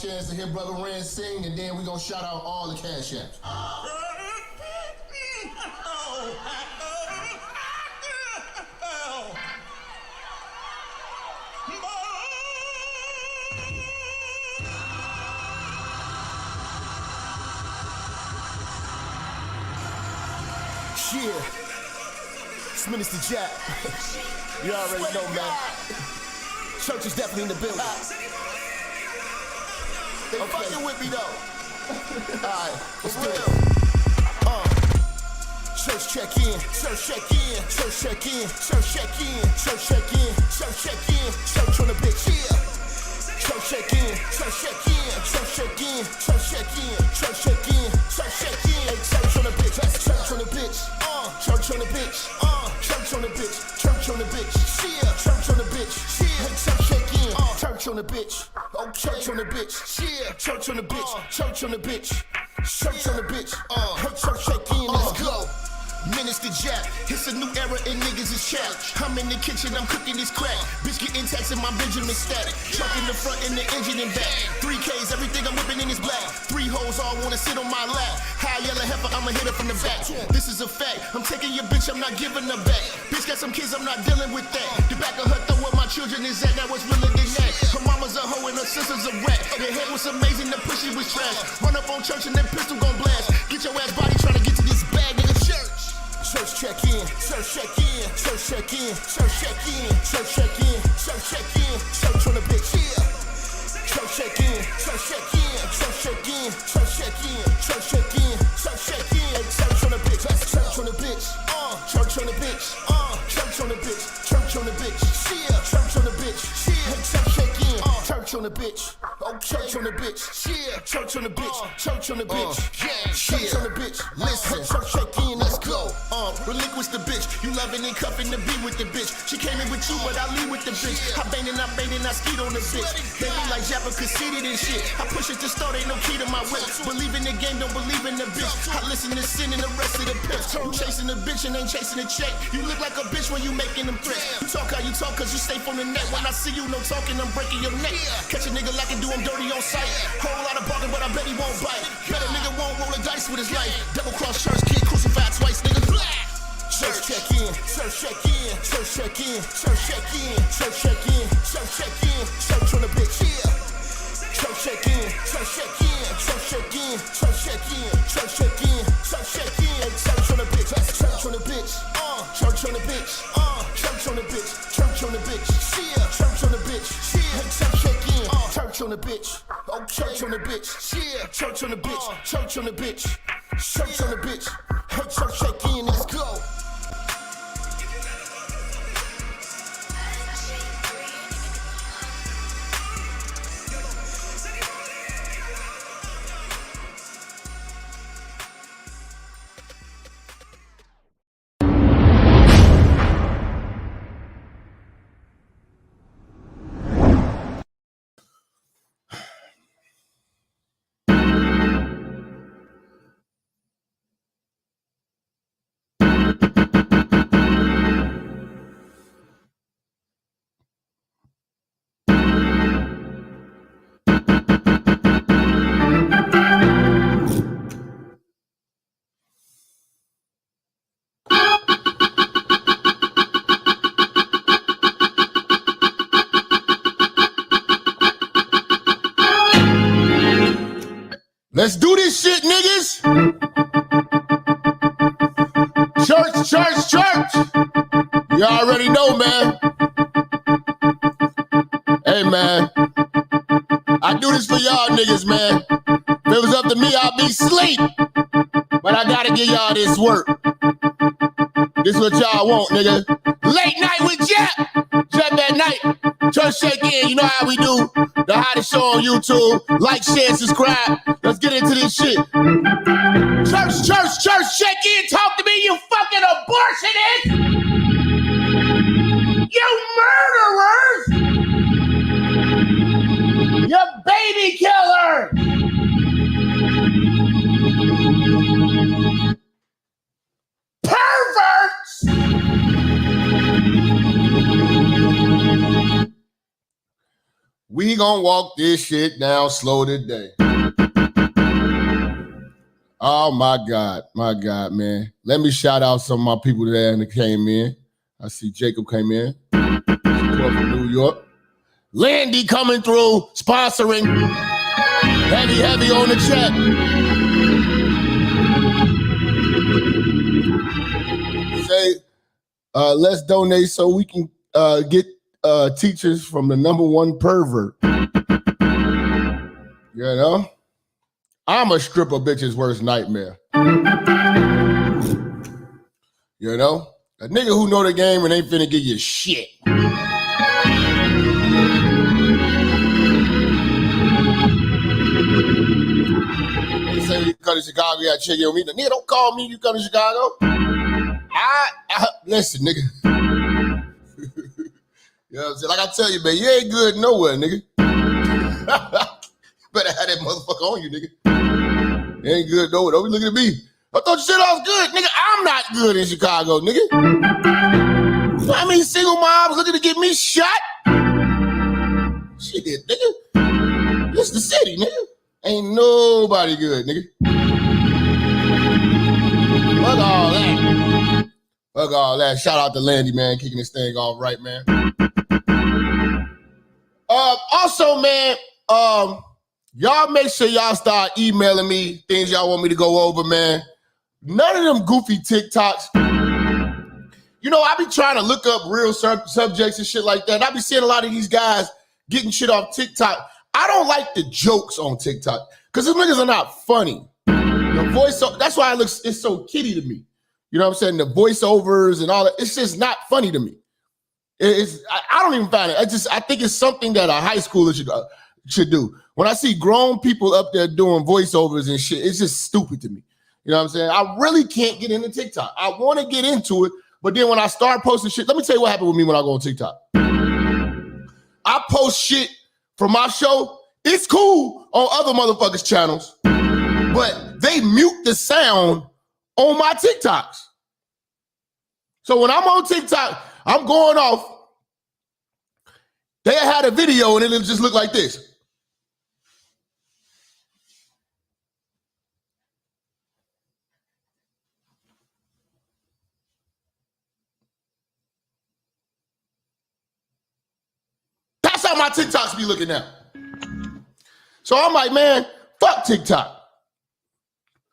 chance to hear Brother Rand sing, and then we're going to shout out all the cash apps. Yeah, it's Minister Jap. You already know, man. Church is definitely in the building. They fucking with me, though. Alright, let's do it. Church check in, church check in, church check in, church check in, church check in, church check in, church on the bitch, yeah. Church check in, church check in, church check in, church check in, church check in, church check in, church on the bitch, that's church on the bitch, church on the bitch, church on the bitch, church on the bitch, yeah, church on the bitch, yeah, church check in, church on the bitch, oh, church on the bitch, yeah, church on the bitch, church on the bitch, church on the bitch, hey, church check in, let's go. Minister Jap, it's a new era and niggas is chat. I'm in the kitchen, I'm cooking this crack. Bitch getting taxed in my Benjamin static. Truck in the front and the engine in back. 3Ks, everything I'm whipping in is black. 3 hoes all wanna sit on my lap. High yellow heifer, I'ma hit her from the back. This is a fact, I'm taking your bitch, I'm not giving her back. Bitch got some kids, I'm not dealing with that. The back of her throat where my children is at, that was realer than that. Her mama's a hoe and her sister's a rat. The head was amazing, the pussy was trash. Run up on church and that pistol gon' blast. Get your ass body trying to get to this bag, nigga. Church check in, church check in, church check in, church check in, church check in, church check in, church on the bitch, yeah. Church check in, church check in, church check in, church check in, church check in, church check in, church on the bitch, that's church on the bitch, church on the bitch, church on the bitch, church on the bitch, yeah, church on the bitch, yeah, church check in, church on the bitch, oh, church on the bitch, yeah, church on the bitch, church on the bitch, yeah, church on the bitch, listen, church check in, let's go. Relinquish the bitch, you loving and cuffing to be with the bitch. She came in with you, but I leave with the bitch. I bangin', I skeet on the bitch. They be like Jappa conceited and shit. I push it to start, ain't no key to my whip. Believe in the game, don't believe in the bitch. I listen to sin and the rest of the pimps. You chasing the bitch and ain't chasing the check. You look like a bitch when you making them threats. You talk how you talk, cause you safe on the net. When I see you, no talking, I'm breaking your neck. Catch a nigga like I do, I'm dirty on sight. Whole lot of bargain, but I bet he won't bite. Bet a nigga won't roll the dice with his life. Double cross church kid, crucified twice, nigga. Church check in, church check in, church check in, church check in, church check in, church check in, church on the bitch, yeah. Church check in, church check in, church check in, church check in, church check in, church check in, church on the bitch, that's church on the bitch, church on the bitch, church on the bitch, church on the bitch, yeah, church on the bitch, yeah, church check in, church on the bitch, oh, church on the bitch, yeah, church on the bitch, church on the bitch, church on the bitch, hey, church check in, let's go. Let's do this shit, niggas. Church, church, church. You already know, man. Hey, man. I do this for y'all niggas, man. If it was up to me, I'd be asleep. But I gotta give y'all this work. This what y'all want, nigga. Late night with Jap. Jap at night. Church check in. You know how we do. The hottest show on YouTube. Like, share, subscribe. Let's get into this shit. Church, church, church, check in. Talk to me, you fucking abortionist. You murderers. You baby killer. Perverts. We gonna walk this shit down slow today. Oh my God, man. Let me shout out some of my people there that came in. I see Jacob came in. Support from New York. Landy coming through, sponsoring. Heavy on the chat. Say, let's donate so we can get teachers from the #1 pervert. You know? I'm a stripper bitch's worst nightmare. You know? A nigga who know the game and ain't finna give you shit. They say you come to Chicago, you gotta check in with me. Nigga, don't call me, you come to Chicago. Listen, nigga. You know what I'm saying? Like I tell you, man, you ain't good nowhere, nigga. Better have that motherfucker on you, nigga. You ain't good nowhere. Don't be looking at me. I thought you said I was good, nigga. I'm not good in Chicago, nigga. I mean, single moms looking to get me shot. Shit, nigga. This the city, nigga. Ain't nobody good, nigga. Fuck all that. Fuck all that. Shout out to Landy, man, kicking this thing off right, man. Also, man, y'all make sure y'all start emailing me things y'all want me to go over, man. None of them goofy TikToks. You know, I be trying to look up real subjects and shit like that. I be seeing a lot of these guys getting shit off TikTok. I don't like the jokes on TikTok because these niggas are not funny. The voice, that's why it's so kiddie to me. You know what I'm saying? The voiceovers and all that, it's just not funny to me. I don't even find it. I think it's something that a high schooler should do. When I see grown people up there doing voiceovers and shit, it's just stupid to me. You know what I'm saying? I really can't get into TikTok. I want to get into it, but then when I start posting shit, let me tell you what happened with me when I go on TikTok. I post shit from my show. It's cool on other motherfuckers' channels, but they mute the sound on my TikToks. So when I'm on TikTok, I'm going off. They had a video and it'll just look like this. That's how my TikToks be looking now. So I'm like, man, fuck TikTok.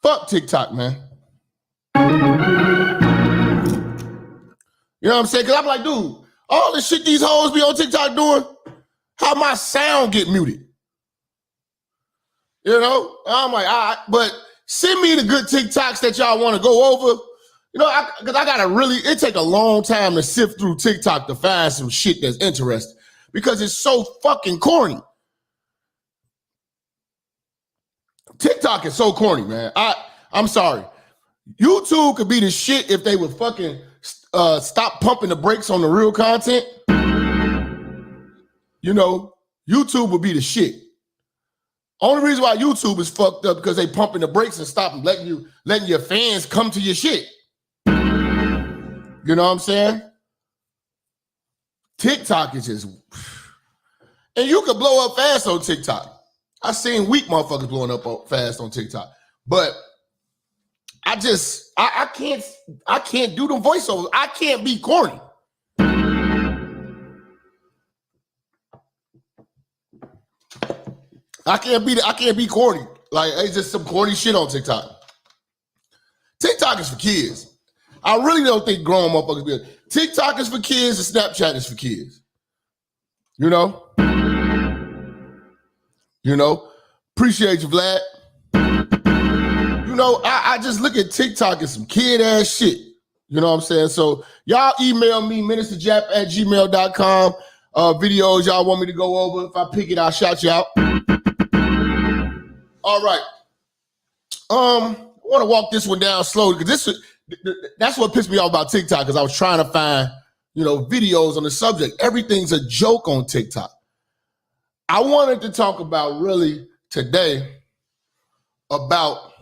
Fuck TikTok, man. You know what I'm saying? Because I'm like, dude, all the shit these hoes be on TikTok doing, how my sound get muted. You know? I'm like, all right, but send me the good TikToks that y'all want to go over. You know, because I got to really, it take a long time to sift through TikTok to find some shit that's interesting because it's so fucking corny. TikTok is so corny, man. I'm sorry. YouTube could be the shit if they would fucking stop pumping the brakes on the real content. You know, YouTube would be the shit. Only reason why YouTube is fucked up because they pumping the brakes and stopping letting your fans come to your shit. You know what I'm saying? TikTok is just, and you could blow up fast on TikTok. I seen weak motherfuckers blowing up fast on TikTok, but I can't do the voiceovers. I can't be corny. I can't be corny. Like, it's just some corny shit on TikTok. TikTok is for kids. I really don't think grown motherfuckers be. TikTok is for kids and Snapchat is for kids. You know? Appreciate you, Vlad. You know, I just look at TikTok as some kid-ass shit. You know what I'm saying? So y'all email me, ministerjap@gmail.com. Videos y'all want me to go over. If I pick it, I'll shout you out. All right. I want to walk this one down slowly because that's what pissed me off about TikTok because I was trying to find, videos on the subject. Everything's a joke on TikTok. I wanted to talk about really today about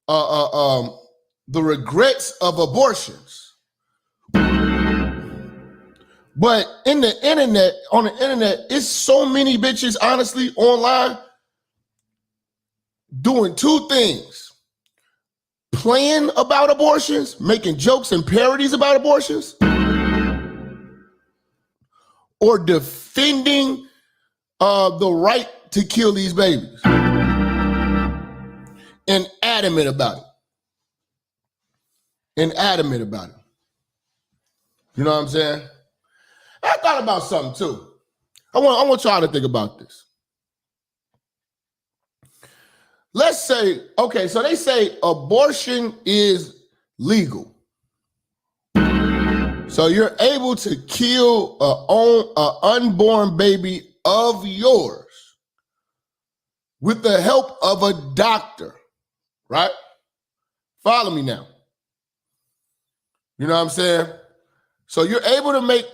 the regrets of abortions. But on the internet, it's so many bitches, honestly, online doing two things: playing about abortions, making jokes and parodies about abortions, or defending the right to kill these babies, and adamant about it. You know what I'm saying? I thought about something too. I want y'all to think about this. Let's say, okay, so they say abortion is legal. So you're able to kill an unborn baby of yours with the help of a doctor, right? Follow me now. You know what I'm saying? So you're able to make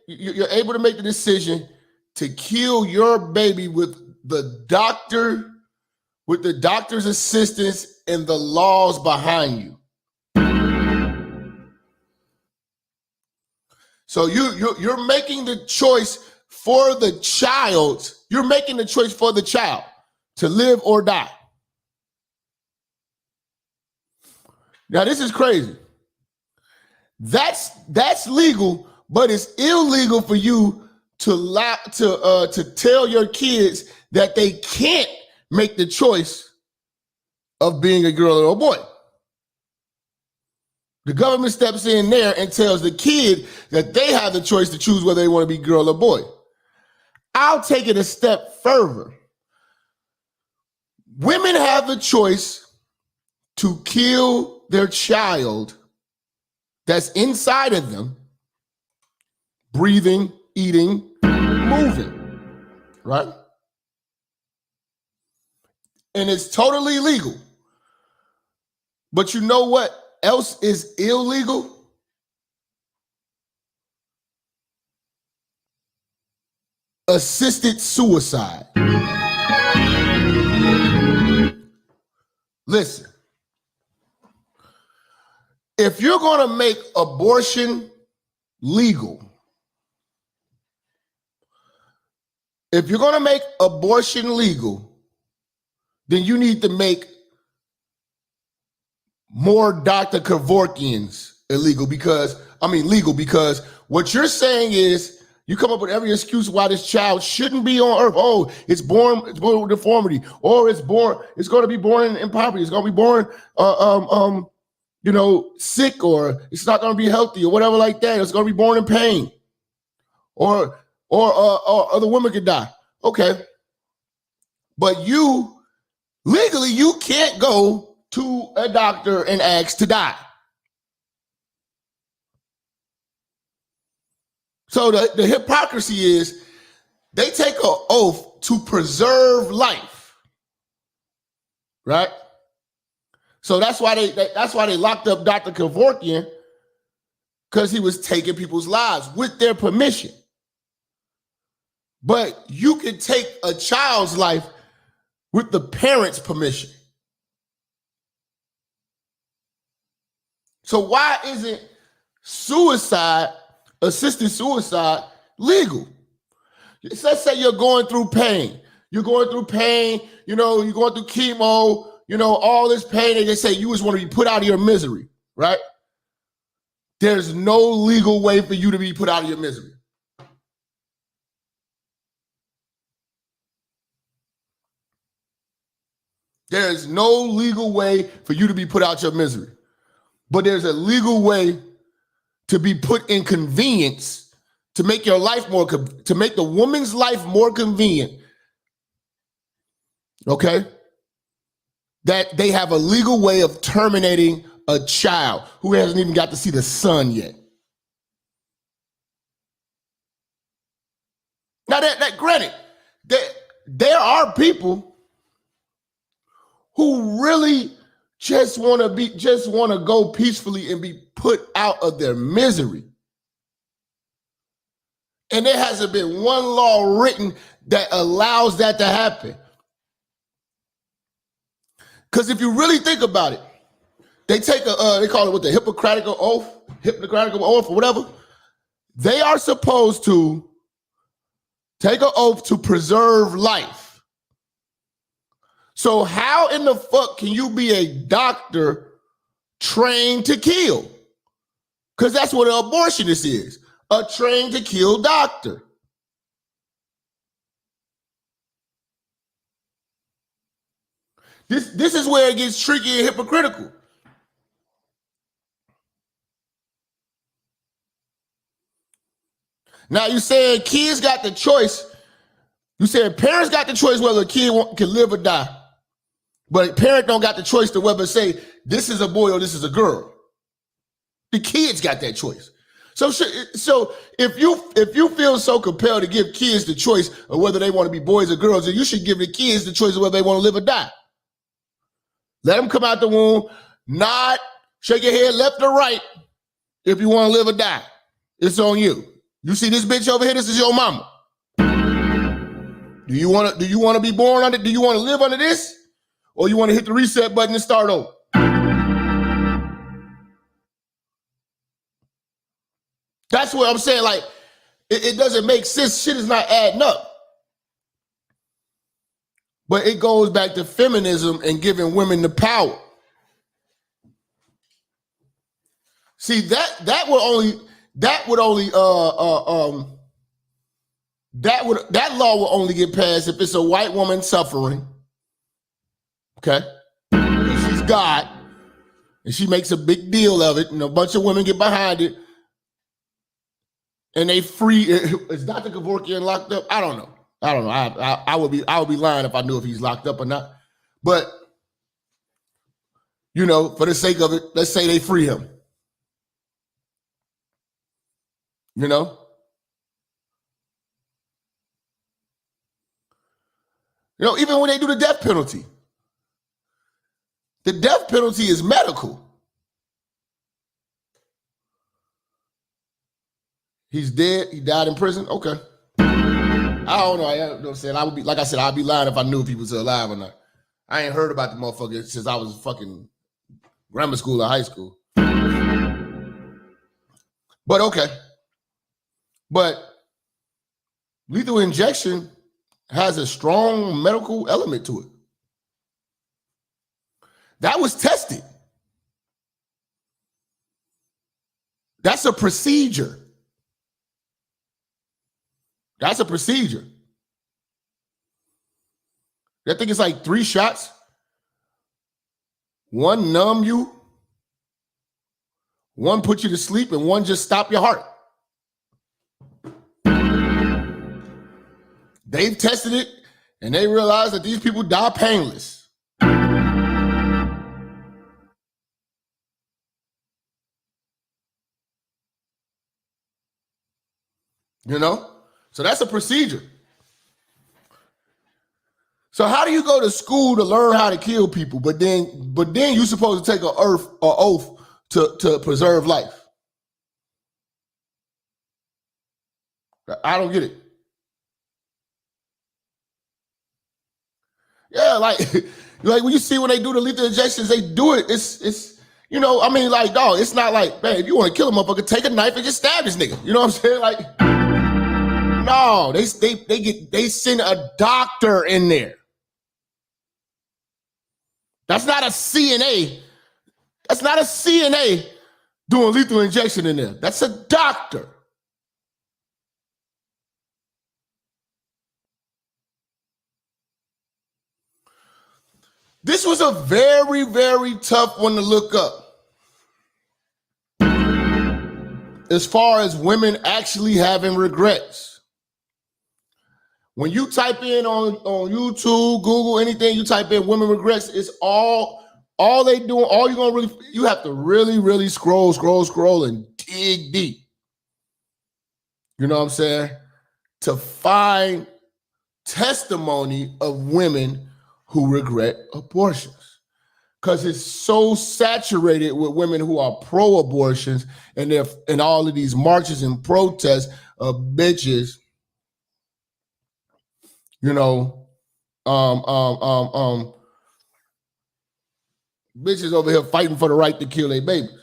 the decision to kill your baby with the doctor's assistance and the laws behind you. So you're making the choice for the child. You're making the choice for the child to live or die. Now this is crazy. That's legal, but it's illegal for you to tell your kids that they can't make the choice of being a girl or a boy. The government steps in there and tells the kid that they have the choice to choose whether they want to be girl or boy. I'll take it a step further. Women have the choice to kill their child that's inside of them, breathing, eating, moving, right? And it's totally legal. But you know what else is illegal? Assisted suicide. Listen. If you're going to make abortion legal, then you need to make more Dr. Kevorkians legal because what you're saying is you come up with every excuse why this child shouldn't be on earth. Oh, it's born with deformity, or it's going to be born in poverty. It's going to be born sick, or it's not going to be healthy, or whatever like that. It's going to be born in pain, or the woman could die. Okay, but legally you can't go to a doctor and ask to die. So the hypocrisy is they take an oath to preserve life, right? So that's why they locked up Dr. Kevorkian, because he was taking people's lives with their permission. But you can take a child's life with the parents' permission. So why isn't assisted suicide legal? Let's say you're going through pain. You're going through chemo, all this pain, and they say you just want to be put out of your misery, right? There's no legal way for you to be put out of your misery. There is no legal way for you to be put out your misery. But there's a legal way to be put in convenience to make your life to make the woman's life more convenient. Okay? That they have a legal way of terminating a child who hasn't even got to see the sun yet. Now that granted, there are people who really just want to go peacefully and be put out of their misery. And there hasn't been one law written that allows that to happen. Because if you really think about it, they take they call it the Hippocratic oath or whatever. They are supposed to take an oath to preserve life. So how in the fuck can you be a doctor trained to kill? Because that's what an abortionist is, a trained to kill doctor. This is where it gets tricky and hypocritical. Now you said kids got the choice. You said parents got the choice whether a kid can live or die. But a parent don't got the choice to whether say this is a boy or this is a girl. The kids got that choice. So if you feel so compelled to give kids the choice of whether they want to be boys or girls, then you should give the kids the choice of whether they want to live or die. Let them come out the womb, nod, shake your head left or right if you want to live or die. It's on you. You see this bitch over here? This is your mama. Do you want to be born under? Do you want to live under this, or you want to hit the reset button and start over? That's what I'm saying. Like, it doesn't make sense. Shit is not adding up. But it goes back to feminism and giving women the power. See, that law will only get passed if it's a white woman suffering. Okay? She's God, and she makes a big deal of it, and a bunch of women get behind it, and they free. Is Dr. Kevorkian locked up? I don't know. I would be lying if I knew if he's locked up or not. But for the sake of it, let's say they free him. Even when they do the death penalty is medical. He's dead. He died in prison. Okay. I don't know. You know what I'm saying? I'd be lying if I knew if he was alive or not. I ain't heard about the motherfucker since I was fucking grammar school or high school. But okay. But lethal injection has a strong medical element to it. That was tested. That's a procedure. That's a procedure. I think it's like 3 shots. One numb you, one put you to sleep, and one just stop your heart. They've tested it, and they realized that these people die painless. So that's a procedure. So how do you go to school to learn how to kill people, but then you're supposed to take an oath to preserve life? I don't get it. Yeah, like when you see when they do the lethal injections, they do it. It's it's not like, man, if you want to kill a motherfucker, take a knife and just stab this nigga. You know what I'm saying? Like, no, they send a doctor in there. That's not a CNA. That's not a CNA doing lethal injection in there. That's a doctor. This was a very, very tough one to look up. As far as women actually having regrets. When you type in on YouTube, Google, anything, you type in women regrets, it's all they doing, you have to really, really scroll and dig deep. You know what I'm saying? To find testimony of women who regret abortions. Because it's so saturated with women who are pro-abortions, and they're in all of these marches and protests of bitches, bitches over here fighting for the right to kill their babies.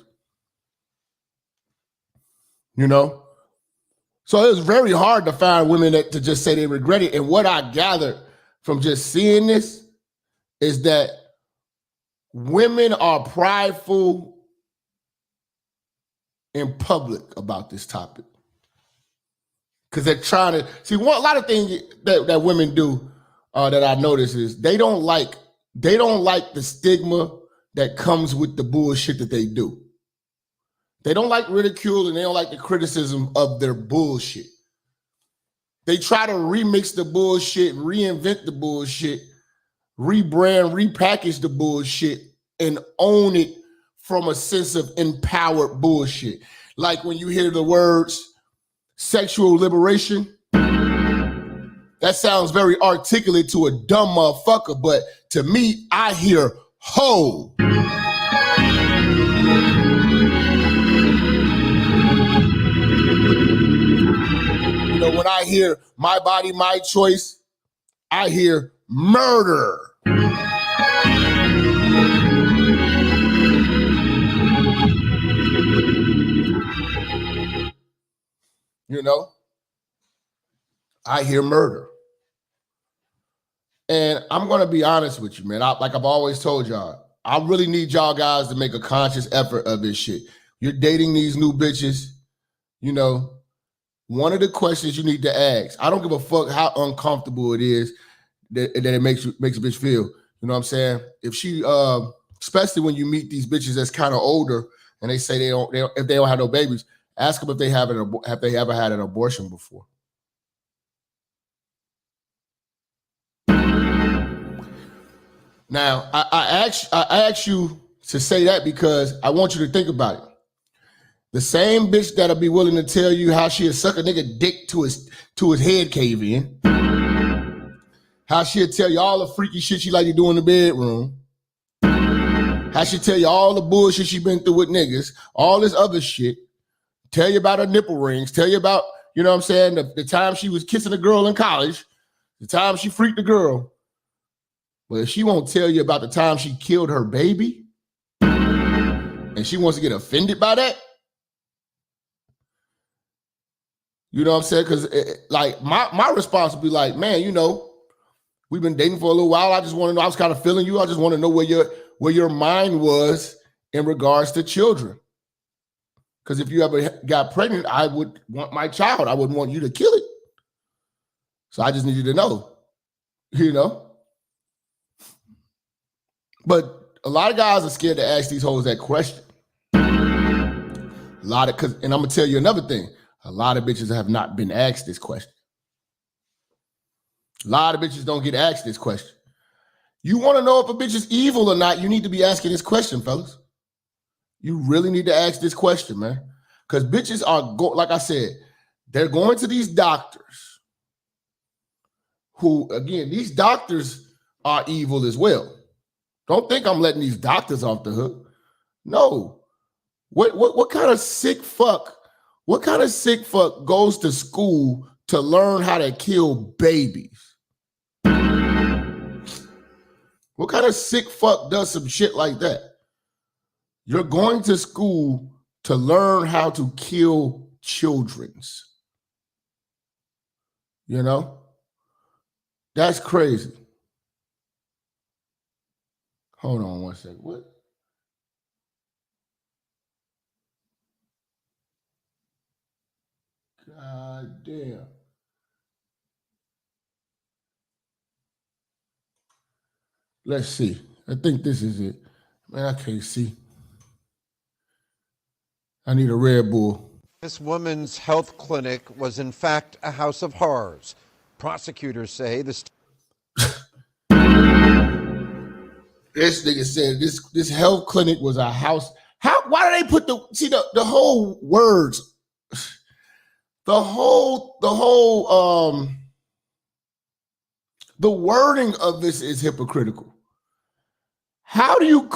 So it was very hard to find women that to just say they regret it. And what I gathered from just seeing this is that women are prideful in public about this topic. Because they're trying to see a lot of things that women do that I notice is they don't like the stigma that comes with the bullshit that they do. They don't like ridicule and they don't like the criticism of their bullshit. They try to remix the bullshit, reinvent the bullshit, rebrand, repackage the bullshit, and own it from a sense of empowered bullshit. Like when you hear the words sexual liberation, that sounds very articulate to a dumb motherfucker, but to me, I hear ho. You know, when I hear my body, my choice, I hear murder. You know, I hear murder. And I'm going to be honest with you, man. Like I've always told y'all, I really need y'all guys to make a conscious effort of this shit. You're dating these new bitches, you know, one of the questions you need to ask, I don't give a fuck how uncomfortable it is that it makes a bitch feel. You know what I'm saying? If she, especially when you meet these bitches that's kind of older and they say if they don't have no babies, ask them if they have they ever had an abortion before. Now, I ask you to say that because I want you to think about it. The same bitch that'll be willing to tell you how she'll suck a nigga dick to his head cave in, how she'll tell you all the freaky shit she like to do in the bedroom, how she'll tell you all the bullshit she been through with niggas, all this other shit, tell you about her nipple rings, tell you about, you know what I'm saying, the time she was kissing a girl in college, the time she freaked a girl. But if she won't tell you about the time she killed her baby, and she wants to get offended by that, you know what I'm saying? Because like my response would be like, man, you know, we've been dating for a little while. I just want to know, I was kind of feeling you. I just want to know where your mind was in regards to children. Because if you ever got pregnant, I would want my child. I wouldn't want you to kill it. So I just need you to know, you know? But a lot of guys are scared to ask these hoes that question. And I'm gonna tell you another thing. A lot of bitches have not been asked this question. A lot of bitches don't get asked this question. You want to know if a bitch is evil or not, you need to be asking this question, fellas. You really need to ask this question, man. Because bitches are, like I said, they're going to these doctors who, again, these doctors are evil as well. Don't think I'm letting these doctors off the hook. No. What kind of sick fuck? What kind of sick fuck goes to school to learn how to kill babies? What kind of sick fuck does some shit like that? You're going to school to learn how to kill children's. You know? That's crazy. Hold on one second. What? God damn. Let's see. I think this is it. Man, I can't see. I need a Red Bull. This woman's health clinic was in fact a house of horrors. Prosecutors say this. This nigga said this health clinic was a house. Why do they put the whole words? The wording of this is hypocritical. How do you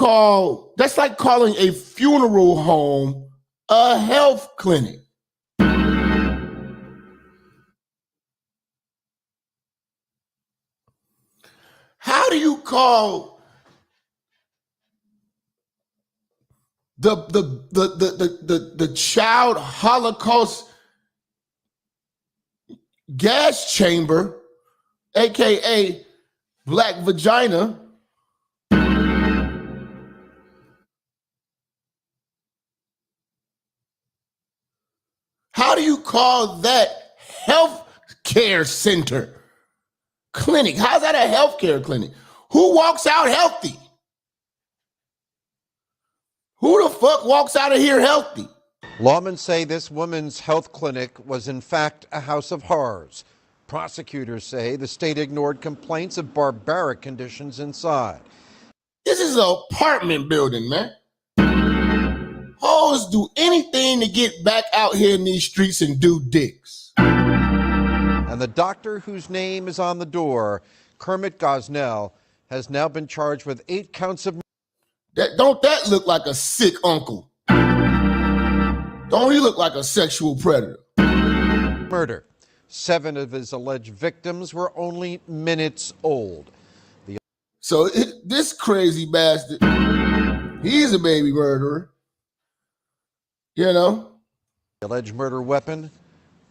that's like calling a funeral home a health clinic. How do you call the child Holocaust gas chamber, aka black vagina, how do you call that health care center? Clinic. How's that a healthcare clinic? Who walks out healthy? Who the fuck walks out of here healthy? Lawmen say this woman's health clinic was in fact a house of horrors. Prosecutors say the state ignored complaints of barbaric conditions inside. This is an apartment building, man. Hoes do anything to get back out here in these streets and do dicks. And the doctor whose name is on the door, Kermit Gosnell, has now been charged with 8 counts of Don't that look like a sick uncle? Don't he look like a sexual predator? murder. 7 of his alleged victims were only minutes old. So this crazy bastard, he's a baby murderer. You know? The alleged murder weapon,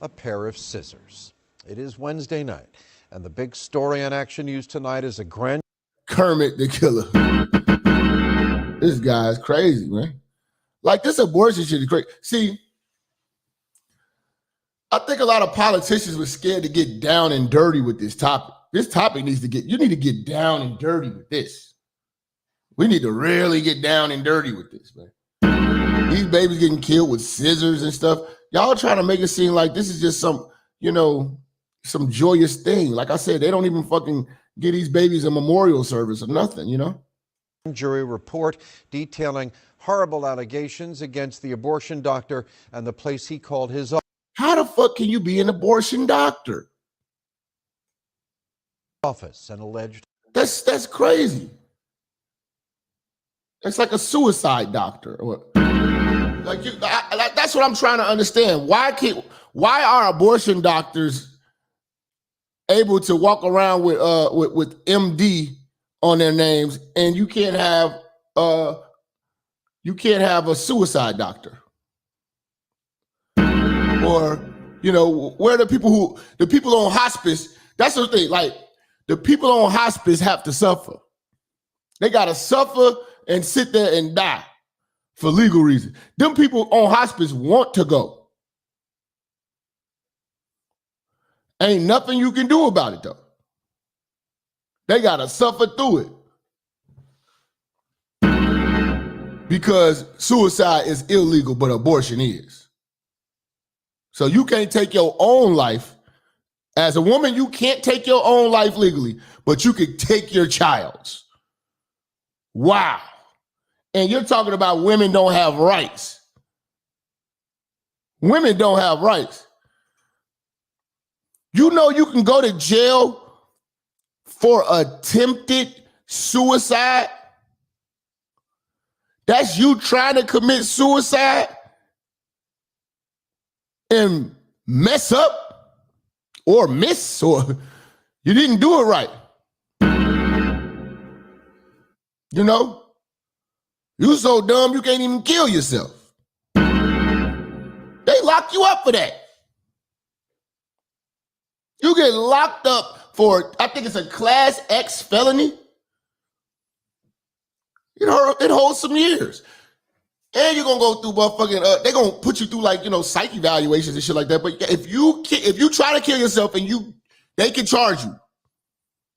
a pair of scissors. It is Wednesday night, and the big story on Action News tonight is a grand Kermit the Killer. This guy's crazy, man. Like, this abortion shit is crazy. See, I think a lot of politicians were scared to get down and dirty with this topic. This topic needs to you need to get down and dirty with this. We need to really get down and dirty with this, man. These babies getting killed with scissors and stuff. Y'all trying to make it seem like this is just some, some joyous thing. Like I said, they don't even fucking give these babies a memorial service or nothing, jury report detailing horrible allegations against the abortion doctor and the place he called his own. How the fuck can you be an abortion doctor? Office and alleged. That's crazy. It's like a suicide doctor. That's what I'm trying to understand. Why are abortion doctors able to walk around with MD on their names, and you can't have a suicide doctor? Or where the people on hospice? That's the thing. Like, the people on hospice have to suffer. They gotta suffer and sit there and die for legal reasons. Them people on hospice want to go. Ain't nothing you can do about it, though. They gotta suffer through it. Because suicide is illegal, but abortion is. So you can't take your own life. As a woman, you can't take your own life legally, but you can take your child's. Wow. And you're talking about women don't have rights. Women don't have rights. You know you can go to jail for attempted suicide? That's you trying to commit suicide and mess up or miss, or you didn't do it right. You so dumb you can't even kill yourself. They lock you up for that. You get locked up for, I think it's a Class X felony. It holds some years. And you're gonna go through motherfucking, they're gonna put you through psych evaluations and shit like that. But if you try to kill yourself and they can charge you.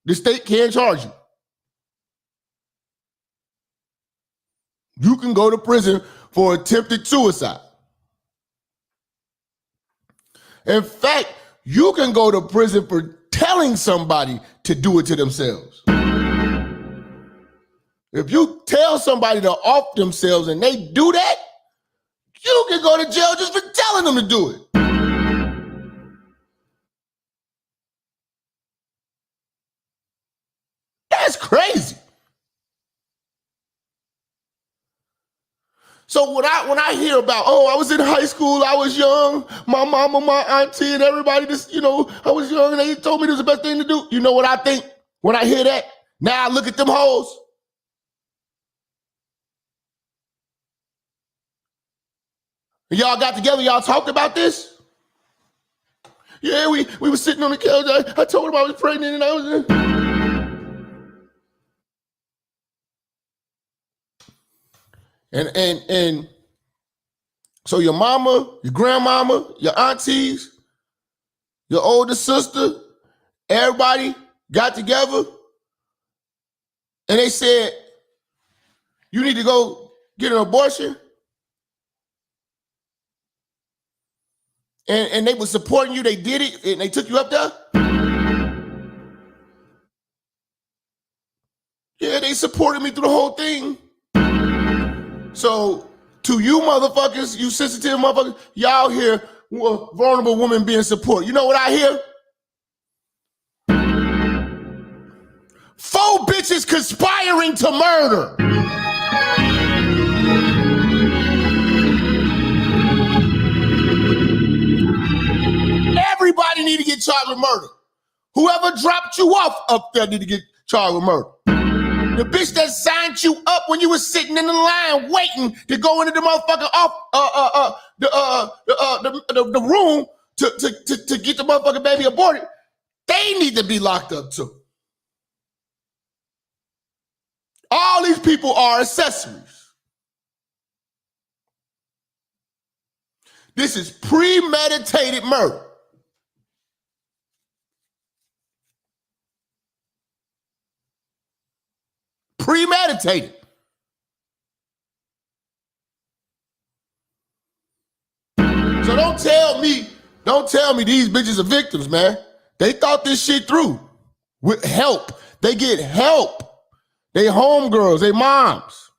The state can charge you. You can go to prison for attempted suicide. In fact, you can go to prison for telling somebody to do it to themselves. If you tell somebody to off themselves and they do that, you can go to jail just for telling them to do it. That's crazy. So when I hear about, I was in high school, I was young, my mama, my auntie, and everybody just, I was young and they told me this was the best thing to do. You know what I think when I hear that? Now I look at them hoes. Y'all got together, y'all talked about this? Yeah, we were sitting on the couch. I told him I was pregnant and I was. And so your mama, your grandmama, your aunties, your older sister, everybody got together and they said, you need to go get an abortion. And they were supporting you. They did it and they took you up there. Yeah, they supported me through the whole thing. So to you motherfuckers, you sensitive motherfuckers, y'all hear a vulnerable woman being supported. You know what I hear? 4 bitches conspiring to murder. Everybody need to get charged with murder. Whoever dropped you off up there need to get charged with murder. The bitch that signed you up when you was sitting in the line waiting to go into the motherfucker off the room to get the motherfucking baby aborted, they need to be locked up too. All these people are accessories. This is premeditated murder. Premeditated. So don't tell me these bitches are victims, man. They thought this shit through. With help. They get help. They homegirls, they moms.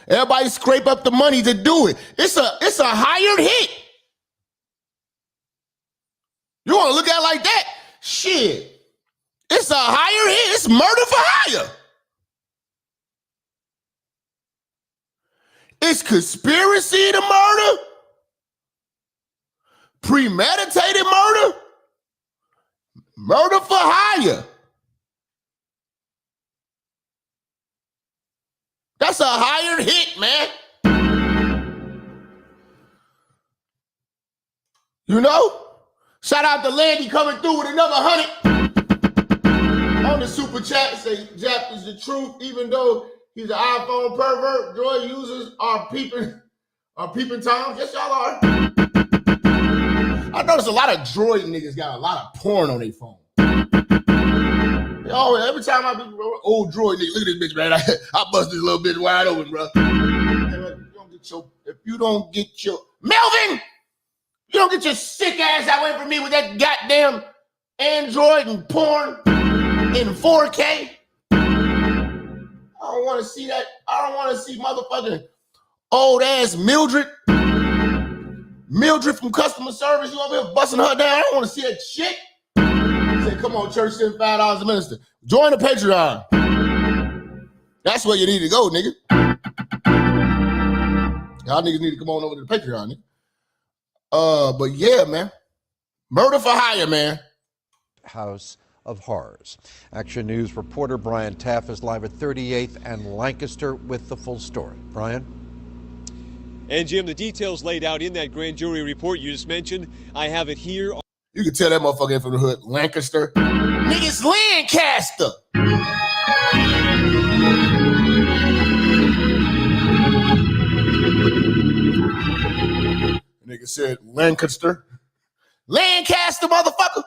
Everybody scrape up the money to do it. It's a hired hit. You want to look at it like that? Shit. It's a higher hit. It's murder for hire. It's conspiracy to murder. Premeditated murder. Murder for hire. That's a hired hit, man. You know? Shout out to Landy coming through with another 100. On the super chat, say Jap is the truth, even though he's an iPhone pervert. Droid users are peeping toms. Yes, y'all are. I noticed a lot of droid niggas got a lot of porn on their phone. Yo, every time I be old droid nigga, look at this bitch, man. I bust this little bitch wide open, bro. If you don't get your Melvin, you don't get your sick ass away from me with that goddamn Android and porn. In 4K. I don't want to see that. I don't want to see motherfucking old ass Mildred from customer service. You over here busting her down. I don't want to see that shit. Say, come on, church, send $5 a minister. Join the Patreon. That's where you need to go, nigga. Y'all niggas need to come on over to the Patreon, nigga. But yeah, man. Murder for hire, man. House of Horrors. Action News reporter Brian Taff is live at 38th and Lancaster with the full story. Brian? And Jim, the details laid out in that grand jury report you just mentioned, I have it here. You can tell that motherfucker from the hood, Lancaster. Niggas Lancaster. Nigga said Lancaster. Lancaster, motherfucker.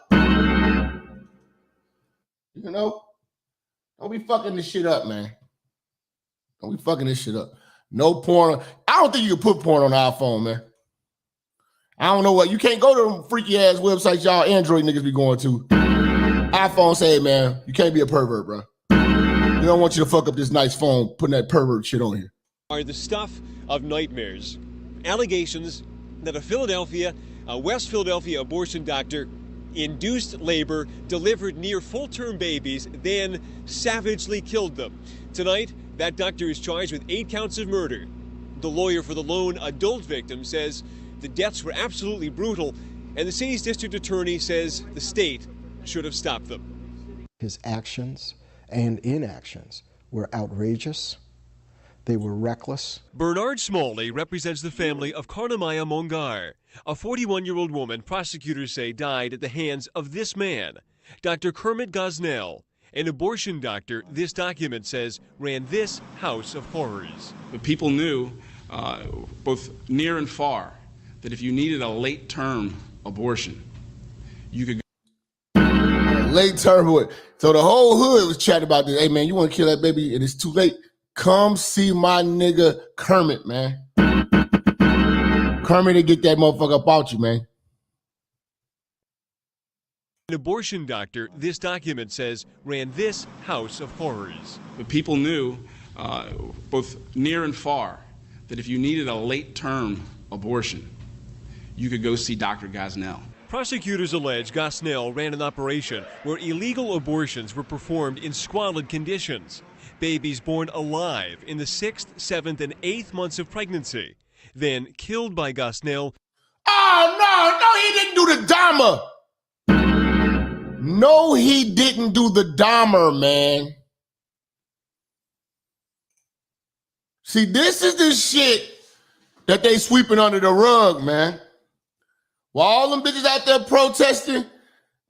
You know, don't be fucking this shit up, man. Don't be fucking this shit up. No porn. I don't think you can put porn on the iPhone, man. I don't know what. You can't go to them freaky ass websites y'all Android niggas be going to. iPhone say, man, you can't be a pervert, bro. We don't want you to fuck up this nice phone putting that pervert shit on here. Are the stuff of nightmares. Allegations that a West Philadelphia abortion doctor induced labor, delivered near full-term babies, then savagely killed them. Tonight, that doctor is charged with 8 counts of murder. The lawyer for the lone adult victim says the deaths were absolutely brutal, and the city's district attorney says the state should have stopped them. His actions and inactions were outrageous, They were reckless. Bernard Smalley represents the family of Karnamaya Mongar, a 41-year-old woman prosecutors say died at the hands of this man, Dr. Kermit Gosnell, an abortion doctor this document says ran this house of horrors. The people knew, both near and far, that if you needed a late-term abortion, you could Late term hood. So the whole hood was chatting about this. Hey man, you want to kill that baby and it's too late? Come see my nigga Kermit, man. Kermit to get that motherfucker up out you, man. An abortion doctor this document says ran this house of horrors. the people knew, both near and far, that if you needed a late-term abortion, you could go see Dr. Gosnell. Prosecutors allege Gosnell ran an operation where illegal abortions were performed in squalid conditions. Babies born alive in the 6th, 7th, and 8th months of pregnancy, then killed by Gosnell. Oh, no, he didn't do the Dahmer. No, he didn't do the Dahmer, man. See, this is the shit that they sweeping under the rug, man. While all them bitches out there protesting,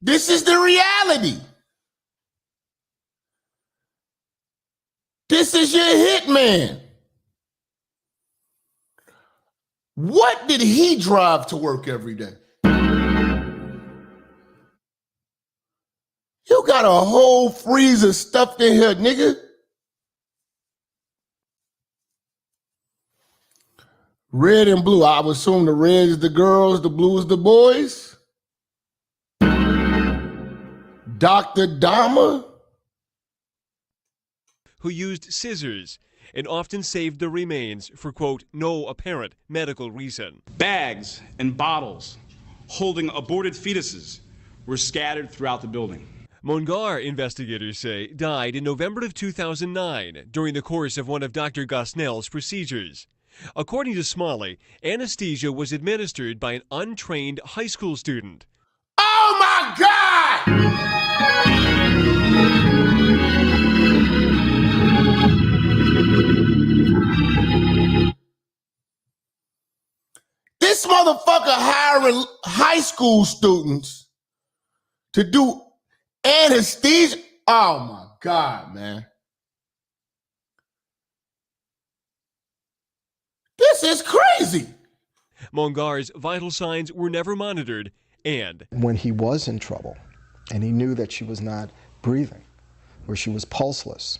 this is the reality. This is your hitman. What did he drive to work every day? You got a whole freezer stuffed in here, nigga. Red and blue. I would assume the red is the girls, the blue is the boys. Dr. Dahmer, who used scissors and often saved the remains for, quote, no apparent medical reason. Bags and bottles holding aborted fetuses were scattered throughout the building. Mongar, investigators say, died in November of 2009 during the course of one of Dr. Gosnell's procedures. According to Smalley, anesthesia was administered by an untrained high school student. oh my God! This motherfucker hiring high school students to do anesthesia. Oh my God, man. This is crazy. Mongar's vital signs were never monitored, and When he was in trouble and he knew that she was not breathing or she was pulseless,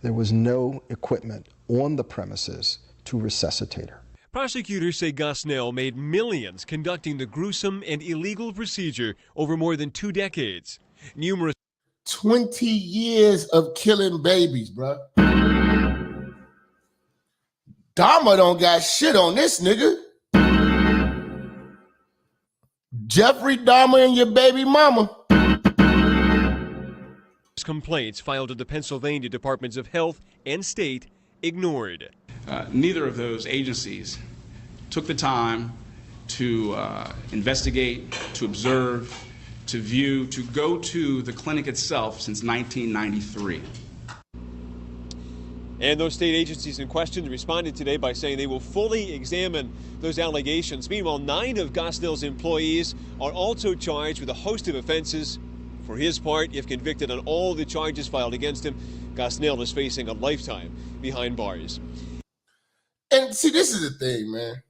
there was no equipment on the premises to resuscitate her. prosecutors say Gosnell made millions conducting the gruesome and illegal procedure over more than 2 decades. Numerous 20 years of killing babies, bruh. Dahmer don't got shit on this nigga. Jeffrey Dahmer and your baby mama. complaints filed at the Pennsylvania Departments of Health and State ignored. Neither of those agencies took the time to investigate, to observe, to view, to go to the clinic itself since 1993. And those state agencies in question responded today by saying they will fully examine those allegations. Meanwhile, 9 of Gosnell's employees are also charged with a host of offenses. For his part, if convicted on all the charges filed against him, Gosnell is facing a lifetime behind bars. And see, this is the thing, man.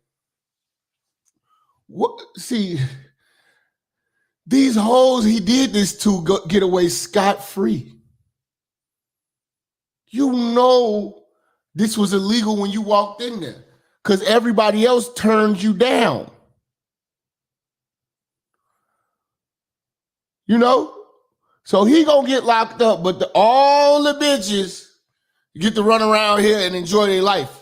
See, these hoes he did this to get away scot-free. You know this was illegal when you walked in there because everybody else turned you down. You know? So he gonna get locked up, but all the bitches get to run around here and enjoy their life.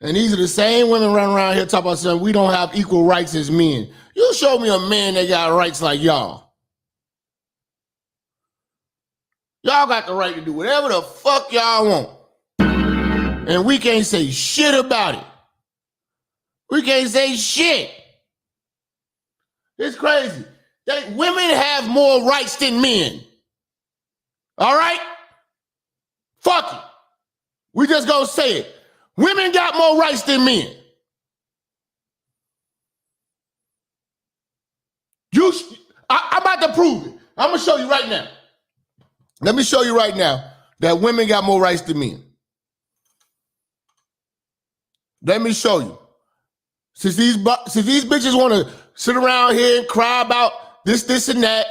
And these are the same women running around here talking about saying we don't have equal rights as men. You show me a man that got rights like y'all. Y'all got the right to do whatever the fuck y'all want. And we can't say shit about it. We can't say shit. It's crazy. Women have more rights than men. All right? Fuck it. We just gonna say it. Women got more rights than men. I'm about to prove it. I'm gonna show you right now. Let me show you right now that women got more rights than men. Let me show you. Since these bitches want to sit around here and cry about this, and that,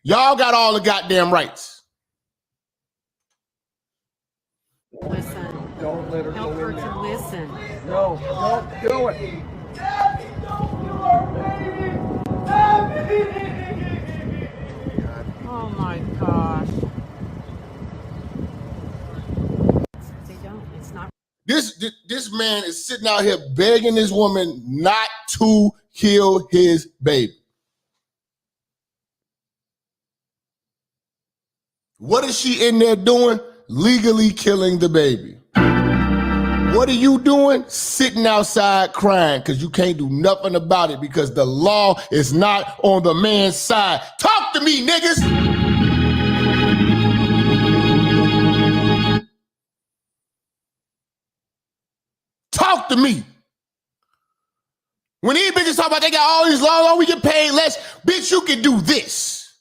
y'all got all the goddamn rights. Listen. Don't let her help her to listen. No, don't do it. Oh my gosh. They don't. It's not. This man is sitting out here begging this woman not to kill his baby. What is she in there doing? Legally killing the baby. What are you doing? Sitting outside crying because you can't do nothing about it because the law is not on the man's side. Talk to me, niggas. Talk to me. When these bitches talk about they got all these laws, oh, we get paid less. Bitch, you can do this.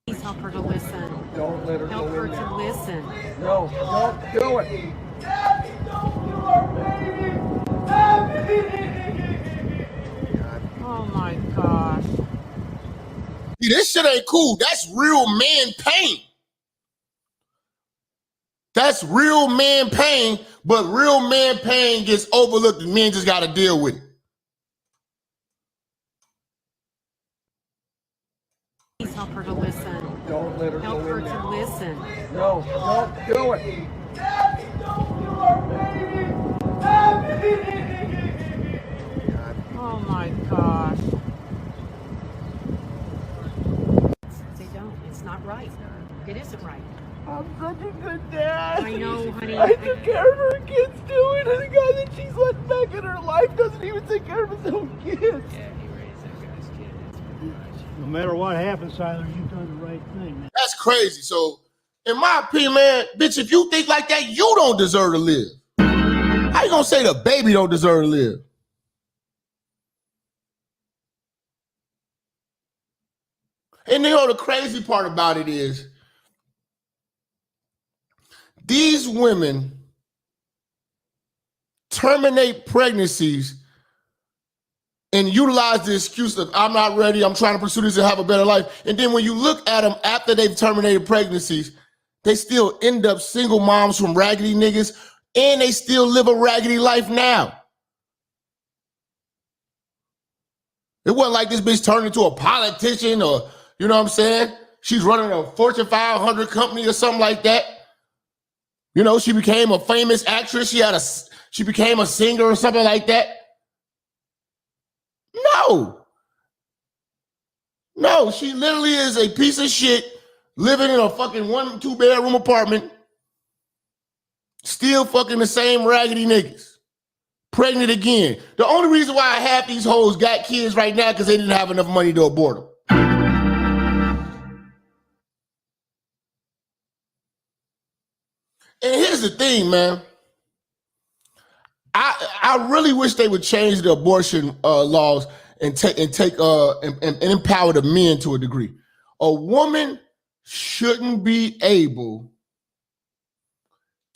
Please help her to listen. Don't let her help go her in there. to listen. No, don't do it. Oh my gosh. See, this shit ain't cool. That's real man pain. That's real man pain, but real man pain gets overlooked and men just got to deal with it. Please help her to listen. Don't let her help go her in there. to listen. No, don't do it. Oh my gosh. They don't. It's not right. It isn't right. I'm such a good dad. I know, honey. I took care of her kids too, and the guy that she's letting back in her life doesn't even take care of his own kids. Yeah, he raised that guy's kid. It's pretty much. No matter what happens, Siler, you've done the right thing, man. That's crazy. So, in my opinion, man, bitch, if you think like that, you don't deserve to live. How you gonna say the baby don't deserve to live? And you know the crazy part about it is, these women terminate pregnancies and utilize the excuse of, I'm not ready, I'm trying to pursue this and have a better life. And then when you look at them after they've terminated pregnancies, they still end up single moms from raggedy niggas, and they still live a raggedy life now. It wasn't like this bitch turned into a politician or, you know what I'm saying? She's running a Fortune 500 company or something like that. You know, she became a famous actress. She became a singer or something like that. No, she literally is a piece of shit living in a fucking 1-2 bedroom apartment, still fucking the same raggedy niggas. Pregnant again. The only reason why half these hoes got kids right now because they didn't have enough money to abort them. And here's the thing, man. I really wish they would change the abortion laws and empower the men to a degree. A woman shouldn't be able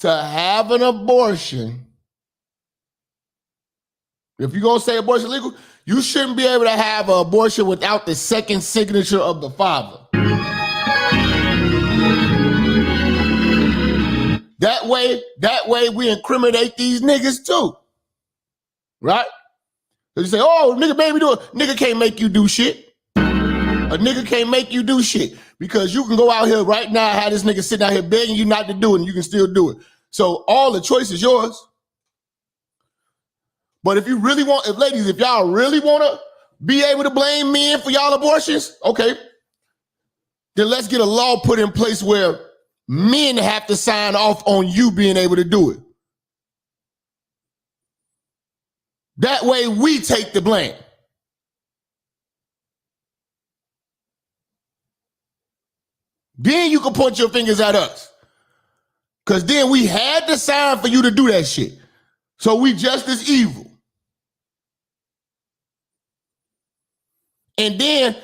to have an abortion. If you're gonna say abortion legal, you shouldn't be able to have an abortion without the second signature of the father. That way we incriminate these niggas too. Right? So you say, oh, nigga made me do it. Nigga can't make you do shit. A nigga can't make you do shit because you can go out here right now, have this nigga sitting out here begging you not to do it, and you can still do it. So all the choice is yours. But if you really want, if y'all really want to be able to blame men for y'all abortions, okay, then let's get a law put in place where men have to sign off on you being able to do it. That way we take the blame. Then you can point your fingers at us. Because then we had to sign for you to do that shit. So we just as evil. And then,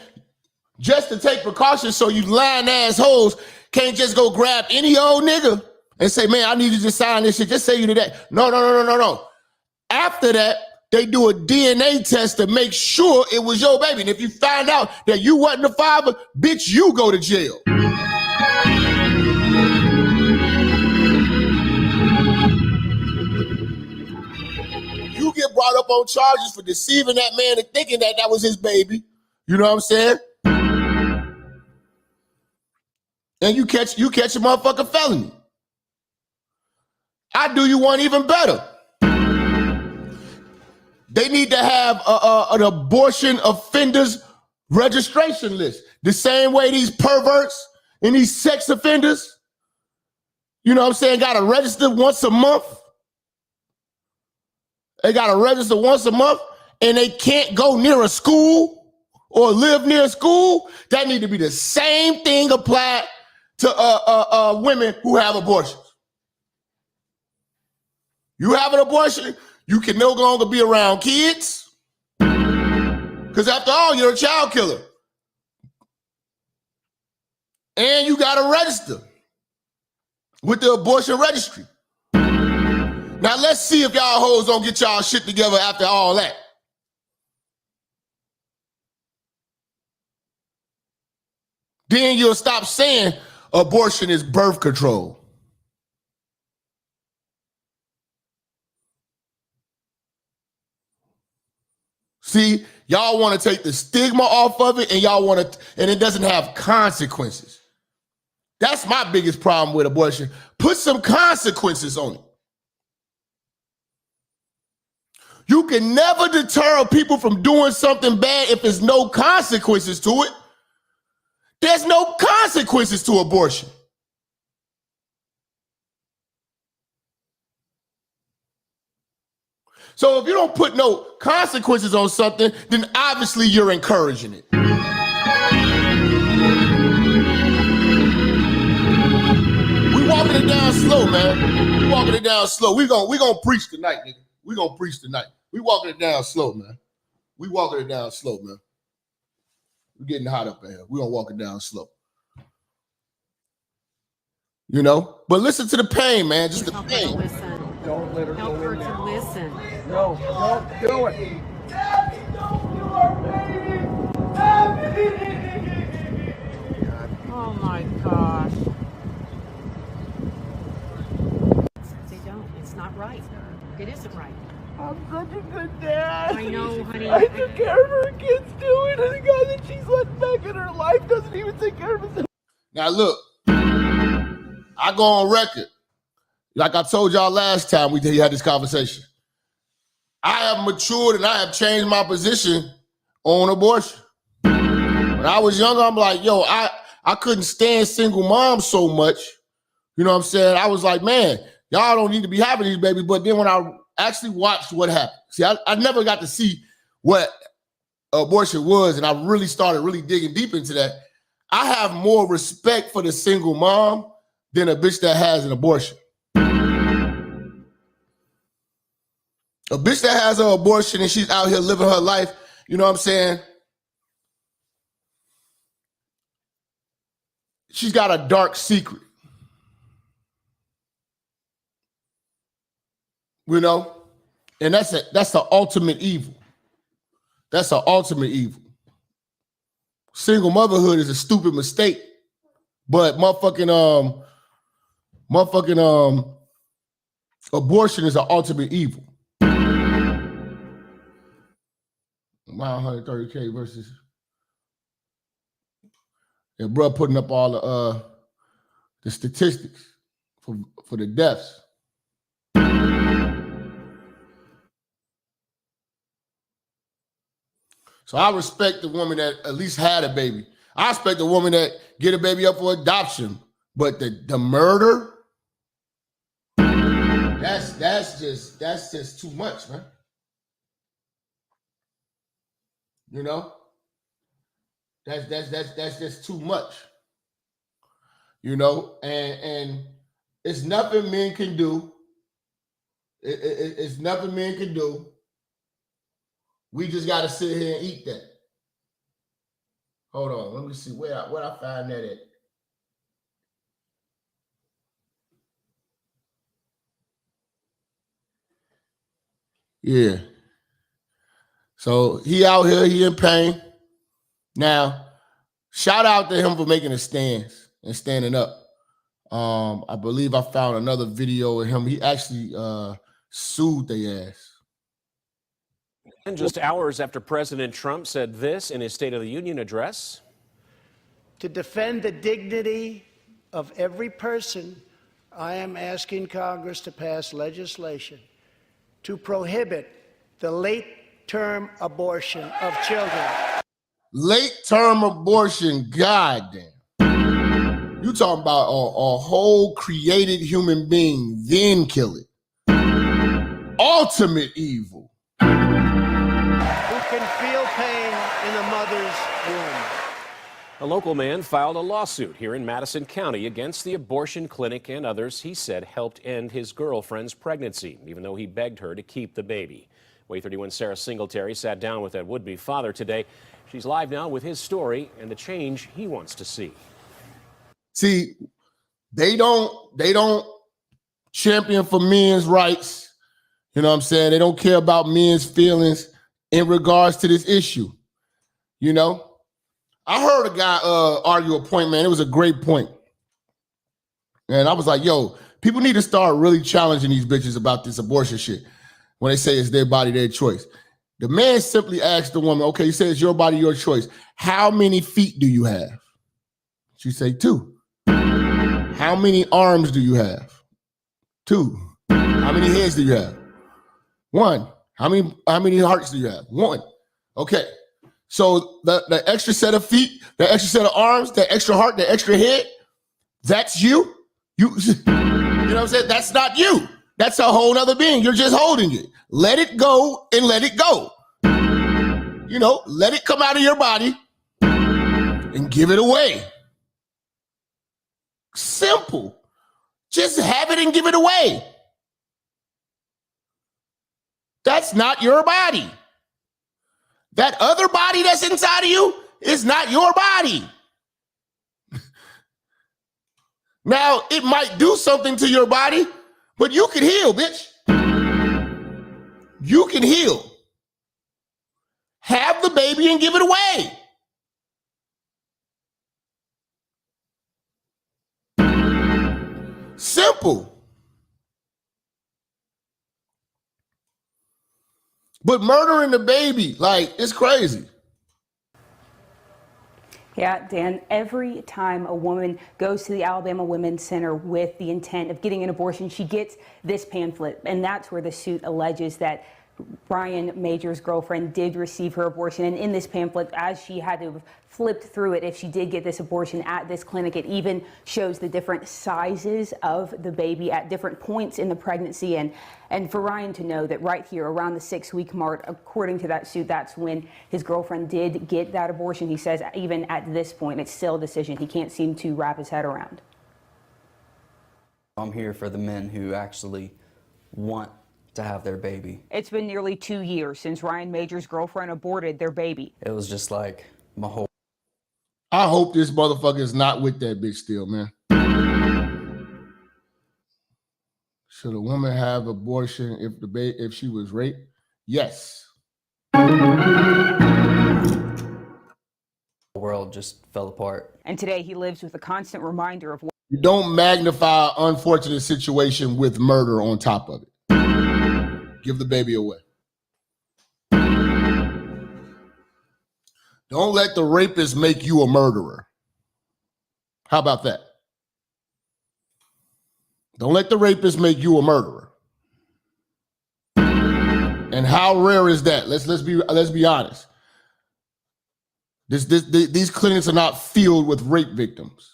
just to take precautions so you lying assholes can't just go grab any old nigga and say, man, I need you to sign this shit. Just say you did that. No. After that, they do a DNA test to make sure it was your baby. And if you find out that you wasn't the father, bitch, you go to jail. You get brought up on charges for deceiving that man and thinking that that was his baby. You know what I'm saying? And you catch a motherfucking felony. I do you one even better. They need to have an abortion offenders registration list. The same way these perverts and these sex offenders, you know what I'm saying, got to register once a month. They got to register once a month and they can't go near a school or live near a school. That need to be the same thing applied to women who have abortions. You have an abortion, you can no longer be around kids. Because after all, you're a child killer. And you got to register with the abortion registry. Now let's see if y'all hoes don't get y'all shit together after all that. Then you'll stop saying abortion is birth control. See, y'all want to take the stigma off of it and y'all want to, and it doesn't have consequences. That's my biggest problem with abortion. Put some consequences on it. You can never deter people from doing something bad if there's no consequences to it. There's no consequences to abortion. So if you don't put no consequences on something, then obviously you're encouraging it. We walking it down slow, man. We walking it down slow. We gonna preach tonight, nigga. We gonna preach tonight. We walking it down slow, man. We walking it down slow, man. We're getting hot up in here. We gonna walk it down slow. You know? But listen to the pain, man. Just the pain. Listen. Don't let her Help go her in there. to listen. No, don't do it. Oh my gosh. They don't. It's not right. It isn't right. I'm such a good dad. I know, honey. I took care of her kids too, and the guy that she's letting back in her life doesn't even take care of himself. Now look, I go on record. Like I told y'all last time we had this conversation. I have matured and I have changed my position on abortion. When I was younger, I'm like, yo, I couldn't stand single moms so much. You know what I'm saying? I was like, man, y'all don't need to be having these babies. But then when I actually watched what happened, see, I never got to see what abortion was, and I really started really digging deep into that. I have more respect for the single mom than a bitch that has an abortion. A bitch that has an abortion and she's out here living her life, you know what I'm saying? She's got a dark secret. You know? And that's the ultimate evil. That's the ultimate evil. Single motherhood is a stupid mistake, but motherfucking abortion is an ultimate evil. Wow, 130K versus and bro putting up all the statistics for the deaths. So I respect the woman that at least had a baby. I respect the woman that get a baby up for adoption, but the murder, that's just too much, man. You know, that's just too much. You know, and It's nothing men can do. It's nothing men can do. We just got to sit here and eat that. Hold on, let me see where I find that at. Yeah. So he out here, he in pain. Now, shout out to him for making a stance and standing up. I believe I found another video of him. He actually sued their ass. And just hours after President Trump said this in his State of the Union address. To defend the dignity of every person, I am asking Congress to pass legislation to prohibit the late-term abortion of children. Late-term abortion, goddamn. You talking about a whole created human being, then kill it. Ultimate evil. Who can feel pain in a mother's womb. A local man filed a lawsuit here in Madison County against the abortion clinic and others he said helped end his girlfriend's pregnancy, even though he begged her to keep the baby. WAY 31's Sarah Singletary sat down with that would-be father today. She's live now with his story and the change he wants to see. See, they don't champion for men's rights. You know what I'm saying? They don't care about men's feelings in regards to this issue. You know? I heard a guy argue a point, man. It was a great point. And I was like, yo, people need to start really challenging these bitches about this abortion shit when they say it's their body, their choice. The man simply asked the woman, okay, you say it's your body, your choice. How many feet do you have? She say 2. How many arms do you have? 2. How many heads do you have? 1. How many hearts do you have? 1. Okay. So the extra set of feet, the extra set of arms, the extra heart, the extra head, that's you? You know what I'm saying? That's not you. That's a whole other being. You're just holding it. Let it go and let it go. You know, let it come out of your body and give it away. Simple. Just have it and give it away. That's not your body. That other body that's inside of you is not your body. Now, it might do something to your body, but you can heal, bitch. You can heal. Have the baby and give it away. Simple. But murdering the baby, like, it's crazy. Yeah, Dan, every time a woman goes to the Alabama Women's Center with the intent of getting an abortion, she gets this pamphlet. And that's where the suit alleges that Brian Major's girlfriend did receive her abortion. And in this pamphlet, as she had to have flipped through it, if she did get this abortion at this clinic, it even shows the different sizes of the baby at different points in the pregnancy. And for Ryan to know that right here around the 6-week mark, according to that suit, that's when his girlfriend did get that abortion. He says even at this point, it's still a decision he can't seem to wrap his head around. I'm here for the men who actually want to have their baby. It's been nearly 2 years since Ryan Major's girlfriend aborted their baby. It was just like my whole... I hope this motherfucker is not with that bitch still, man. Should a woman have abortion if she was raped? Yes. The world just fell apart. And today he lives with a constant reminder of... You don't magnify an unfortunate situation with murder on top of it. Give the baby away. Don't let the rapist make you a murderer. How about that? Don't let the rapist make you a murderer. And how rare is that? Let's be honest. These clinics are not filled with rape victims.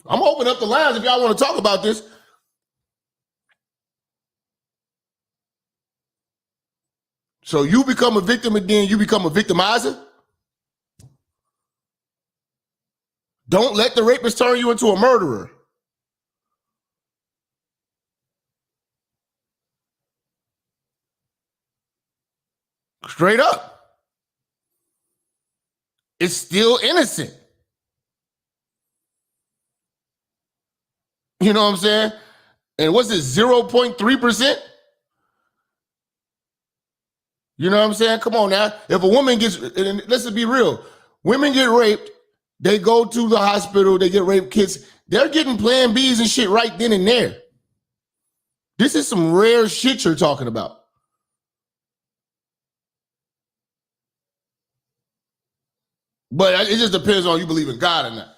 I'm opening up the lines if y'all want to talk about this. So you become a victim and then you become a victimizer? Don't let the rapist turn you into a murderer. Straight up. It's still innocent. You know what I'm saying? And what's it, 0.3%? You know what I'm saying? Come on now. If a woman gets, and let's be real, women get raped, they go to the hospital, they get rape kits, they're getting Plan Bs and shit right then and there. This is some rare shit you're talking about. But it just depends on you believe in God or not.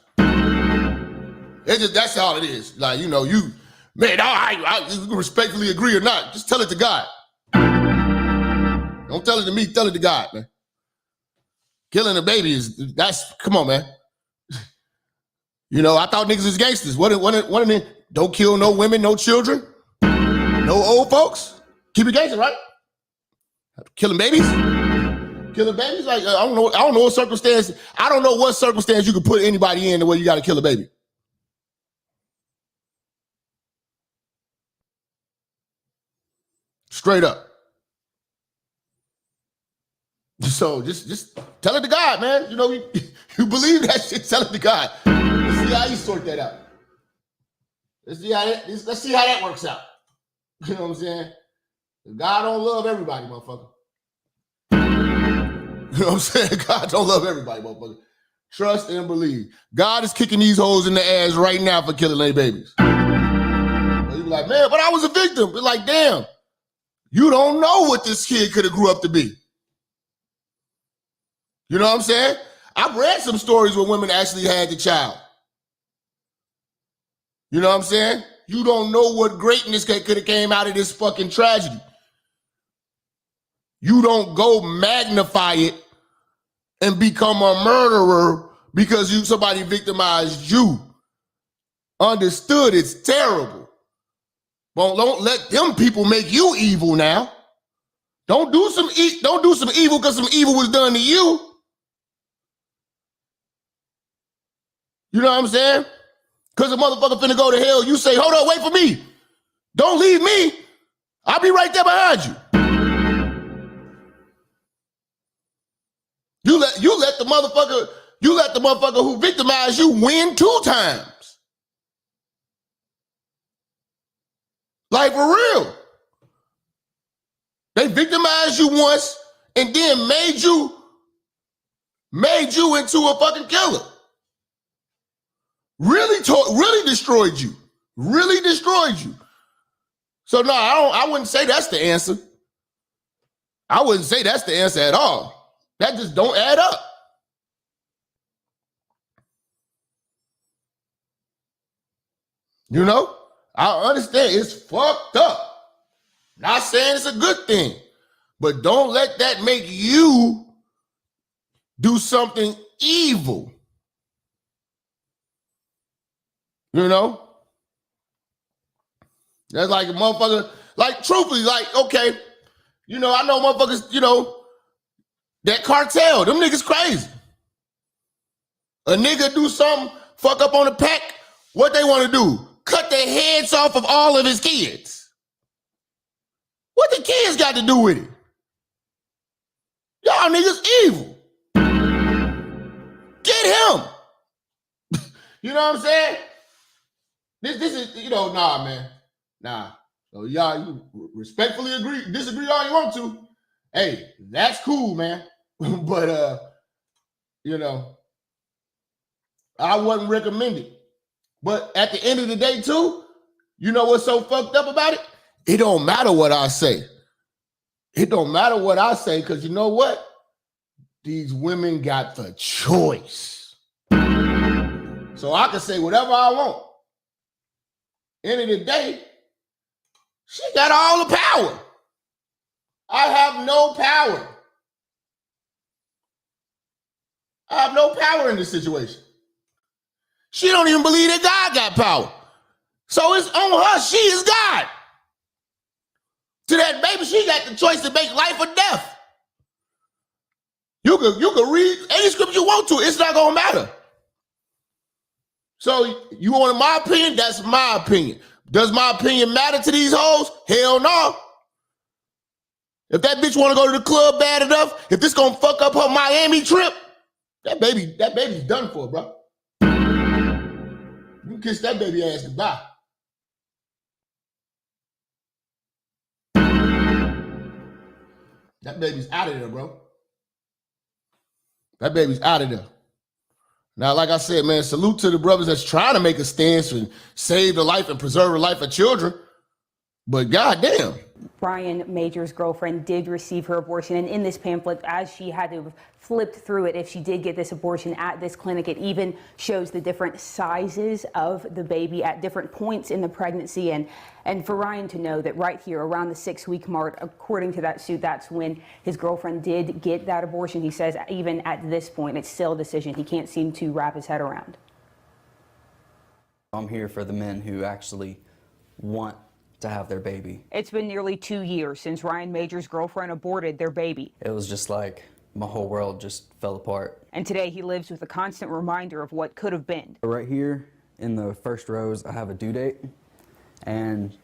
That's all it is. Like, you know, you can respectfully agree or not. Just tell it to God. Don't tell it to me, tell it to God, man. Killing a baby come on, man. You know, I thought niggas was gangsters. What of them, don't kill no women, no children, no old folks. Keep it gangster, right? Killing babies? Killing babies? Like, I don't know what circumstance you could put anybody in the way you gotta kill a baby. Straight up. So just tell it to God, man. You know, you believe that shit, tell it to God. Let's see how you sort that out. Let's see how that works out. You know what I'm saying? God don't love everybody, motherfucker. You know what I'm saying? God don't love everybody, motherfucker. Trust and believe. God is kicking these hoes in the ass right now for killing their babies. You be like, man, but I was a victim. It's like, damn, you don't know what this kid could have grew up to be. You know what I'm saying? I've read some stories where women actually had the child. You know what I'm saying? You don't know what greatness could have came out of this fucking tragedy. You don't go magnify it and become a murderer because somebody victimized you. Understood, it's terrible. But don't let them people make you evil now. Don't do some evil because some evil was done to you. You know what I'm saying? Because a motherfucker finna go to hell, you say, hold on, wait for me. Don't leave me. I'll be right there behind you. You let the motherfucker who victimized you win 2 times. Like, for real. They victimized you once and then made you into a fucking killer. Really destroyed you. Really destroyed you. So no, I wouldn't say that's the answer. I wouldn't say that's the answer at all. That just don't add up. You know? I understand it's fucked up. Not saying it's a good thing, but don't let that make you do something evil. You know? That's like a motherfucker, like truthfully, like, okay, you know, I know motherfuckers, you know, that cartel, them niggas crazy. A nigga do something, fuck up on the pack, what they want to do? Cut their heads off of all of his kids. What the kids got to do with it? Y'all niggas evil. Get him. You know what I'm saying? This is, you know, nah, man. Nah. So y'all, you respectfully disagree all you want to. Hey, that's cool, man. But you know, I wouldn't recommend it. But at the end of the day, too, you know what's so fucked up about it? It don't matter what I say. It don't matter what I say, because you know what? These women got the choice. So I can say whatever I want. End of the day, she got all the power. I have no power. I have no power in this situation. She don't even believe that God got power. So it's on her. She is God. To that baby, she got the choice to make life or death. You could read any scripture you want to. It's not going to matter. So you want my opinion? That's my opinion. Does my opinion matter to these hoes? Hell no. If that bitch want to go to the club bad enough, if this gonna fuck up her Miami trip, that baby's done for, bro. You can kiss that baby ass goodbye. That baby's out of there, bro. That baby's out of there. Now, like I said, man, salute to the brothers that's trying to make a stance and save the life and preserve the life of children. But goddamn. Brian Major's girlfriend did receive her abortion, and in this pamphlet, as she had to have flipped through it if she did get this abortion at this clinic, it even shows the different sizes of the baby at different points in the pregnancy, and for Ryan to know that right here around the 6-week mark, according to that suit, that's when his girlfriend did get that abortion. He says even at this point, it's still a decision he can't seem to wrap his head around. I'm here for the men who actually want to have their baby. It's been nearly 2 years since Ryan Major's girlfriend aborted their baby. It was just like my whole world just fell apart. And today he lives with a constant reminder of what could have been. Right here in the first rows, I have a due date, and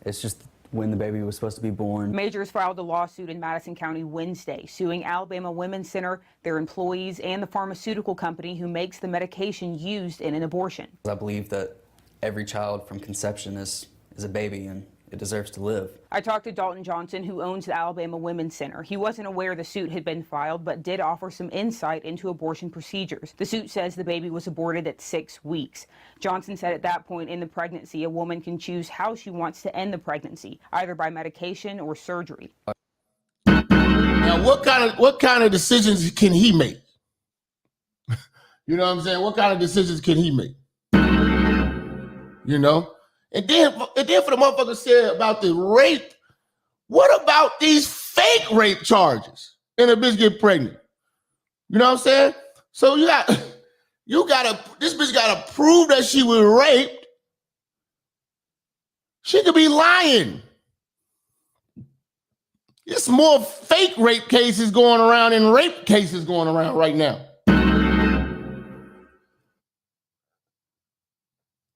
it's just when the baby was supposed to be born. Majors filed a lawsuit in Madison County Wednesday, suing Alabama Women's Center, their employees, and the pharmaceutical company who makes the medication used in an abortion. I believe that every child from conception is a baby and it deserves to live. I talked to Dalton Johnson, who owns the Alabama Women's Center. He wasn't aware the suit had been filed, but did offer some insight into abortion procedures. The suit says the baby was aborted at 6 weeks. Johnson said at that point in the pregnancy, a woman can choose how she wants to end the pregnancy, either by medication or surgery. Now, what kind of decisions can he make? You know what I'm saying? What kind of decisions can he make? You know? And then for the motherfucker said about the rape, what about these fake rape charges and a bitch get pregnant? You know what I'm saying? So this bitch gotta prove that she was raped. She could be lying. There's more fake rape cases going around than rape cases going around right now.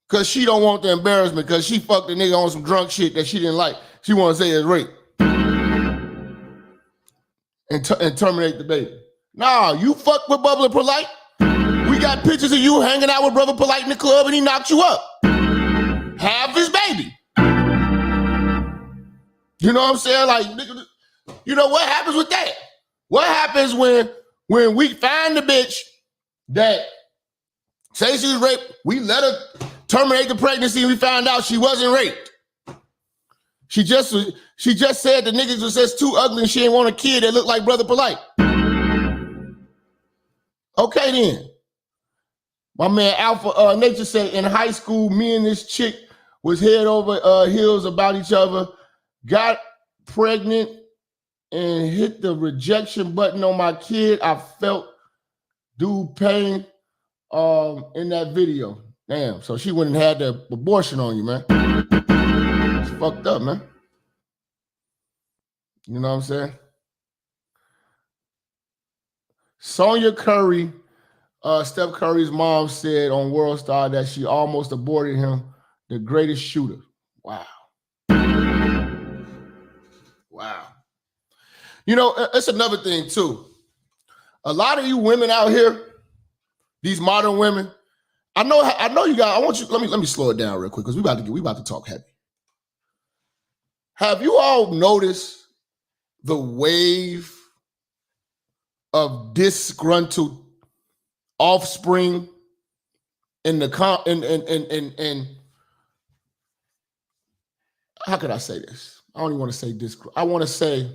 Because she don't want the embarrassment, because she fucked a nigga on some drunk shit that she didn't like. She want to say it's rape. And terminate the baby. Nah, you fucked with Bubba Polite. We got pictures of you hanging out with Brother Polite in the club and he knocked you up. Have his baby. You know what I'm saying? Like, nigga, you know what happens with that? What happens when we find the bitch that say she was raped, we let her terminate the pregnancy, and we found out she wasn't raped. She just said the niggas was just too ugly and she ain't want a kid that looked like Brother Polite. Okay then. My man Alpha Nature said in high school, me and this chick was head over heels about each other, got pregnant and hit the rejection button on my kid. I felt dude pain in that video. Damn, so she wouldn't have had the abortion on you, man. It's fucked up, man. You know what I'm saying? Sonya Curry, Steph Curry's mom, said on World Star that she almost aborted him, the greatest shooter. Wow. Wow. You know, it's another thing, too. A lot of you women out here, these modern women, I know you guys. I want you. Let me slow it down real quick because we about to talk heavy. Have you all noticed the wave of disgruntled offspring in the how could I say this? I don't even want to say this. I want to say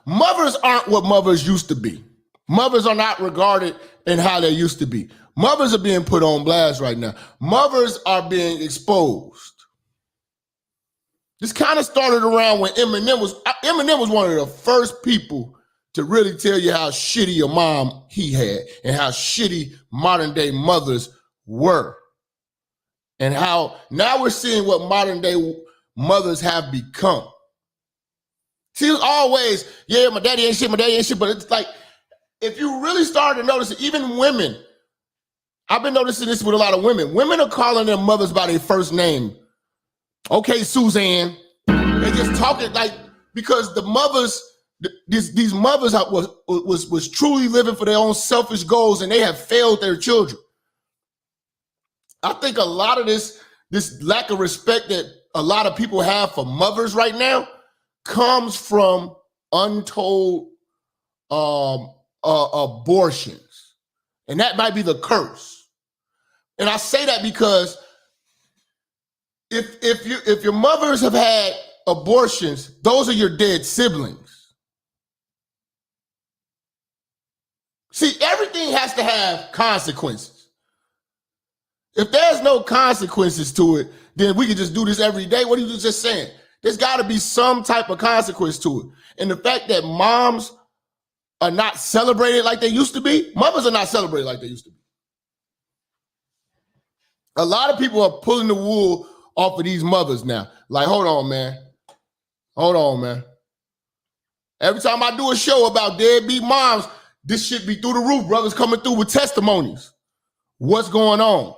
mothers aren't what mothers used to be. Mothers are not regarded in how they used to be. Mothers are being put on blast right now. Mothers are being exposed. This kind of started around when Eminem was one of the first people to really tell you how shitty a mom he had and how shitty modern day mothers were. And how now we're seeing what modern day mothers have become. See, it was always, yeah, my daddy ain't shit, but it's like, if you really start to notice it, even women, I've been noticing this with a lot of women. Women are calling their mothers by their first name. Okay, Suzanne. They just talk it like, because the mothers, these mothers was truly living for their own selfish goals, and they have failed their children. I think a lot of this lack of respect that a lot of people have for mothers right now comes from untold abortions. And that might be the curse. And I say that because if your mothers have had abortions, those are your dead siblings. See, everything has to have consequences. If there's no consequences to it, then we can just do this every day. What are you just saying? There's got to be some type of consequence to it. And the fact that moms are not celebrated like they used to be, mothers are not celebrated like they used to be. A lot of people are pulling the wool off of these mothers now. Like, hold on, man. Hold on, man. Every time I do a show about deadbeat moms, this shit be through the roof. Brothers coming through with testimonies. What's going on?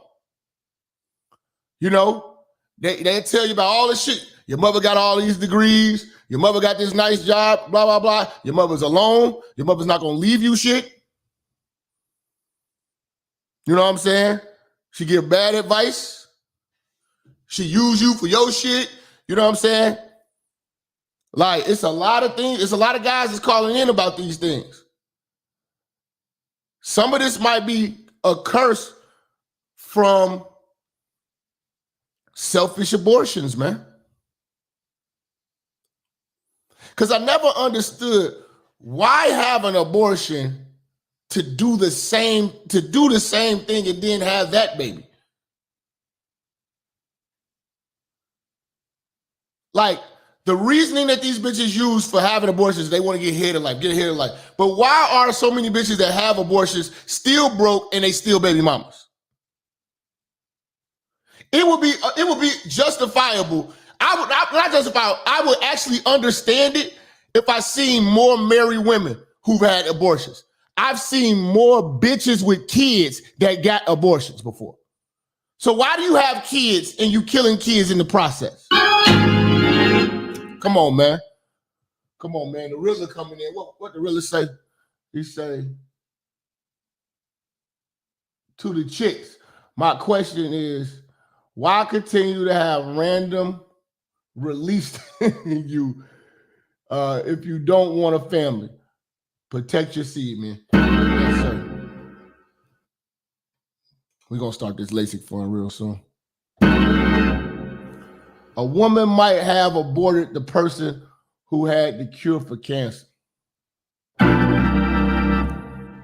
You know, they tell you about all this shit. Your mother got all these degrees. Your mother got this nice job, blah, blah, blah. Your mother's alone. Your mother's not going to leave you shit. You know what I'm saying? She give bad advice. She use you for your shit. You know what I'm saying? Like, it's a lot of things. It's a lot of guys that's calling in about these things. Some of this might be a curse from selfish abortions, man. Because I never understood why have an abortion to do the same thing and then have that baby. Like, the reasoning that these bitches use for having abortions, they want to get ahead of life. But why are so many bitches that have abortions still broke and they still baby mamas? It would be justifiable. I would actually understand it if I seen more married women who've had abortions. I've seen more bitches with kids that got abortions before. So why do you have kids and you killing kids in the process? Come on, man. Come on, man. The RZA coming in. What the RZA say? He say to the chicks, my question is, why continue to have random released you if you don't want a family? Protect your seed, man. Yes, sir. We're going to start this LASIK for him real soon. A woman might have aborted the person who had the cure for cancer.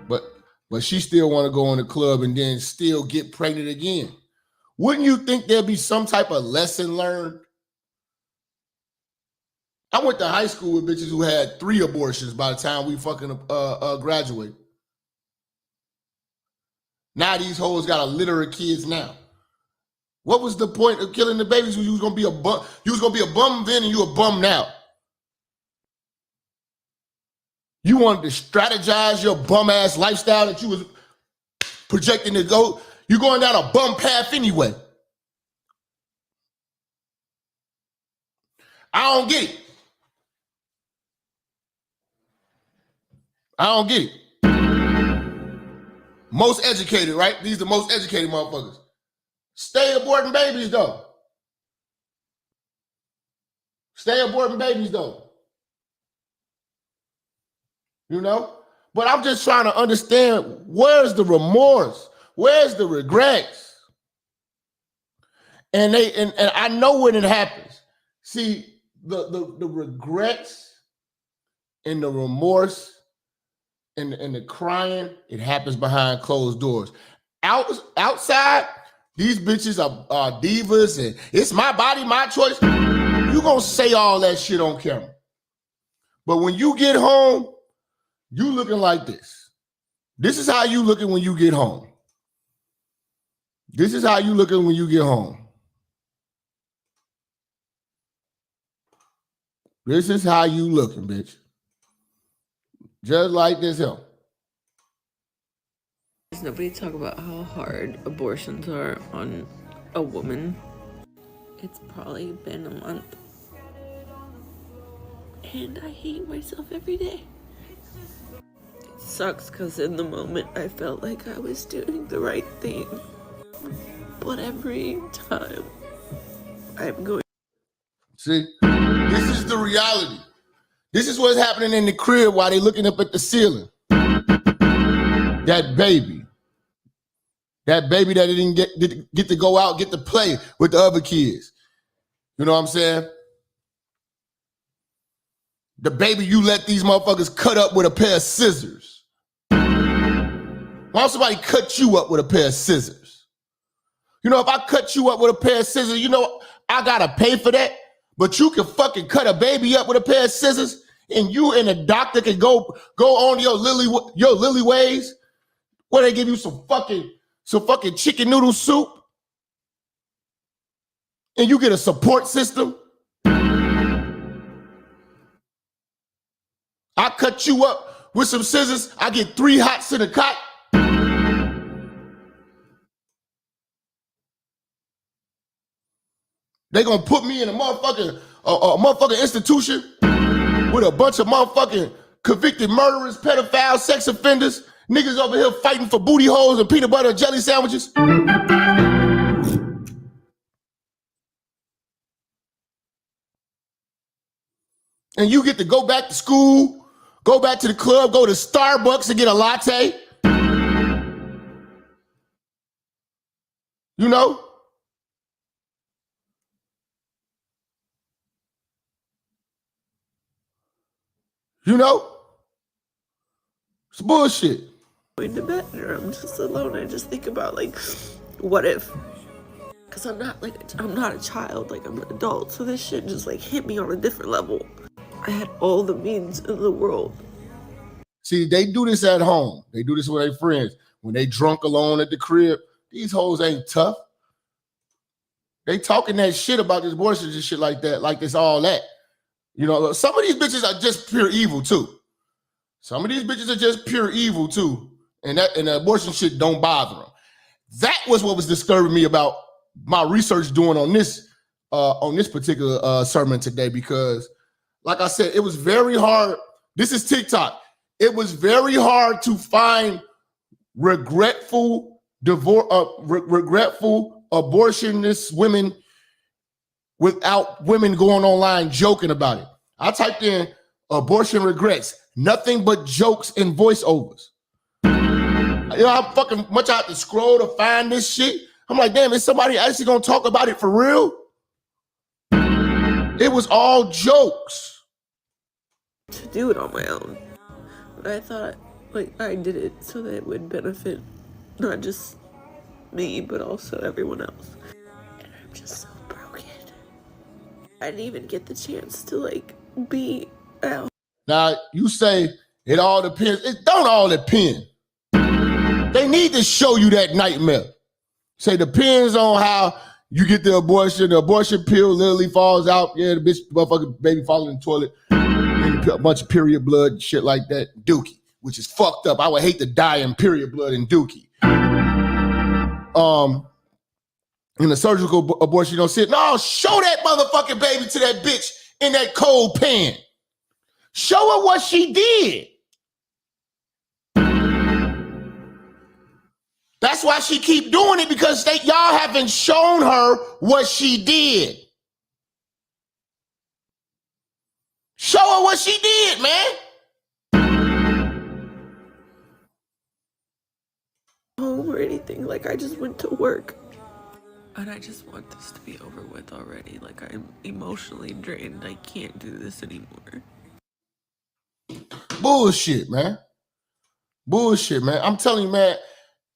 But she still want to go in the club and then still get pregnant again. Wouldn't you think there'd be some type of lesson learned? I went to high school with bitches who had 3 abortions by the time we fucking graduated. Now these hoes got a litter of kids now. What was the point of killing the babies when you was gonna be a bum? You was gonna be a bum then and you a bum now. You wanted to strategize your bum ass lifestyle that you was projecting to go. You're going down a bum path anyway. I don't get it. I don't get it. Most educated, right? These are the most educated motherfuckers. Stay aborting babies, though. Stay aborting babies, though. You know? But I'm just trying to understand, where's the remorse? Where's the regrets? And I know when it happens. See, the regrets and the remorse and the crying, it happens behind closed doors. Outside, these bitches are divas and it's my body, my choice. You gonna say all that shit on camera. But when you get home, you looking like this. This is how you looking when you get home. This is how you looking when you get home. This is how you looking, bitch. Just like this here. Nobody talk about how hard abortions are on a woman. It's probably been a month. And I hate myself every day. It sucks because in the moment I felt like I was doing the right thing. But every time I'm going. See, this is the reality. This is what's happening in the crib while they looking up at the ceiling. That baby that didn't get to go out, get to play with the other kids. You know what I'm saying? The baby you let these motherfuckers cut up with a pair of scissors. Why don't somebody cut you up with a pair of scissors? You know, if I cut you up with a pair of scissors, you know, I gotta pay for that. But you can fucking cut a baby up with a pair of scissors, and you and the doctor can go on your lily ways, where they give you some fucking chicken noodle soup, and you get a support system. I cut you up with some scissors, I get 3 hots in a cot. They gonna put me in a motherfucking institution with a bunch of motherfucking convicted murderers, pedophiles, sex offenders, niggas over here fighting for booty holes and peanut butter and jelly sandwiches. And you get to go back to school, go back to the club, go to Starbucks and get a latte. You know? You know? It's bullshit. Going to bed or I'm just alone. I just think about, like, what if? Because I'm not a child, like, I'm an adult. So this shit just, like, hit me on a different level. I had all the means in the world. See, they do this at home. They do this with their friends. When they drunk alone at the crib, these hoes ain't tough. They talking that shit about this abortions and shit like that, like it's all that. You know, some of these bitches are just pure evil too. Some of these bitches are just pure evil too. And the abortion shit don't bother them. That was what was disturbing me about my research doing on this particular sermon today, because like I said, it was very hard. This is TikTok. It was very hard to find regretful abortionist women without women going online joking about it. I typed in abortion regrets, nothing but jokes and voiceovers. You know how fucking much I have to scroll to find this shit? I'm like, damn, is somebody actually gonna talk about it for real? It was all jokes. To do it on my own. But I thought, like, I did it so that it would benefit not just me, but also everyone else. And I'm just so broken. I didn't even get the chance to, like, be out. Now, you say it all depends. It don't all depend. They need to show you that nightmare. Say depends on how you get the abortion pill literally falls out. Yeah, the bitch, motherfucking baby falling in the toilet. And a bunch of period blood, shit like that. Dookie, which is fucked up. I would hate to die in period blood and dookie. In a surgical abortion, you don't sit. No, show that motherfucking baby to that bitch in that cold pan. Show her what she did. That's why she keep doing it, because y'all haven't shown her what she did. Show her what she did, man. Home or anything. Like, I just went to work. And I just want this to be over with already. Like, I'm emotionally drained. I can't do this anymore. Bullshit, man. Bullshit, man. I'm telling you, man,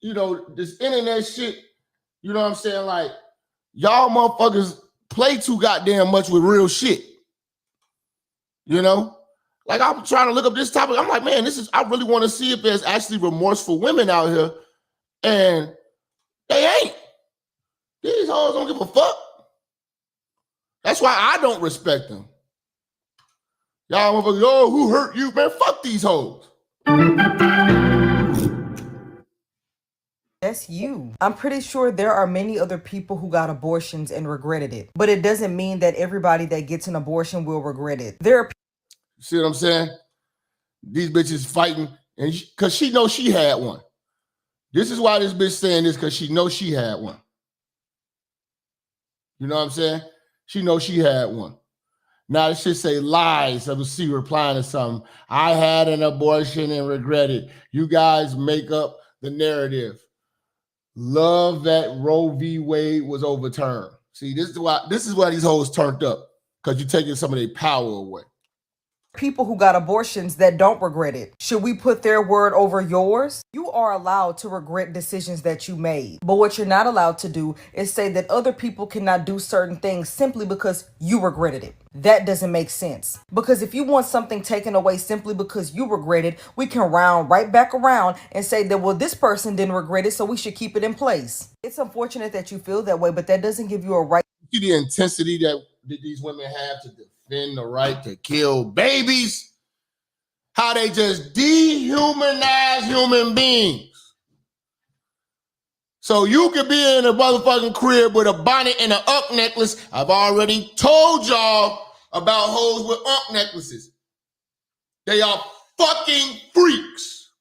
you know, this internet shit, you know what I'm saying? Like, y'all motherfuckers play too goddamn much with real shit. You know? Like, I'm trying to look up this topic. I'm like, man, I really want to see if there's actually remorseful women out here. And they ain't. These hoes don't give a fuck. That's why I don't respect them. Y'all motherfuckers, oh, who hurt you? Man, fuck these hoes. That's you. I'm pretty sure there are many other people who got abortions and regretted it. But it doesn't mean that everybody that gets an abortion will regret it. There are See what I'm saying? These bitches fighting, and because she knows she had one. This is why this bitch saying this, because she knows she had one. You know what I'm saying? She knows she had one. Now, it should say lies. I was see replying to something. I had an abortion and regret it. You guys make up the narrative. Love that Roe v. Wade was overturned. See, this is why these hoes turned up, because you're taking some of their power away. people who got abortions that don't regret it. Should we put their word over yours? You are allowed to regret decisions that you made. But what you're not allowed to do is say that other people cannot do certain things simply because you regretted it. That doesn't make sense. Because if you want something taken away simply because you regret it, we can round right back around and say that, well, this person didn't regret it, so we should keep it in place. It's unfortunate that you feel that way, but that doesn't give you a right. See the intensity that these women have to defend the right to kill babies? How they just dehumanize human beings. So you could be in a motherfucking crib with a bonnet and an unk necklace. I've already told y'all about hoes with unk necklaces. They are fucking freaks.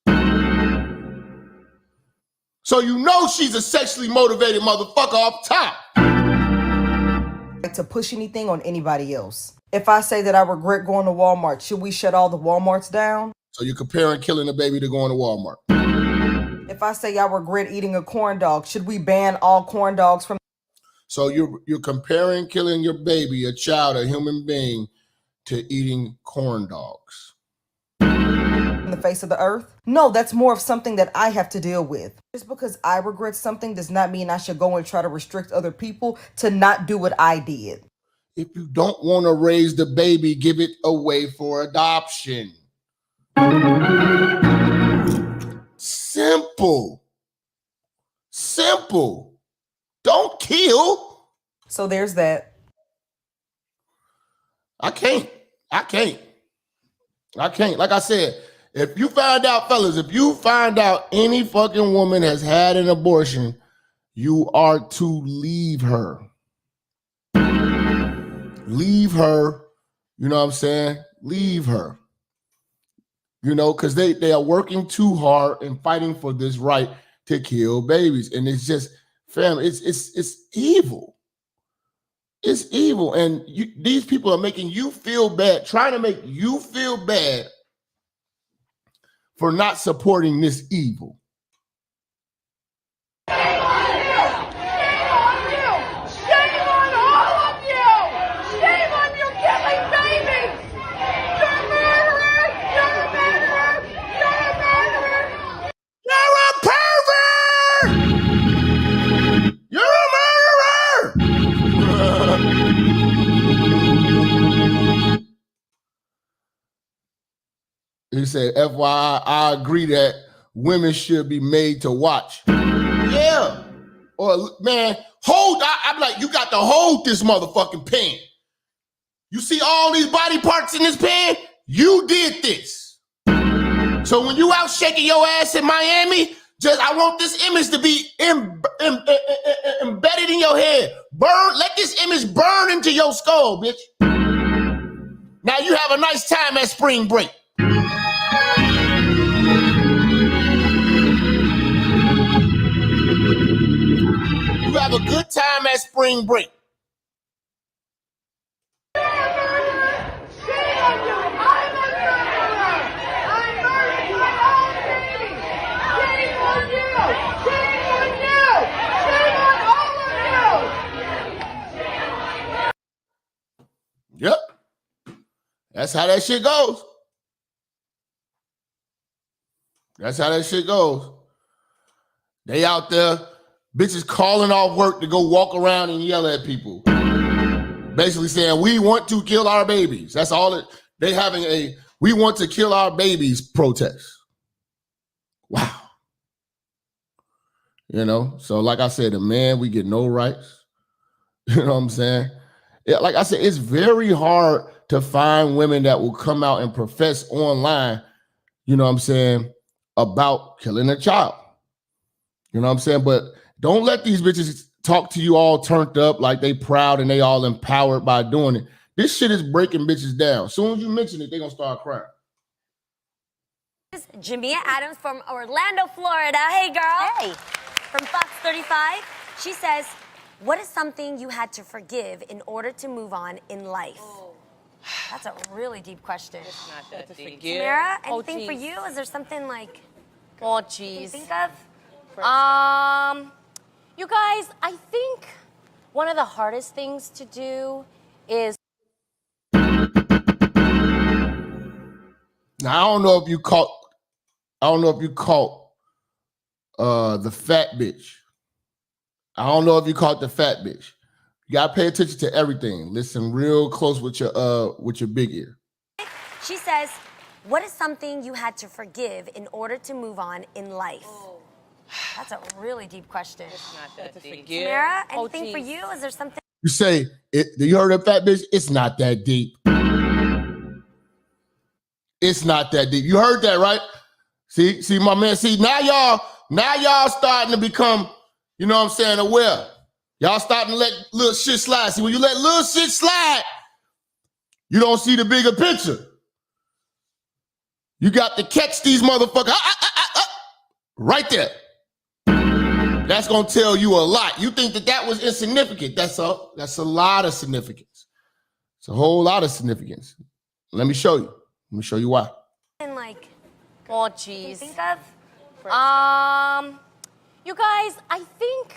So you know she's a sexually motivated motherfucker off top. To push anything on anybody else. If I say that I regret going to Walmart, should we shut all the Walmarts down? So you're comparing killing a baby to going to Walmart. If I say I regret eating a corn dog, should we ban all corn dogs from? So you're comparing killing your baby, a child, a human being, to eating corn dogs. In the face of the earth? No, that's more of something that I have to deal with. Just because I regret something does not mean I should go and try to restrict other people to not do what I did. If you don't want to raise the baby, give it away for adoption. Simple. Simple. Don't kill. So there's that. I can't. Like I said, if you find out, fellas, if you find out any fucking woman has had an abortion, you are to leave her. Leave her. You know what I'm saying? Leave her. You know, because they are working too hard and fighting for this right to kill babies. And it's just, fam, it's evil. It's evil. And these people are making you feel bad, trying to make you feel bad for not supporting this evil. He said, FYI, I agree that women should be made to watch. Yeah. Or, man, I'm like, you got to hold this motherfucking pen. You see all these body parts in this pen? You did this. So when you out shaking your ass in Miami, I want this image to be embedded in your head. Let this image burn into your skull, bitch. Now you have a nice time at spring break. You have a good time at spring break. Yep. That's how that shit goes. That's how that shit goes. They out there, bitches calling off work to go walk around and yell at people. Basically saying, we want to kill our babies. That's all they having we want to kill our babies protest. Wow. You know, so like I said, the man, we get no rights. You know what I'm saying? Like I said, it's very hard to find women that will come out and profess online, you know what I'm saying, about killing a child. You know what I'm saying? But don't let these bitches talk to you all turned up like they proud and they all empowered by doing it. This shit is breaking bitches down. As soon as you mention it, they gonna start crying. Jamia Adams from Orlando, Florida. Hey, girl. Hey. From Fox 35. She says, what is something you had to forgive in order to move on in life? Oh. That's a really deep question. It's not that deep. Tamara, anything for you? Is there something like... Oh, jeez. You think of? You guys, I think one of the hardest things to do is... Now, I don't know if you caught the fat bitch. I don't know if you caught the fat bitch. You gotta pay attention to everything. Listen real close with your big ear. She says, what is something you had to forgive in order to move on in life? Oh. That's a really deep question. It's not that deep. Tamara, anything for you? Is there something? You say, you heard that fat bitch? It's not that deep. It's not that deep. You heard that, right? See, my man. See, now y'all starting to become, you know what I'm saying, aware. Y'all starting to let little shit slide. See, when you let little shit slide, you don't see the bigger picture. You got to catch these motherfuckers right there. That's gonna tell you a lot. You think that was insignificant? That's a lot of significance. It's a whole lot of significance. Let me show you. Let me show you why. And like, oh, jeez. You think of? You guys, I think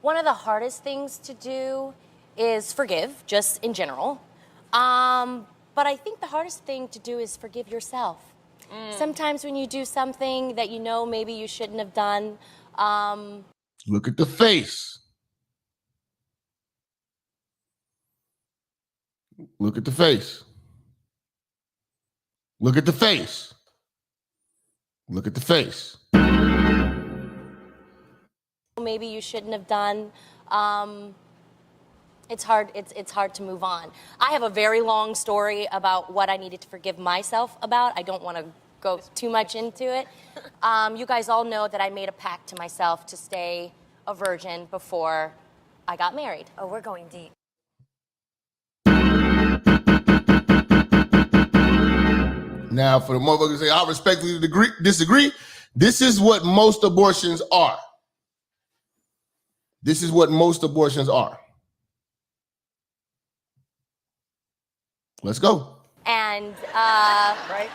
one of the hardest things to do is forgive, just in general. But I think the hardest thing to do is forgive yourself. Sometimes when you do something that you know maybe you shouldn't have done. Look at the face. Look at the face. Look at the face. Look at the face. Maybe you shouldn't have done. It's hard to move on. I have a very long story about what I needed to forgive myself about. I don't want to go too much into it. You guys all know that I made a pact to myself to stay a virgin before I got married. Oh, we're going deep. Now, for the motherfuckers say, I respectfully disagree, this is what most abortions are. This is what most abortions are. Let's go. And right.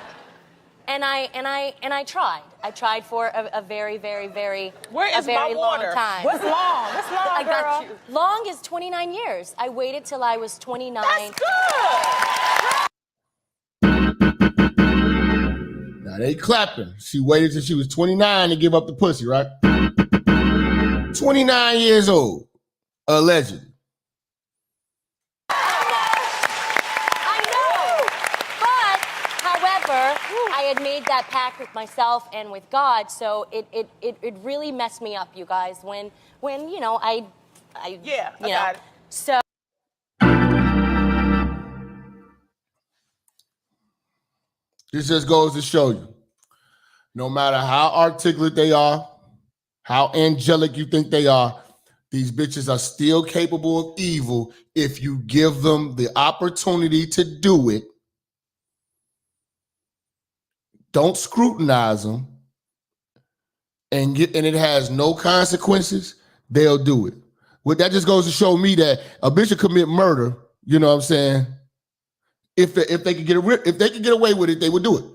And I tried. I tried for a very, very, very, Where is a very my water? long time. What's long? What's long, I got girl? you. Long is 29 years. I waited till I was 29. That's good. Now they clapping. She waited till she was 29 to give up the pussy, right? 29 years old, allegedly. I had made that pact with myself and with God, so it really messed me up, you guys. When you know I got it. So this just goes to show you, no matter how articulate they are, how angelic you think they are, these bitches are still capable of evil if you give them the opportunity to do it. Don't scrutinize them, and it has no consequences, they'll do it. Well, that just goes to show me that a bitch will commit murder, you know what I'm saying? If they could get away with it, they would do it.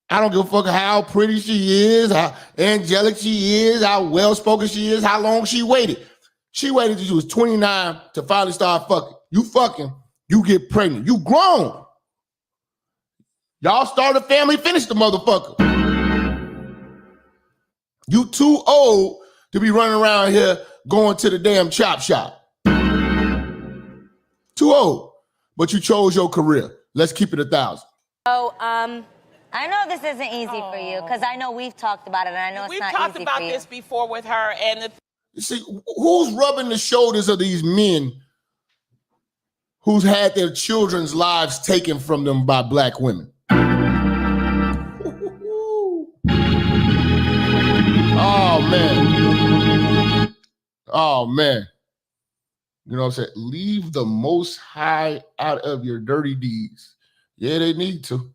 I don't give a fuck how pretty she is, how angelic she is, how well-spoken she is, how long she waited. She waited till she was 29 to finally start fucking. You fucking, you get pregnant. You grown. Y'all start a family, finish the motherfucker. You too old to be running around here going to the damn chop shop. Too old. But you chose your career. Let's keep it 1,000. So, I know this isn't easy for you, because I know we've talked about it, and I know it's not easy for you. We've talked about this before with her, and you see, who's rubbing the shoulders of these men who's had their children's lives taken from them by black women? man. Oh, man. You know what I'm saying? Leave the Most High out of your dirty deeds. Yeah, they need to.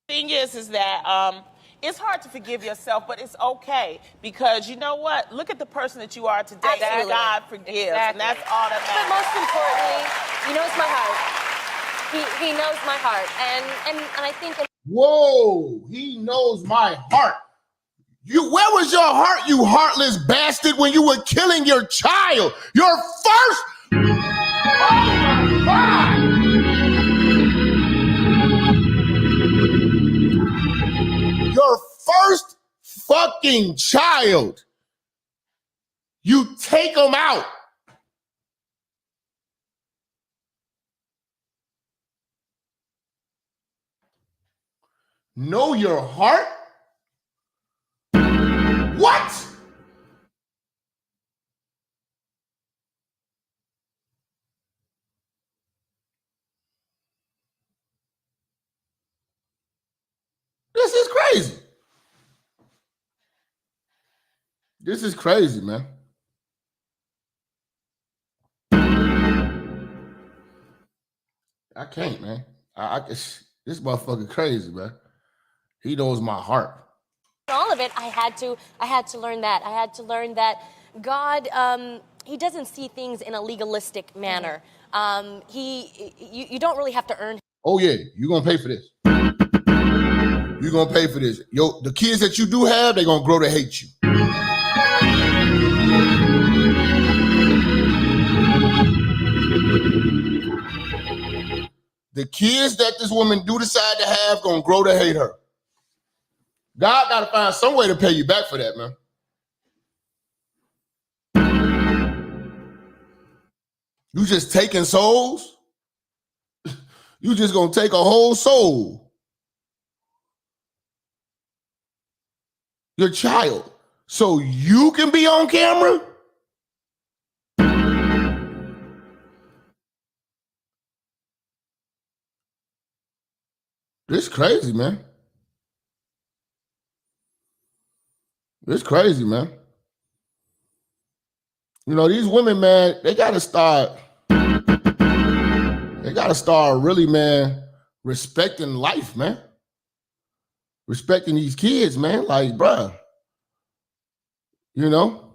Thing is that it's hard to forgive yourself, but it's okay because you know what? Look at the person that you are today. That God forgives, and that's all that matters. But most importantly, he knows my heart. He knows my heart, and I think. Whoa, he knows my heart. Where was your heart, you heartless bastard, when you were killing your child? Your first. Oh my God. Your first fucking child. You take him out. Know your heart? What? This is crazy. This is crazy, man. I can't, man. This motherfucker crazy, man. He knows my heart. All of it, I had to learn that. I had to learn that God, he doesn't see things in a legalistic manner. You don't really have to earn. Oh yeah, you're gonna pay for this. You're gonna pay for this. Yo, the kids that you do have, they're gonna grow to hate you. The kids that this woman do decide to have gonna grow to hate her. God gotta find some way to pay you back for that, man. You just taking souls? You just gonna take a whole soul. Your child. So you can be on camera? This crazy, man. It's crazy, man. You know, these women, man, they gotta start really, man, respecting life, man. Respecting these kids, man. Like, bruh. You know?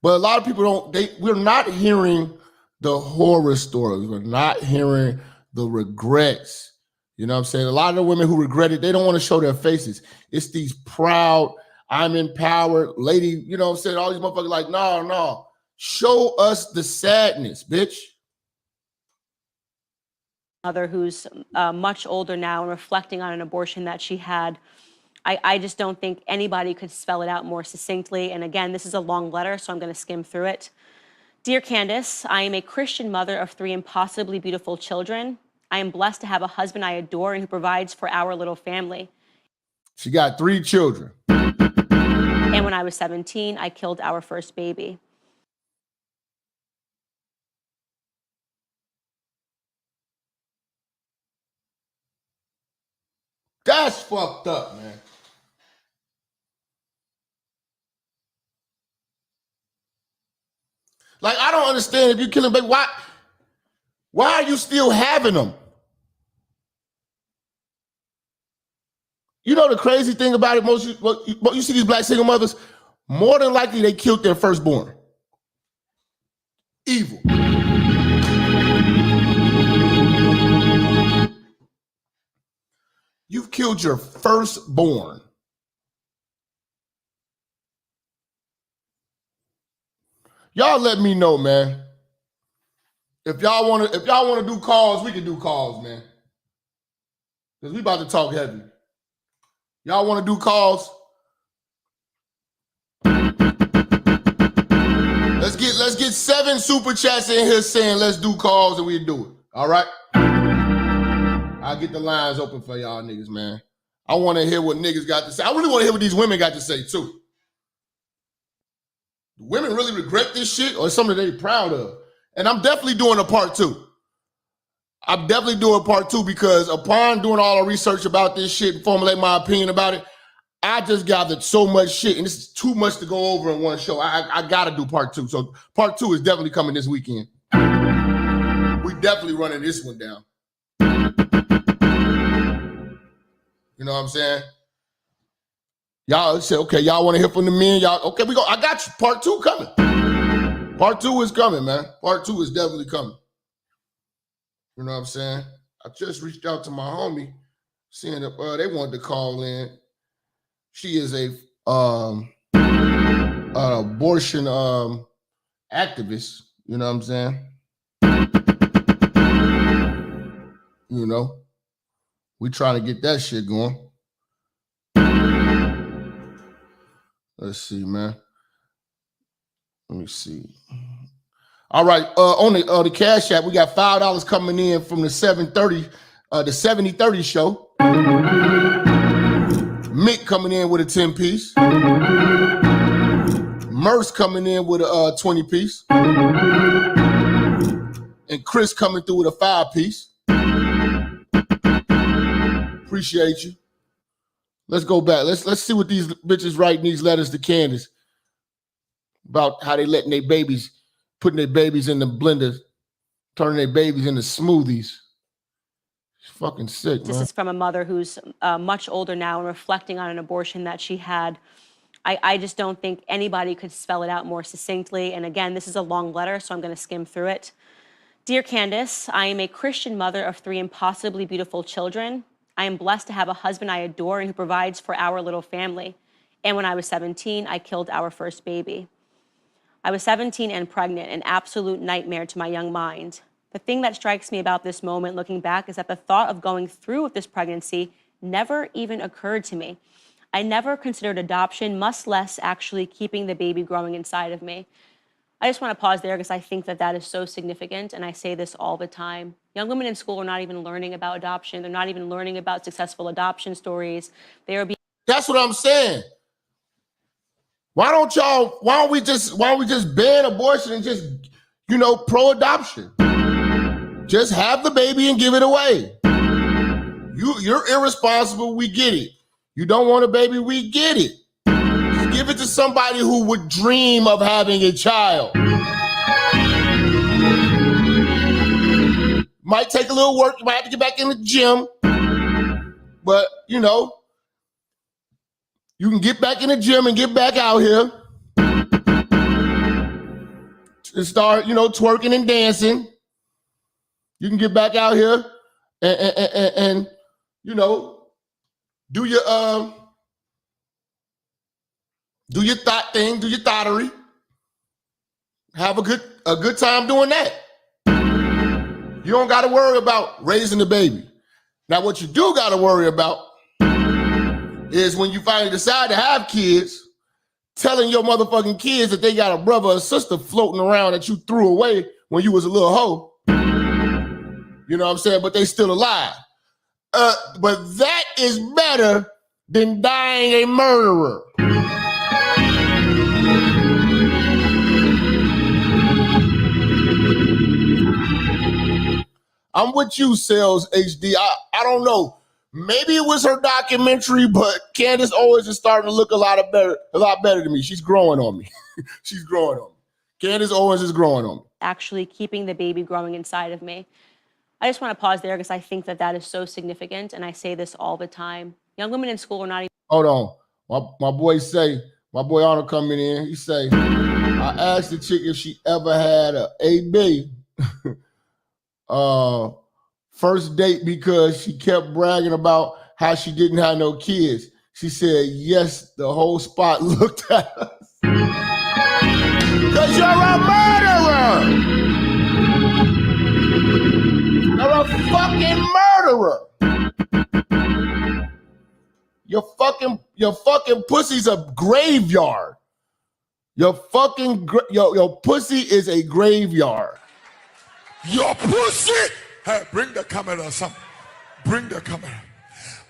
But a lot of people we're not hearing the horror stories. We're not hearing the regrets. You know what I'm saying? A lot of the women who regret it, they don't want to show their faces. It's these proud, I'm empowered lady, you know what I'm saying? All these motherfuckers like, no. Show us the sadness, bitch. Mother who's much older now and reflecting on an abortion that she had. I just don't think anybody could spell it out more succinctly. And again, this is a long letter, so I'm going to skim through it. Dear Candace, I am a Christian mother of 3 impossibly beautiful children. I am blessed to have a husband I adore and who provides for our little family. She got 3 children. And when I was 17, I killed our first baby. That's fucked up, man. Like, I don't understand if you're killing baby. Why are you still having them? You know the crazy thing about it, you see these black single mothers, more than likely they killed their firstborn. Evil. You've killed your firstborn. Y'all let me know, man. If y'all want to do calls, we can do calls, man. Because we about to talk heavy. Y'all want to do calls? Let's get 7 super chats in here saying let's do calls and we do it. All right? I'll get the lines open for y'all niggas, man. I want to hear what niggas got to say. I really want to hear what these women got to say too. Do women really regret this shit or something they're proud of? And I'm definitely doing a part 2. I'm definitely doing part 2 because upon doing all the research about this shit and formulating my opinion about it, I just gathered so much shit, and this is too much to go over in one show. I got to do part 2. So part 2 is definitely coming this weekend. We definitely running this one down. You know what I'm saying? Y'all say, okay, y'all want to hear from the men? Y'all, okay, I got you. Part 2 coming. Part 2 is coming, man. Part 2 is definitely coming. You know what I'm saying? I just reached out to my homie, seeing if they wanted to call in. She is a abortion activist. You know what I'm saying? You know, we trying to get that shit going. Let's see, man. Let me see. All right, on the Cash App, we got $5 coming in from the 7030 show. Mick coming in with a 10-piece. Merce coming in with a 20-piece. And Chris coming through with a 5-piece. Appreciate you. Let's go back. Let's see what these bitches writing these letters to Candace about how they letting their babies, putting their babies in the blender, turning their babies into smoothies. It's fucking sick, man. This is from a mother who's much older now and reflecting on an abortion that she had. I just don't think anybody could spell it out more succinctly. And again, this is a long letter, so I'm going to skim through it. Dear Candace, I am a Christian mother of 3 impossibly beautiful children. I am blessed to have a husband I adore and who provides for our little family. And when I was 17, I killed our first baby. I was 17 and pregnant, an absolute nightmare to my young mind. The thing that strikes me about this moment looking back is that the thought of going through with this pregnancy never even occurred to me. I never considered adoption, much less actually keeping the baby growing inside of me. I just want to pause there because I think that is so significant, and I say this all the time. Young women in school are not even learning about adoption. They're not even learning about successful adoption stories. They are being... That's what I'm saying. Why don't we just ban abortion and just, pro-adoption? Just have the baby and give it away. You're irresponsible, we get it. You don't want a baby, we get it. Just give it to somebody who would dream of having a child. Might take a little work, you might have to get back in the gym. But, you can get back in the gym and get back out here. And start, twerking and dancing. You can get back out here and do your thought thing, do your thottery. Have a good time doing that. You don't got to worry about raising the baby. Now, what you do got to worry about is when you finally decide to have kids, telling your motherfucking kids that they got a brother or sister floating around that you threw away when you was a little hoe. You know what I'm saying? But they still alive. But that is better than dying a murderer. I'm with you, Sales HD. I don't know. Maybe it was her documentary, but Candace Owens is starting to look a lot better to me. She's growing on me. She's growing on me. Candace Owens is growing on me. Actually keeping the baby growing inside of me. I just want to pause there because I think that is so significant, and I say this all the time. Young women in school are not even... Hold on. My boy Arnold coming in. He say, I asked the chick if she ever had a AB first date because she kept bragging about how she didn't have no kids. She said, yes, the whole spot looked at us. Because you're a murderer. You're a fucking murderer. Your fucking pussy's a graveyard. Your pussy is a graveyard. Your pussy. Hey, bring the camera or something. Bring the camera.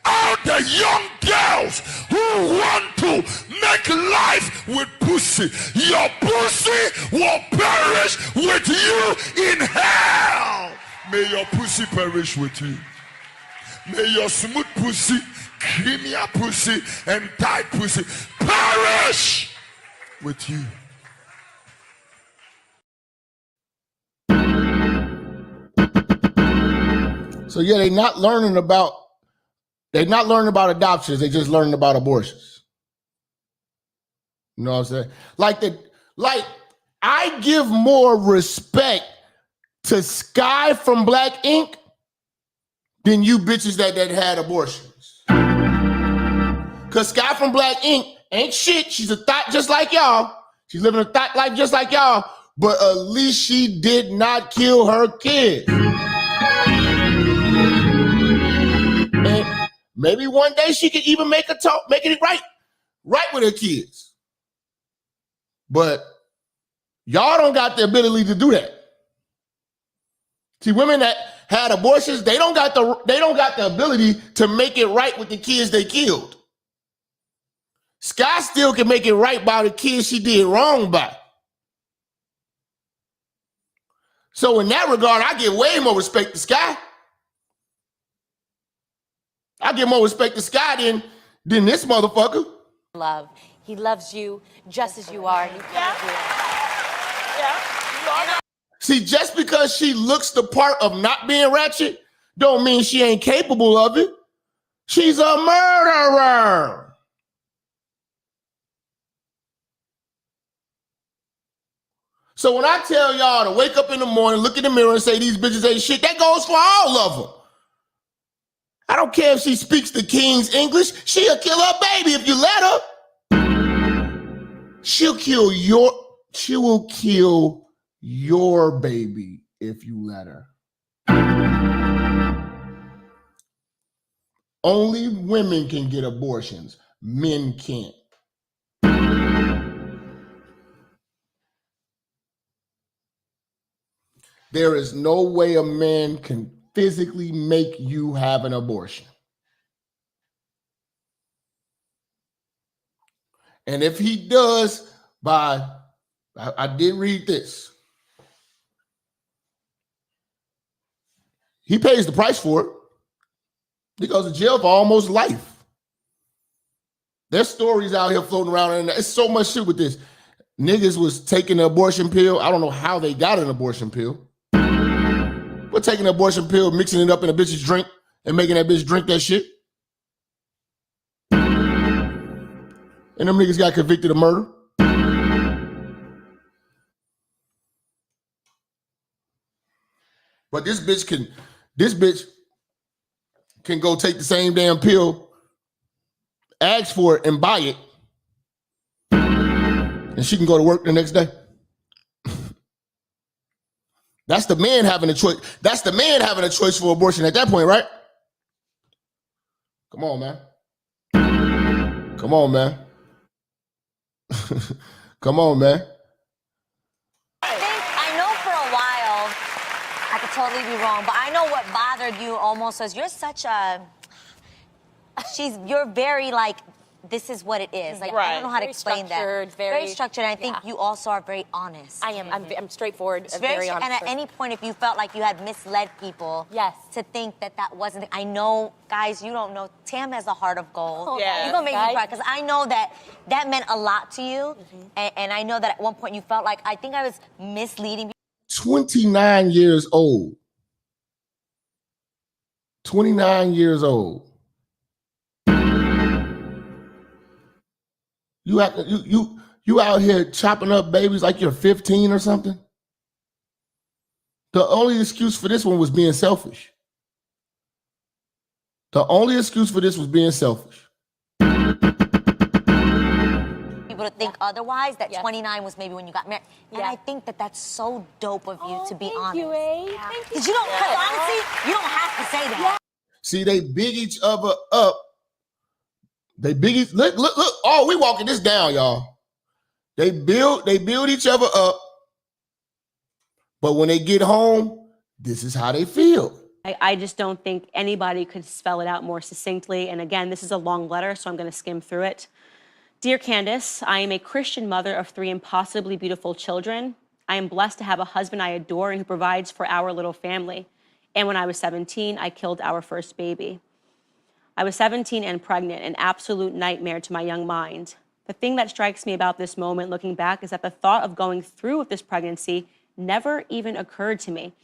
All the young girls who want to make life with pussy, your pussy will perish with you in hell. May your pussy perish with you. May your smooth pussy creamier pussy and tight pussy perish with you. So yeah, they're not learning about adoptions. They just learning about abortions. You know what I'm saying? Like I give more respect to Sky from Black Ink than you bitches that had abortions. Cause Sky from Black Ink ain't shit. She's a thought just like y'all. She's living a thought life just like y'all. But at least she did not kill her kids. And maybe one day she could even make it right with her kids. But y'all don't got the ability to do that. See, women that had abortions, they don't got the ability to make it right with the kids they killed. Sky still can make it right by the kids she did wrong by. So in that regard, I give way more respect to Sky. I give more respect to Sky than this motherfucker. Love. He loves you just as you are. And you can't do it. Yeah. See, just because she looks the part of not being ratchet, don't mean she ain't capable of it. She's a murderer. So when I tell y'all to wake up in the morning, look in the mirror and say these bitches ain't shit, that goes for all of them. I don't care if she speaks the King's English. She'll kill her baby if you let her. She will kill your baby if you let her. Only women can get abortions. Men can't. There is no way a man can physically make you have an abortion. And if he does, I did read this. He pays the price for it. He goes to jail for almost life. There's stories out here floating around, and there's so much shit with this. Niggas was taking the abortion pill. I don't know how they got an abortion pill. But taking an abortion pill, mixing it up in a bitch's drink, and making that bitch drink that shit. And them niggas got convicted of murder. But this bitch can go take the same damn pill, ask for it, and buy it, and she can go to work the next day. That's the man having a choice. That's the man having a choice for abortion at that point, right? Come on, man. Come on, man. Come on, man. I know for a while, I could totally be wrong, but I know what bothered you almost was you're such a, you're very like, this is what it is. Like, I don't know how to explain that. Very structured, and I think you also are very honest. I am. I'm straightforward, very honest. And at any point, if you felt like you had misled people to think that wasn't, I know, guys, you don't know, Tam has a heart of gold. Yeah. You're going to make me cry, because I know that meant a lot to you, and I know that at one point you felt like, I think I was misleading you. 29 years old. 29 years old. You out here chopping up babies like you're 15 or something? The only excuse for this one was being selfish. The only excuse for this was being selfish. People to think otherwise, that 29 was maybe when you got married. And I think that that's so dope of you, to be honest. Because you don't, honestly, you don't have to say that. See, they big each other up. Look, oh, we walking this down, y'all. They build each other up, but when they get home, this is how they feel. I just don't think anybody could spell it out more succinctly. And again, this is a long letter, so I'm going to skim through it. Dear Candace, I am a Christian mother of 3 impossibly beautiful children. I am blessed to have a husband I adore and who provides for our little family. And when I was 17, I killed our first baby. I was 17 and pregnant, an absolute nightmare to my young mind. The thing that strikes me about this moment looking back is that the thought of going through with this pregnancy never even occurred to me.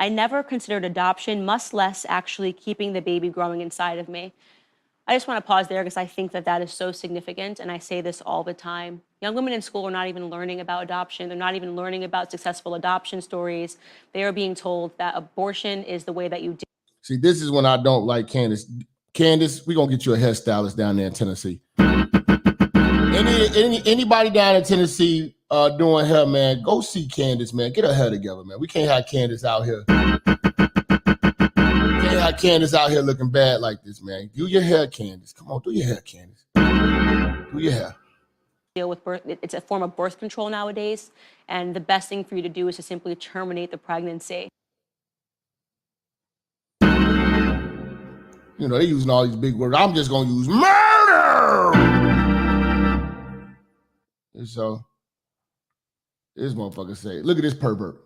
I never considered adoption, much less actually keeping the baby growing inside of me. I just want to pause there because I think that that is so significant, and I say this all the time. Young women in school are not even learning about adoption. They're not even learning about successful adoption stories. They are being told that abortion is the way that you do. See, this is when I don't like Candace. Candace, we're going to get you a hairstylist down there in Tennessee. Anybody down in Tennessee doing hair, man, go see Candace, man. Get her hair together, man. We can't have Candace out here. Candace out here looking bad like this, man. Do your hair, Candace. Come on, do your hair, Candace. Do your hair. Deal with birth. It's a form of birth control nowadays, and the best thing for you to do is to simply terminate the pregnancy. You know, they're using all these big words. I'm just going to use murder. And so, this motherfucker say, look at this pervert.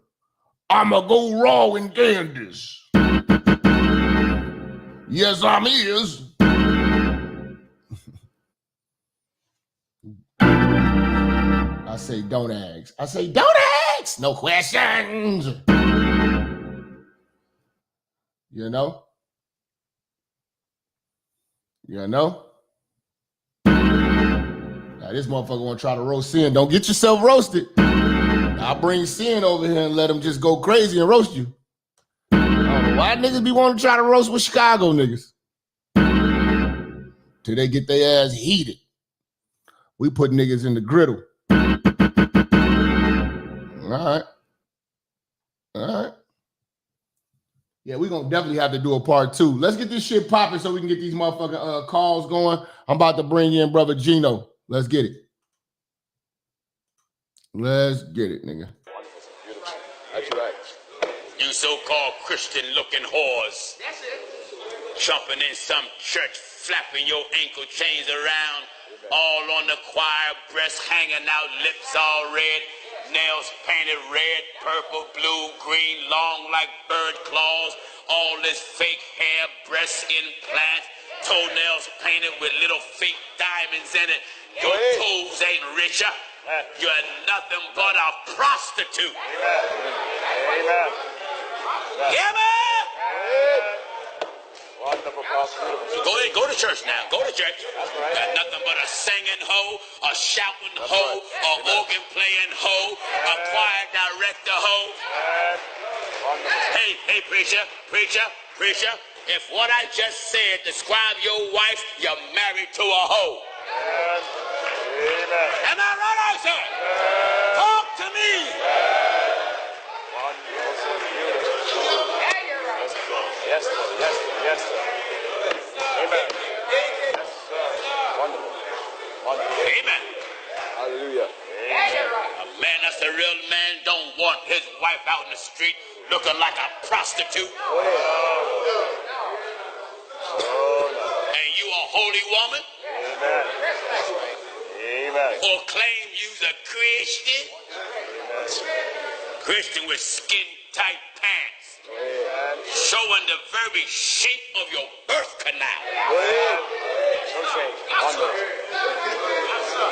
I'ma go raw in Candace. Yes, I'm is. I say, don't ask. I say, don't ask. No questions. You know? You know? Now, this motherfucker want to try to roast Sin. Don't get yourself roasted. I'll bring Sin over here and let him just go crazy and roast you. I don't know why niggas be wanting to try to roast with Chicago niggas. Till they get their ass heated. We put niggas in the griddle. All right. Yeah, we're going to definitely have to do a part 2. Let's get this shit popping so we can get these motherfucking calls going. I'm about to bring in brother Gino. Let's get it. Let's get it, nigga. That's right. You so-called Christian-looking whores. That's it. Jumping in some church, flapping your ankle chains around, all on the choir, breasts hanging out, lips all red, nails painted red, purple, blue, green, long like bird claws, all this fake hair, breast implants, toenails painted with little fake diamonds in it. Your toes ain't richer. You're nothing but a prostitute. Amen. Yeah, man. Wonderful, beautiful. Go to church now. Go to church. That's right. Got nothing but a singing hoe, a shouting hoe, a organ playing hoe, a choir director hoe. Hey, preacher. If what I just said describe your wife, you're married to a hoe. Amen. Am I right, sir? Talk to me. Wonderful, beautiful. Yeah, you're right. Yes, sir. Amen. Yes, sir. Wonderful. Amen. Hallelujah. A man that's a real man don't want his wife out in the street looking like a prostitute. And you a holy woman? Amen. Amen. Or claim you's a Christian? Christian with skin-tight pants. Showing the very shape of your birth canal.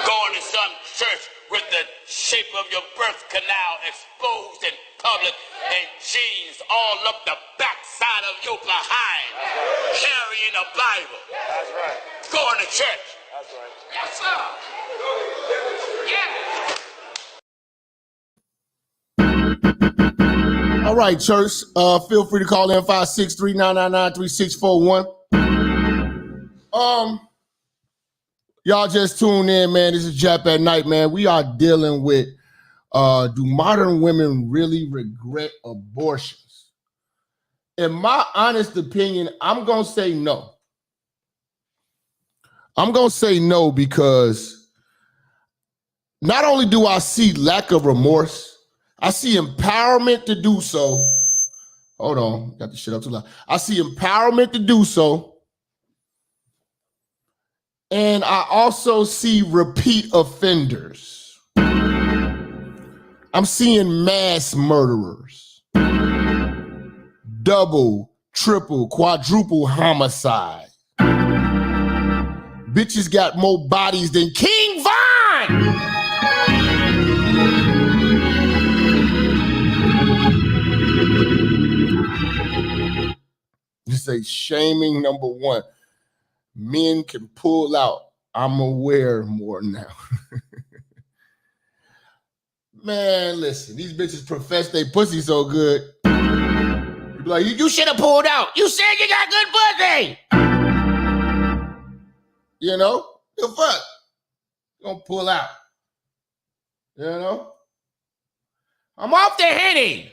Going to some church with the shape of your birth canal exposed in public and jeans all up the backside of your behind. Carrying a Bible. That's right. Going to church. That's right. Yes, sir. Yeah. All right, church. Feel free to call in 563-999-3641. Y'all just tune in, man. This is Jap at Night, man. We are dealing with do modern women really regret abortions? In my honest opinion, I'm gonna say no. I'm gonna say no because not only do I see lack of remorse, I see empowerment to do so. Hold on, got the shit up too loud. I see empowerment to do so. And I also see repeat offenders. I'm seeing mass murderers. Double, triple, quadruple homicide. Bitches got more bodies than King Von. You say shaming number one. Men can pull out. I'm aware more now. Man, listen, these bitches profess they pussy so good. You be like, you should have pulled out. You said you got good pussy. You know? The fuck? You gonna pull out. You know? I'm off the Henny.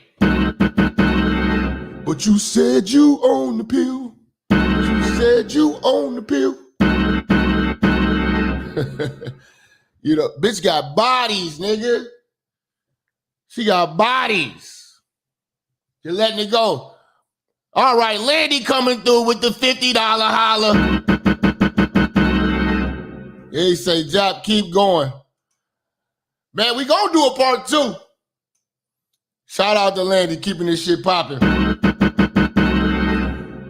But you said you own the pill. You said you own the pill. You know, bitch got bodies, nigga. She got bodies. You're letting it go. All right, Landy coming through with the $50 holler. He say, Jap, keep going. Man, we gonna do a part 2. Shout out to Landy keeping this shit popping.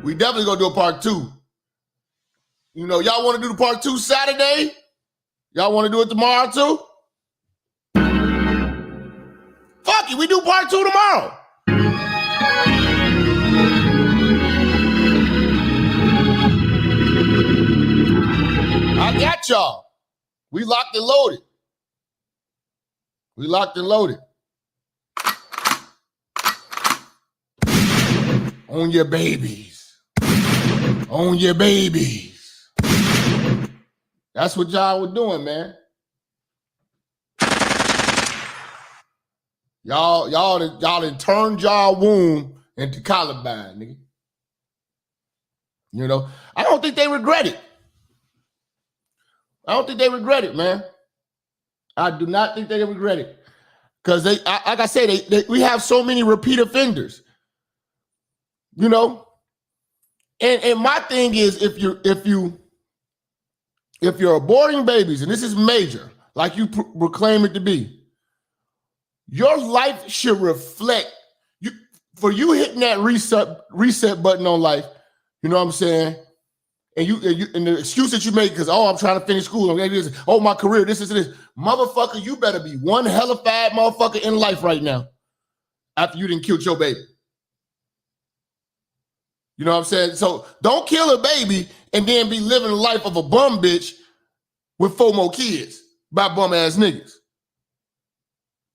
We definitely gonna do a part 2. You know, y'all wanna do the part 2 Saturday? Y'all wanna do it tomorrow too? Fuck it, we do part 2 tomorrow. I got y'all. We locked and loaded. We locked and loaded. On your babies. On your babies. That's what y'all were doing, man. Y'all done turned y'all womb into Columbine, nigga. You know, I don't think they regret it. I don't think they regret it, man. I do not think they regret it. Because like I said, we have so many repeat offenders. You know? And my thing is, if you're aborting babies, and this is major, like you proclaim it to be, your life should reflect you. For you hitting that reset button on life, you know what I'm saying? And the excuse that you make because, I'm trying to finish school. My career, this. Motherfucker, you better be one hella fat motherfucker in life right now after you didn't kill your baby. You know what I'm saying? So don't kill a baby and then be living the life of a bum bitch with 4 more kids by bum ass niggas.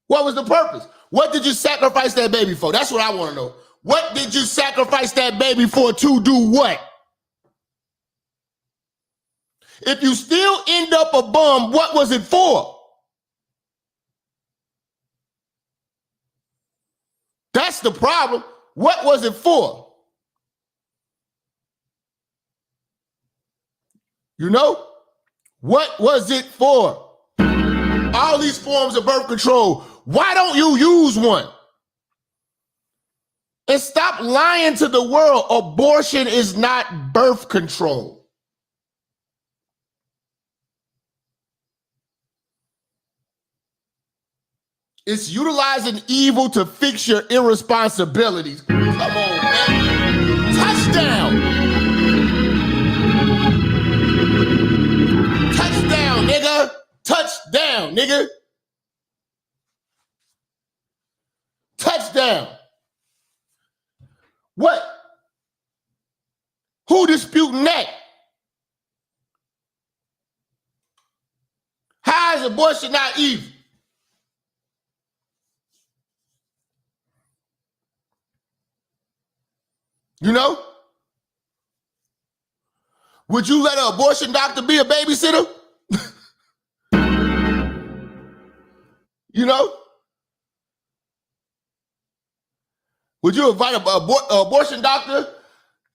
What was the purpose? What did you sacrifice that baby for? That's what I want to know. What did you sacrifice that baby for to do what? If you still end up a bum, what was it for? That's the problem. What was it for? You know? What was it for? All these forms of birth control. Why don't you use one? And stop lying to the world. Abortion is not birth control. It's utilizing evil to fix your irresponsibilities. Come on, man. Touchdown. Touchdown, nigga. Touchdown, nigga. Touchdown. What? Who disputing that? How is abortion not evil? You know? Would you let an abortion doctor be a babysitter? You know? Would you invite an abortion doctor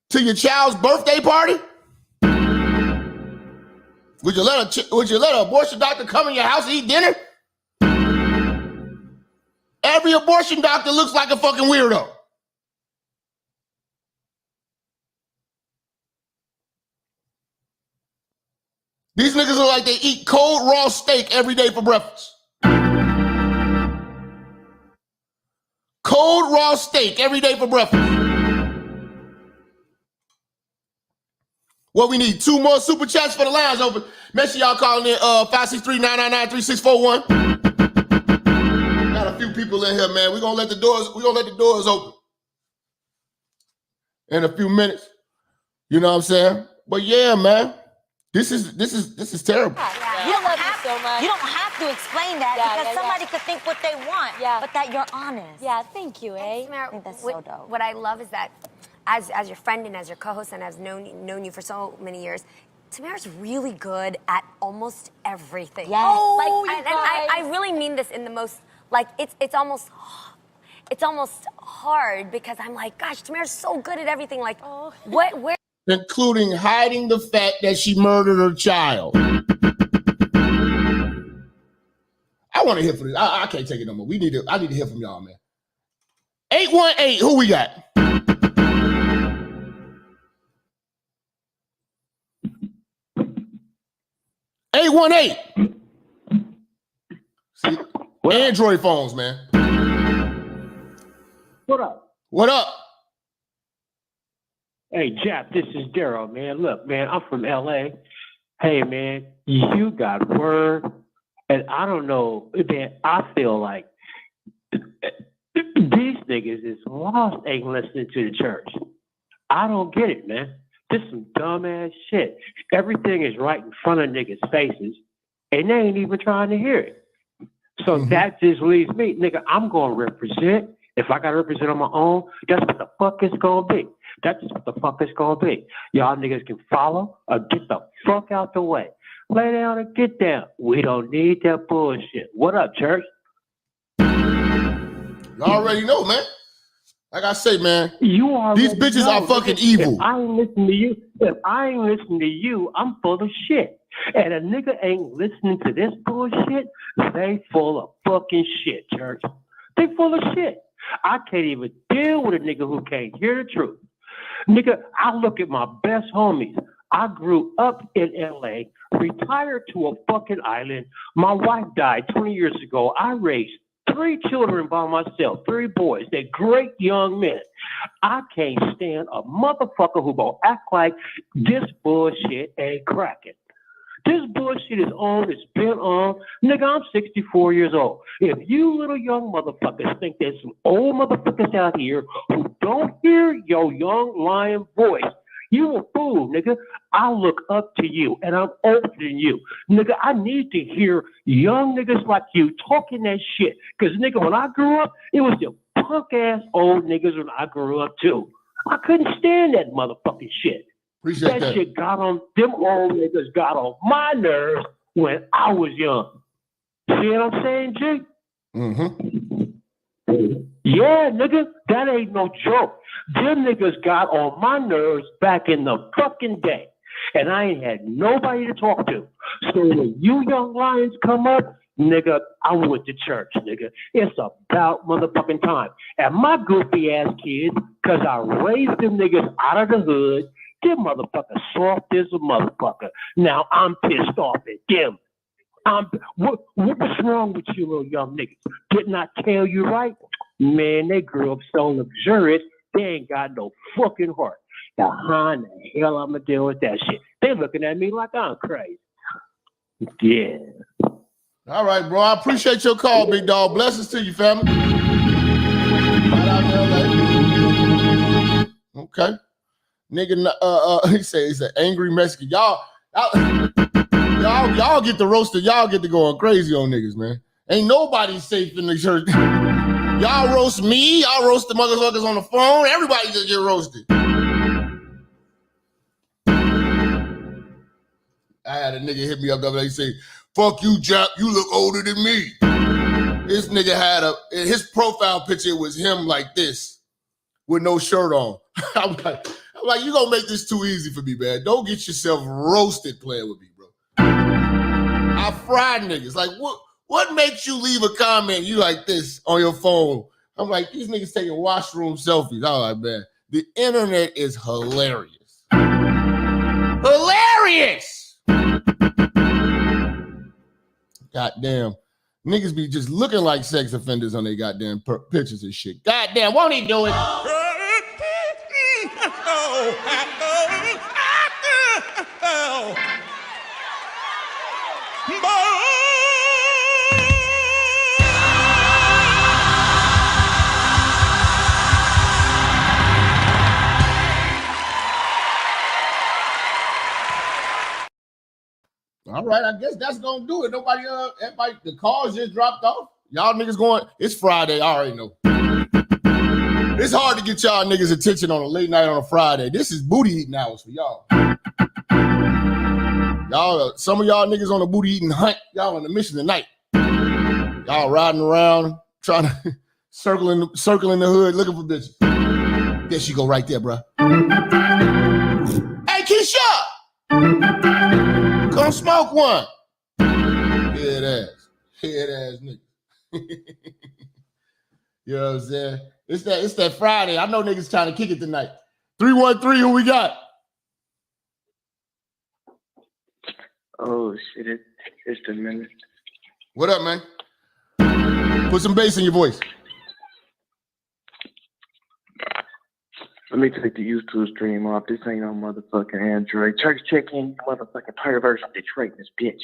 to your child's birthday party? Would you let an abortion doctor come in your house and eat dinner? Every abortion doctor looks like a fucking weirdo. These niggas look like they eat cold raw steak every day for breakfast. Cold raw steak every day for breakfast. What we need, 2 more super chats for the lines open. Make sure y'all calling in 563-999-3641. Got a few people in here, man. We're gonna let the doors open in a few minutes. You know what I'm saying? But yeah, man. This is terrible. You don't have to explain that because somebody could think what they want, but that you're honest. Yeah, thank you, eh? Samara, I think that's so dope. What I love is that as your friend and as your co-host and I've known you for so many years, Tamara's really good at almost everything. Yes. I really mean this in the most, like, it's almost hard because I'm like, gosh, Tamara's so good at everything. Like, where? Including hiding the fact that she murdered her child. I want to hear from this. I can't take it no more. I need to hear from y'all, man. 818, who we got? See, Android phones, man. What up? What up? Hey, Jap, this is Daryl, man. Look, man, I'm from LA. Hey, man, you got word. And I don't know, man, I feel like these niggas is lost ain't listening to the church. I don't get it, man. This is some dumbass shit. Everything is right in front of niggas' faces, and they ain't even trying to hear it. So that just leaves me, nigga, I'm going to represent. If I got to represent on my own, that's what the fuck it's going to be. That's what the fuck it's going to be. Y'all niggas can follow or get the fuck out the way. Lay down and get down. We don't need that bullshit. What up, church? You already know, man. Like I say, man, these bitches are fucking evil. If I ain't listening to you, I'm full of shit. And a nigga ain't listening to this bullshit, they full of fucking shit, church. They full of shit. I can't even deal with a nigga who can't hear the truth. Nigga, I look at my best homies. I grew up in LA, retired to a fucking island. My wife died 20 years ago. I raised 3 children by myself, 3 boys. They're great young men. I can't stand a motherfucker who gonna act like this bullshit ain't cracking. This bullshit is on, it's been on. Nigga, I'm 64 years old. If you little young motherfuckers think there's some old motherfuckers out here who don't hear your young lion voice, you a fool, nigga. I look up to you, and I'm older than you. Nigga, I need to hear young niggas like you talking that shit. Because, nigga, when I grew up, it was the punk-ass old niggas when I grew up, too. I couldn't stand that motherfucking shit. Appreciate that. Shit them old niggas got on my nerves when I was young. See what I'm saying, G? Yeah, nigga, that ain't no joke. Them niggas got on my nerves back in the fucking day. And I ain't had nobody to talk to. So when you young lions come up, nigga, I went to church, nigga. It's about motherfucking time. And my goofy ass kids, cause I raised them niggas out of the hood, them motherfuckers soft as a motherfucker. Now I'm pissed off at them. What's wrong with you little young niggas? Didn't I tell you right? Man, they grew up so luxurious, they ain't got no fucking heart. Now, how in the hell I'm gonna deal with that shit? They looking at me like I'm crazy. Yeah. All right, bro. I appreciate your call, big dog. Blessings to you, family. Right out there, okay. Nigga, he said he's an angry Mexican. Y'all get the roasted. Y'all get to going crazy on niggas, man. Ain't nobody safe in the church. Y'all roast me. Y'all roast the motherfuckers on the phone. Everybody just get roasted. I had a nigga hit me up the other day. He say, "Fuck you, Jap. You look older than me." This nigga had his profile picture was him like this with no shirt on. I'm like, you gonna make this too easy for me, man. Don't get yourself roasted playing with me, bro. I fry niggas. Like, what makes you leave a comment you like this on your phone? I'm like, these niggas taking washroom selfies. I'm like, man, the internet is hilarious. Hilarious! Goddamn. Niggas be just looking like sex offenders on their goddamn pictures and shit. Goddamn, won't he do it? All right, I guess that's gonna do it. Nobody, everybody, the calls just dropped off. Y'all niggas going, it's Friday, I already know. It's hard to get y'all niggas attention on a late night on a Friday. This is booty eating hours for y'all. Y'all, some of y'all niggas on a booty eating hunt. Y'all on the mission tonight. Y'all riding around, trying to circling the hood, looking for bitches. There she go right there, bro. Hey, Keisha! Come smoke one. Head ass nigga. You know what I'm saying? It's that Friday. I know niggas trying to kick it tonight. 313, who we got? Oh shit, it's the Minister. What up, man? Put some bass in your voice. Let me take the YouTube stream off. This ain't no motherfucking Android. Church check-in, motherfucking perverts from Detroit, this bitch.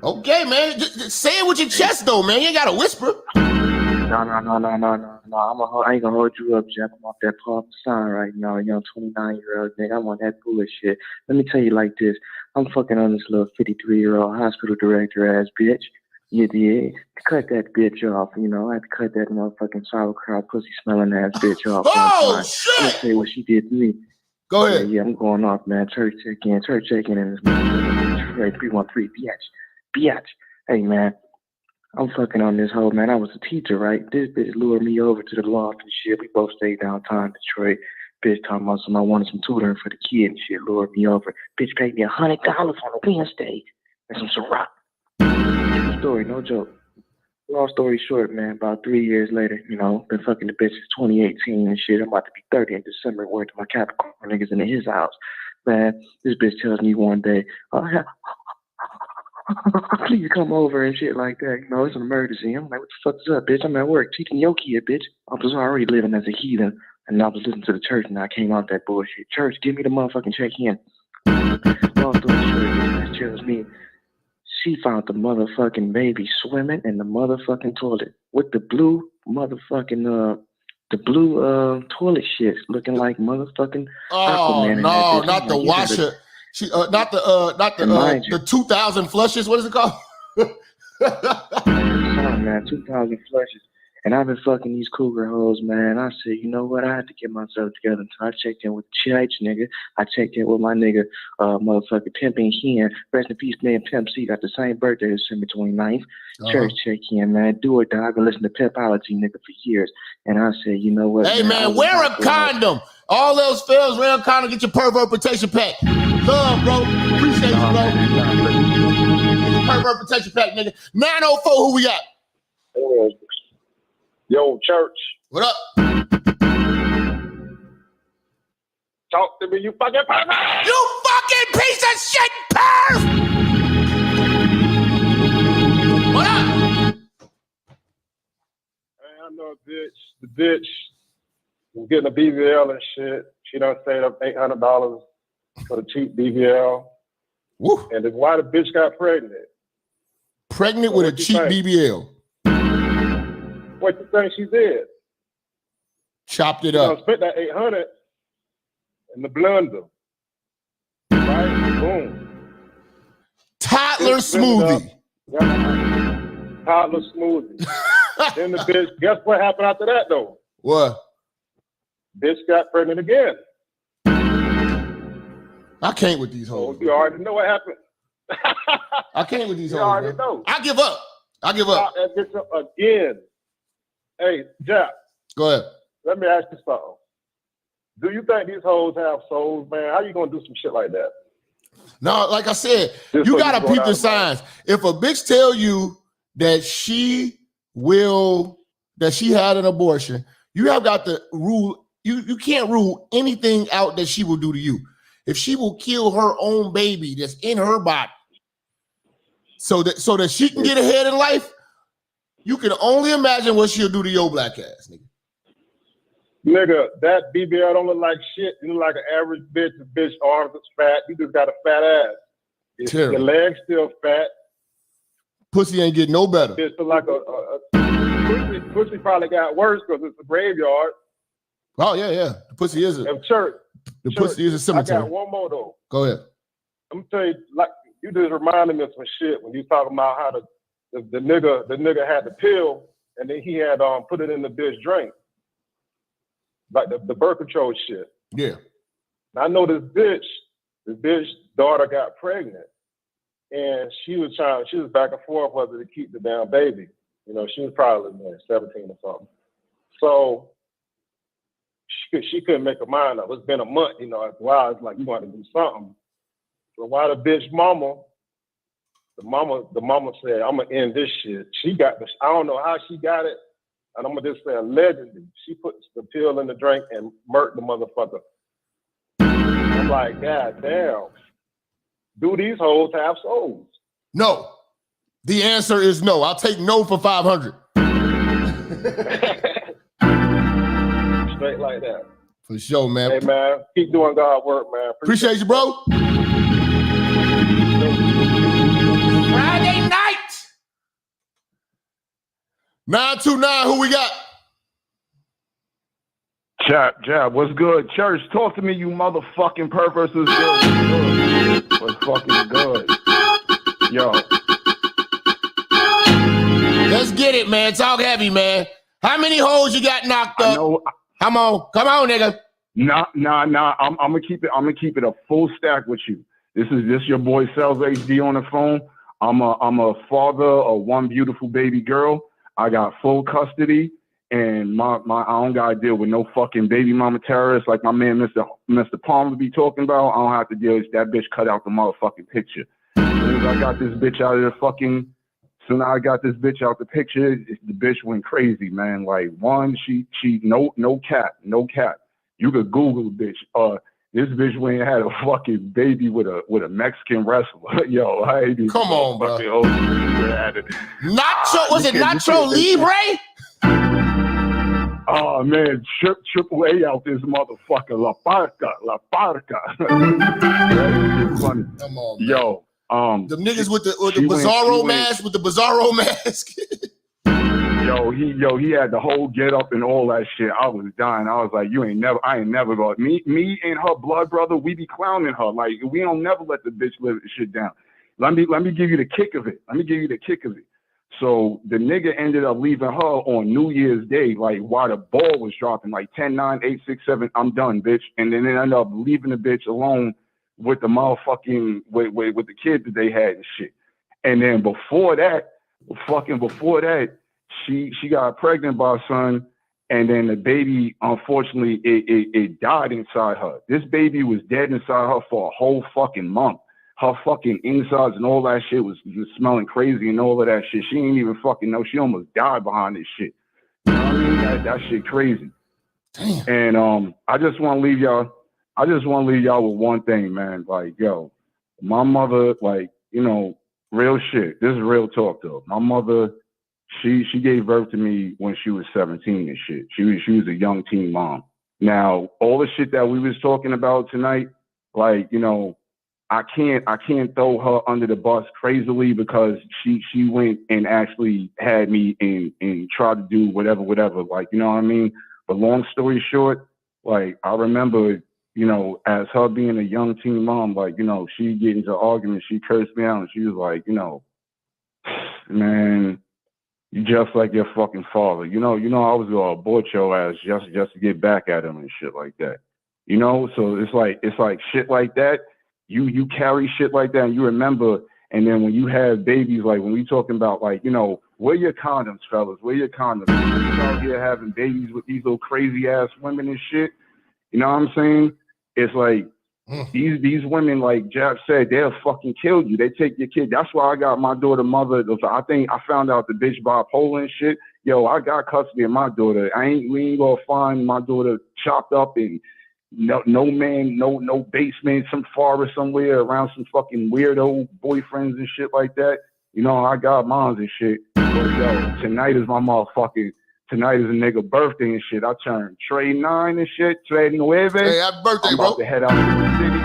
Okay, man. Just say it with your chest, though, man. You ain't got to whisper. No. I ain't gonna hold you up, Jap. I'm off that Paul sign right now. Young 29-year-old nigga. I'm on that bullshit. Let me tell you like this. I'm fucking on this little 53-year-old hospital director ass bitch. You did. Cut that bitch off, you know. I had to cut that motherfucking sauerkraut pussy smelling ass bitch off. Oh, shit! I'm gonna tell you what she did to me. Go ahead. Yeah, I'm going off, man. Church check-in in this motherfucking 313, biatch. Hey, man. I'm fucking on this hoe, man. I was a teacher, right? This bitch lured me over to the loft and shit. We both stayed downtown Detroit. Bitch talking about I wanted some tutoring for the kid and shit. Lured me over. Bitch paid me $100 on a Wednesday and some Ciroc. True story, no joke. Long story short, man, about 3 years later, you know, been fucking the bitch since 2018 and shit. I'm about to be 30 in December, working to my Capricorn niggas in his house. Man, this bitch tells me one day, please come over and shit like that. You know, it's an emergency. I'm like, what the fuck's up, bitch? I'm at work teaching your kid, bitch. I was already living as a heathen, and I was listening to the church, and I came out that bullshit. Church, give me the motherfucking check-in. Long story short, this bitch tells me she found the motherfucking baby swimming in the motherfucking toilet with the blue motherfucking toilet shit looking like motherfucking Aquaman. No, not the washer. She not the 2,000 flushes. What is it called? Man, 2,000 flushes. And I've been fucking these cougar hoes, man. I said, you know what? I had to get myself together. So I checked in with the church nigga. I checked in with my nigga, motherfucking Pimpin' Hen. Rest in peace, man. Pimp C got the same birthday as December 29th. Church check in, man. Do or die. I've been listening to Pimpology, nigga, for years. And I said, you know what? Hey, man, wear a condom. All else fails, wear a condom. Get your pervert protection pack. Love, bro. Appreciate you, bro. Get your pervert protection pack, nigga. 904, who we got? Yo, church. What up? Talk to me, you fucking pervert! You fucking piece of shit, perv! What up? Hey, I know a bitch. The bitch was getting a BBL and shit. She done saved up $800 for the cheap BBL. Woo. And then why the bitch got pregnant? Pregnant with a cheap BBL. What you think she did? Chopped it up. Spent that $800 in the blender. Right? Boom. Toddler smoothie. Toddler smoothie. Then the bitch, guess what happened after that though? What? Bitch got pregnant again. I can't with these hoes. Oh, you already know what happened. I can't with these hoes. You already know. I give up. I give up. That bitch up again. Hey, Jap. Go ahead. Let me ask you something. Do you think these hoes have souls, man? How you gonna do some shit like that? No, like I said, you gotta peep the signs. If a bitch tell you that she had an abortion, you have got to rule. You can't rule anything out that she will do to you. If she will kill her own baby that's in her body, so that she can get ahead in life, you can only imagine what she'll do to your black ass, nigga. Nigga, that BBL don't look like shit. You look like an average bitch. The bitch arms is fat. You just got a fat ass. Your legs still fat. Pussy ain't getting no better. It's like pussy probably got worse because it's a graveyard. Oh yeah. The pussy is a church. The pussy is a cemetery. I got one more though. Go ahead. I'm gonna tell you, like you just reminded me of some shit when you talking about how the nigga had the pill and then he had put it in the bitch drink. Like the birth control shit. Yeah. I know this bitch daughter got pregnant and she was back and forth whether to keep the damn baby. You know, she was probably 17 or something. So she couldn't make her mind up. It's been a month, you know, after a while, it's like you want to do something. So why the bitch mama said, I'm gonna end this shit. She got this, I don't know how she got it, and I'm gonna just say allegedly, she put the pill in the drink and murked the motherfucker. I'm like, God damn. Do these hoes have souls? No. The answer is no. I'll take no for 500. Straight like that. For sure, man. Hey, man, keep doing God work, man. Appreciate you, bro. Friday night. 929, who we got? Jap, what's good? Church, talk to me, you motherfucking perverts. What's good? What's fucking good? Yo. Let's get it, man. Talk heavy, man. How many hoes you got knocked up? Come on, nigga. Nah. I'm gonna keep it a full stack with you. This your boy Cells HD on the phone. I'm a father of one beautiful baby girl. I got full custody, and I don't gotta deal with no fucking baby mama terrorists like my man Mr. Palmer be talking about. I don't have to deal with that bitch cut out the motherfucking picture. As soon as I got this bitch out of the picture, the bitch went crazy, man. Like one, she no cap. You could Google the bitch. This bitch went and had a fucking baby with a Mexican wrestler. Yo, I ain't even come on, bro. Nacho, was it Nacho Libre? Oh man, triple A out this motherfucker. La Parca. Funny. Come on, man. Yo, the niggas with the Bizarro mask, with the Bizarro mask. He had the whole get up and all that shit. I was dying. I was like, I ain't never going. Me and her blood brother, we be clowning her. Like, we don't never let the bitch live this shit down. Let me give you the kick of it. So the nigga ended up leaving her on New Year's Day, like while the ball was dropping, like 10, 9, 8, 6, 7, I'm done, bitch. And then they ended up leaving the bitch alone with the motherfucking, with the kids that they had and shit. And then before that, she got pregnant by a son, and then the baby, unfortunately, it died inside her. This baby was dead inside her for a whole fucking month. Her fucking insides and all that shit was smelling crazy and all of that shit. She didn't even fucking know. She almost died behind this shit. You know what I mean? That shit crazy. Damn. And I just want to leave y'all with one thing, man. Like, yo, my mother, like, you know, real shit. This is real talk though. My mother, she gave birth to me when she was 17 and shit. She was a young teen mom. Now, all the shit that we was talking about tonight, like, you know, I can't throw her under the bus crazily because she went and actually had me and tried to do whatever, like, you know what I mean? But long story short, like, I remember, you know, as her being a young teen mom, like, you know, she get into arguments, she cursed me out and she was like, you know, man, you just like your fucking father. You know, I was gonna abort your ass just to get back at him and shit like that. You know, so it's like shit like that. You carry shit like that and you remember, and then when you have babies, like when we talking about, like, you know, where your condoms, fellas? Where your condoms? You out here having babies with these little crazy ass women and shit. You know what I'm saying? It's like these women, like Jap said, they'll fucking kill you. They take your kid. That's why I got my daughter mother. I think I found out the bitch bipolar and shit. Yo, I got custody of my daughter. We ain't gonna find my daughter chopped up in no man, no basement, some forest somewhere around some fucking weirdo boyfriends and shit like that. You know, I got moms and shit. But yo, tonight is a nigga birthday and shit. I turned Trey 9 and shit, Trey 9. Hey, happy birthday, I'm about to head out to the city.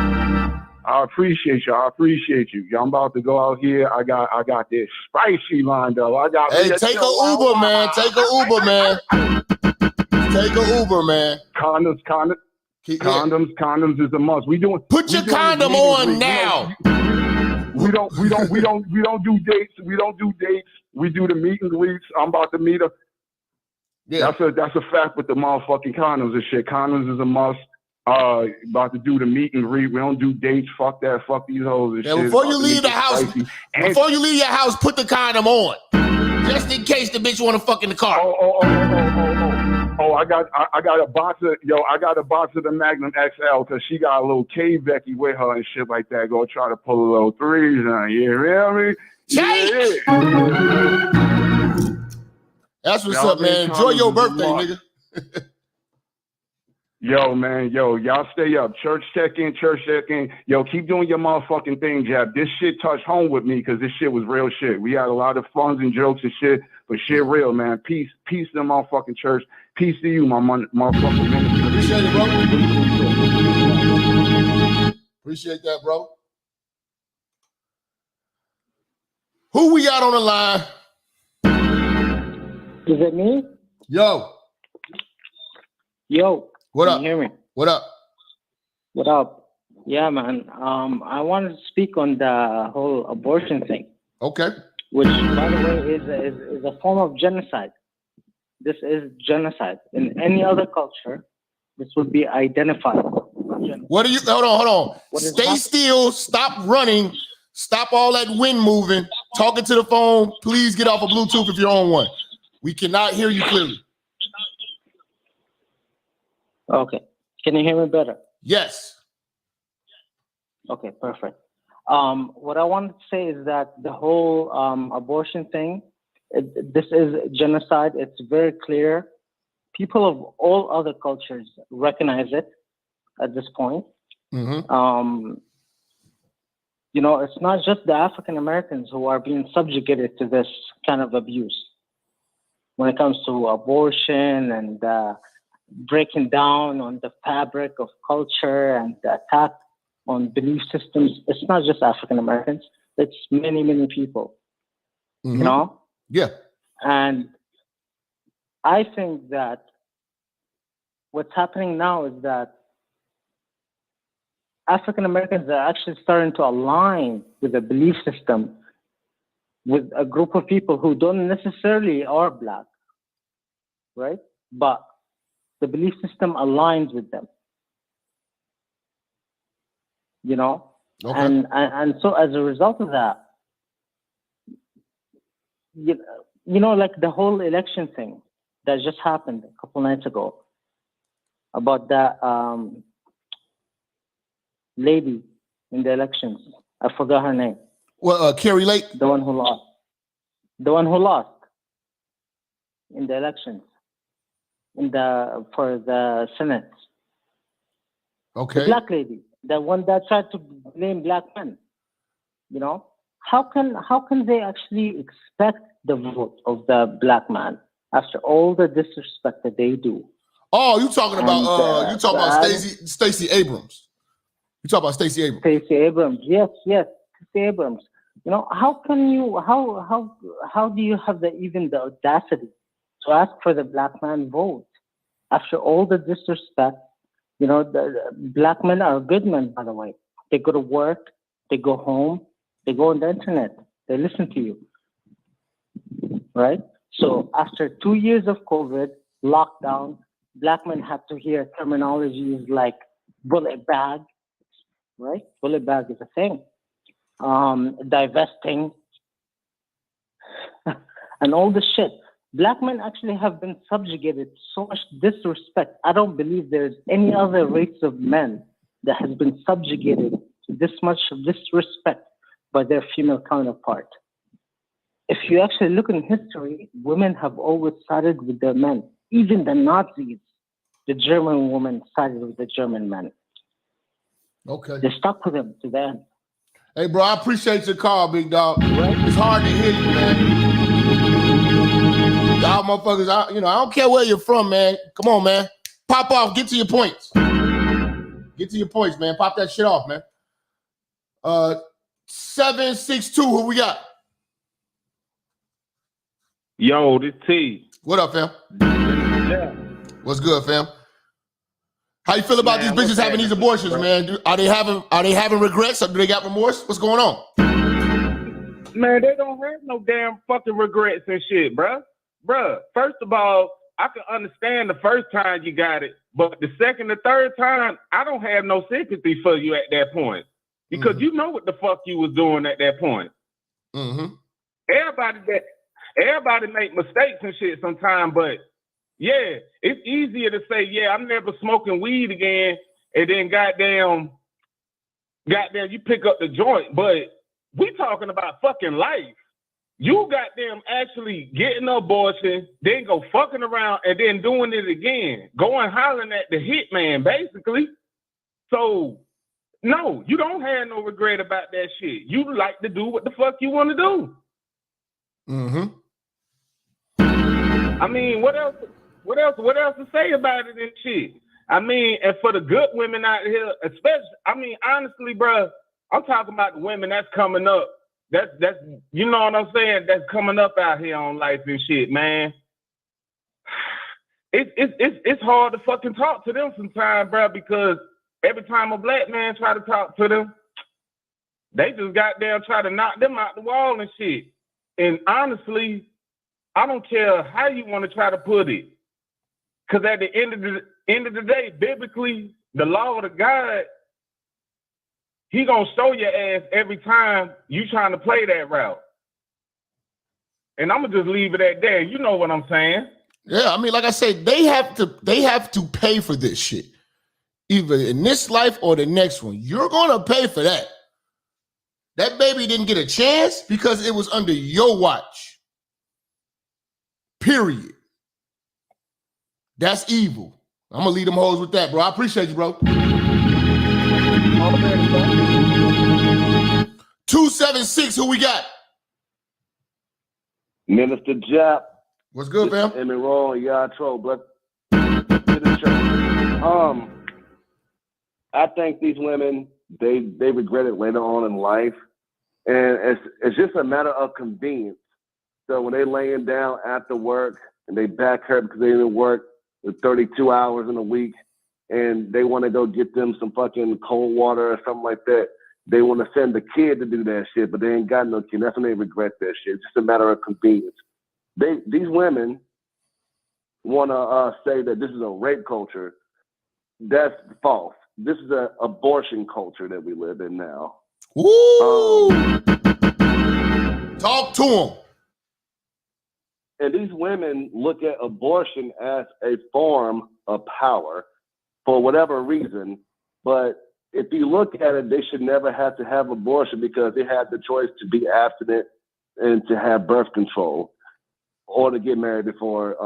I appreciate you. I appreciate you. I'm about to go out here. I got this spicy lined up. I got. Hey, take a Uber, man. Take a Uber, man. Take a Uber, man. Condoms is a must. Put your condom on now. We don't do dates. We don't do dates. We do the meet and greets. I'm about to meet her. Yeah. That's a fact with the motherfucking condoms and shit. Condoms is a must. About to do the meet and greet. We don't do dates. Fuck that. Fuck these hoes and shit. Before you leave the house, before you leave your house, put the condom on. Just in case the bitch want to fuck in the car. Oh, I got a box of the Magnum XL because she got a little K Becky with her and shit like that. Go try to pull a little threes and you hear me? Yeah. That's what's up, man. Enjoy your birthday, nigga. Yo, man, y'all stay up. Church check-in. Yo, keep doing your motherfucking thing, Jap. This shit touched home with me because this shit was real shit. We had a lot of funs and jokes and shit, but shit real, man. Peace to the motherfucking church. Peace to you, my motherfucking minister. Appreciate it, bro. Appreciate that, bro. Who we got on the line? Is it me? Yo. What up? Can you hear me? What up? What up? Yeah, man. I wanted to speak on the whole abortion thing. Okay. Which, by the way, is a form of genocide. This is genocide. In any other culture, this would be identified. What are you? Hold on. Stay still. Stop running. Stop all that wind moving. Talking to the phone. Please get off of Bluetooth if you're on one. We cannot hear you clearly. Okay. Can you hear me better? Yes. Okay, perfect. What I wanted to say is that the whole abortion thing, this is genocide. It's very clear. People of all other cultures recognize it at this point. Mm-hmm. It's not just the African Americans who are being subjugated to this kind of abuse when it comes to abortion and breaking down on the fabric of culture and the attack on belief systems. It's not just African Americans. It's many, many people, Mm-hmm. Yeah. And I think that what's happening now is that African Americans are actually starting to align with a belief system with a group of people who don't necessarily are Black, right? But the belief system aligns with them, Okay. And so as a result of that, like the whole election thing that just happened a couple nights ago about that lady in the elections. I forgot her name. Well, Carrie Lake? The one who lost. The one who lost in the elections. For the Senate. Okay. The Black lady, the one that tried to blame Black men. How can they actually expect the vote of the Black man after all the disrespect that they do? Oh, you talking about Stacey Abrams. You talking about Stacey Abrams. Stacey Abrams, yes, Stacey Abrams. How can you how do you have even the audacity to ask for the Black man vote after all the disrespect? The Black men are good men, by the way. They go to work, they go home, they go on the internet, they listen to you, right? So after 2 years of COVID, lockdown, Black men have to hear terminologies like bullet bag, right? Bullet bag is a thing. Divesting, and all this shit. Black men actually have been subjugated to so much disrespect. I don't believe there's any other race of men that has been subjugated to this much disrespect by their female counterpart. If you actually look in history, women have always sided with their men. Even the Nazis, the German women sided with the German men. Okay. They stuck with them to the end. Hey, bro, I appreciate your call, big dog. It's hard to hear you, man. Y'all motherfuckers, I don't care where you're from, man. Come on, man. Pop off. Get to your points. Get to your points, man. Pop that shit off, man. 762, who we got? Yo, this T. What up, fam? What's good, fam? How you feel about Man, these bitches having these abortions, man? Are they having regrets or do they got remorse? What's going on? Man, they don't have no damn fucking regrets and shit, bruh. Bruh, first of all, I can understand the first time you got it, but the second or third time, I don't have no sympathy for you at that point. Because you know what the fuck you was doing at that point. Everybody make mistakes and shit sometimes, but yeah, it's easier to say, yeah, I'm never smoking weed again, and then goddamn, you pick up the joint. But we talking about fucking life. You goddamn actually getting an abortion, then go fucking around, and then doing it again, going hollering at the hitman, basically. So, no, you don't have no regret about that shit. You like to do what the fuck you want to do. I mean, what else to say about it and shit? I mean, and for the good women out here, especially, I mean, honestly, bro, I'm talking about the women that's coming up. That's you know what I'm saying? That's coming up out here on life and shit, man. It's hard to fucking talk to them sometimes, bro, because every time a black man try to talk to them, they just goddamn try to knock them out the wall and shit. And honestly, I don't care how you want to try to put it. Because at the end of the day, biblically, the law of the God, he gonna show your ass every time you trying to play that route. And I'm gonna just leave it at that. You know what I'm saying? Yeah, I mean, like I said, they have to pay for this shit. Either in this life or the next one. You're gonna pay for that. That baby didn't get a chance because it was under your watch. Period. That's evil. I'm gonna leave them hoes with that, bro. I appreciate you, bro. 276, who we got? Minister Jap. What's good, fam? Ab0rtions, y'all troll, but I think these women, they regret it later on in life. And it's just a matter of convenience. So when they laying down after work and they back hurt because they didn't work with 32 hours in a week and they want to go get them some fucking cold water or something like that, they want to send the kid to do that shit, but they ain't got no kid. That's when they regret that shit. It's just a matter of convenience. These women want to say that this is a rape culture. That's false. This is an abortion culture that we live in now. Woo! Talk to them. And these women look at abortion as a form of power for whatever reason. But if you look at it, they should never have to have abortion because they had the choice to be abstinent and to have birth control or to get married before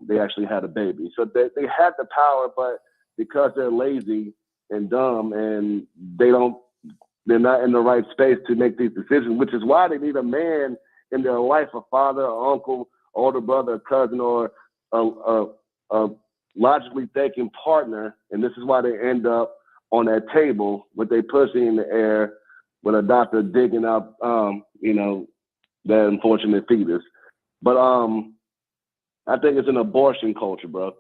they actually had a baby. So they had the power, but because they're lazy and dumb and they're not in the right space to make these decisions, which is why they need a man in their life, a father, an uncle, older brother, a cousin, or a logically thinking partner. And this is why they end up on that table with their pussy in the air with a doctor digging up, that unfortunate fetus. But I think it's an abortion culture, bro.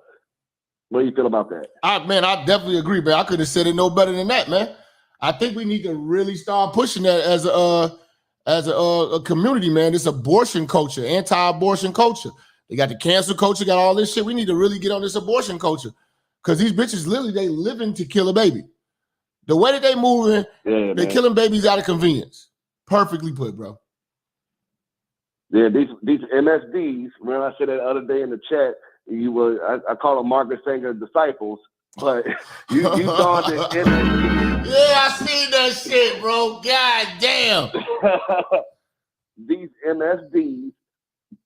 What do you feel about that? Man, I definitely agree, man. I couldn't have said it no better than that, man. I think we need to really start pushing that as a community, man. This abortion culture, anti-abortion culture. They got the cancel culture, got all this shit. We need to really get on this abortion culture because these bitches literally they living to kill a baby. The way that they moving, they killing babies out of convenience. Perfectly put, bro. Yeah, these MSDs. Remember I said that the other day in the chat. I call them Margaret Sanger disciples, but you saw the MSDs. Yeah, I seen that shit, bro. God damn. These MSDs,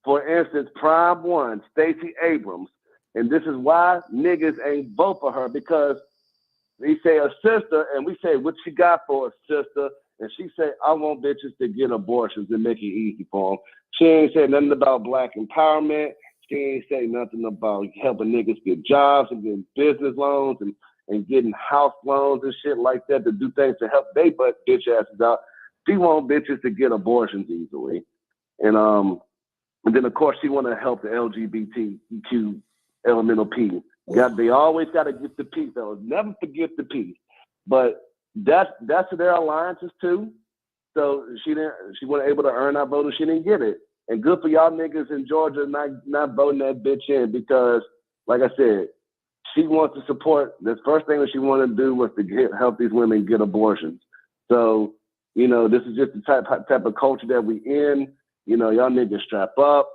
for instance, Prime One, Stacey Abrams, and this is why niggas ain't vote for her because they say a sister, and we say, what you got for a sister? And she say, I want bitches to get abortions and make it easy for them. She ain't say nothing about black empowerment. She ain't say nothing about helping niggas get jobs and get business loans and getting house loans and shit like that to do things to help they butt bitch asses out. She want bitches to get abortions easily. And then of course she want to help the LGBTQ elemental P. They always got to get the P, though. Never forget the P. But that's their alliances too. So she wasn't able to earn our vote and she didn't get it. And good for y'all niggas in Georgia not voting that bitch in because, like I said, she wants to support. The first thing that she wanted to do was to help these women get abortions. So, you know, this is just the type of culture that we in. You know, y'all niggas strap up.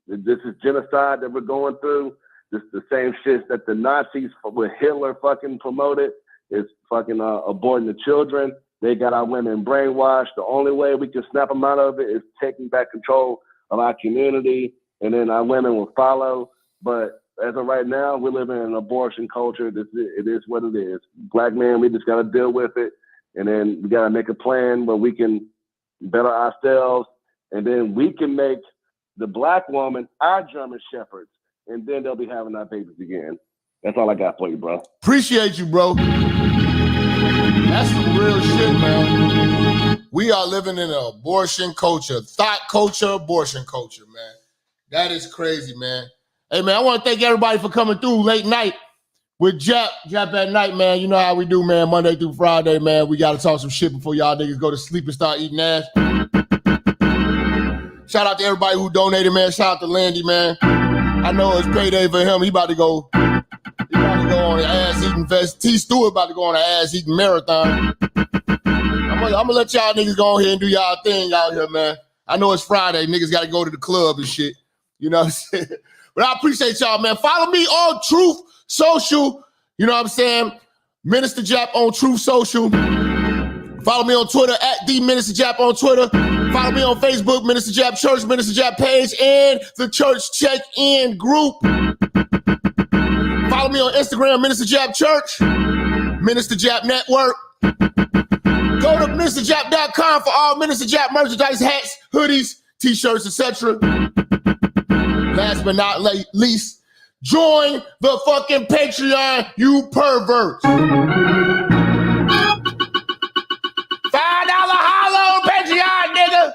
This is genocide that we're going through. This is the same shit that the Nazis with Hitler fucking promoted. It's fucking aborting the children. They got our women brainwashed. The only way we can snap them out of it is taking back control of our community, and then our women will follow. But as of right now, we're living in an abortion culture. It is what it is. Black men, we just got to deal with it, and then we got to make a plan where we can better ourselves, and then we can make the black woman our German shepherds, and then they'll be having our babies again. That's all I got for you, bro. Appreciate you, bro. That's some real shit, man. We are living in an abortion culture, thought culture, abortion culture, man. That is crazy, man. Hey, man, I want to thank everybody for coming through late night with Jap at night, man. You know how we do, man, Monday through Friday, man. We got to talk some shit before y'all niggas go to sleep and start eating ass. Shout out to everybody who donated, man. Shout out to Landy, man. I know it's payday for him. He about to go on an ass-eating fest. T. Stewart about to go on an ass-eating marathon. I'm gonna let y'all niggas go ahead and do y'all thing out here, man. I know it's Friday. Niggas got to go to the club and shit. You know what I'm saying? But I appreciate y'all, man. Follow me on Truth Social. You know what I'm saying? Minister Jap on Truth Social. Follow me on Twitter at the Minister Jap on Twitter. Follow me on Facebook, Minister Jap Church, Minister Jap page, and the church check-in group. Follow me on Instagram, Minister Jap Church, Minister Jap Network. Go to MinisterJap.com for all Minister Jap merchandise, hats, hoodies, t-shirts, etc. Last but not least, join the fucking Patreon, you perverts. $5 holla on Patreon, nigga.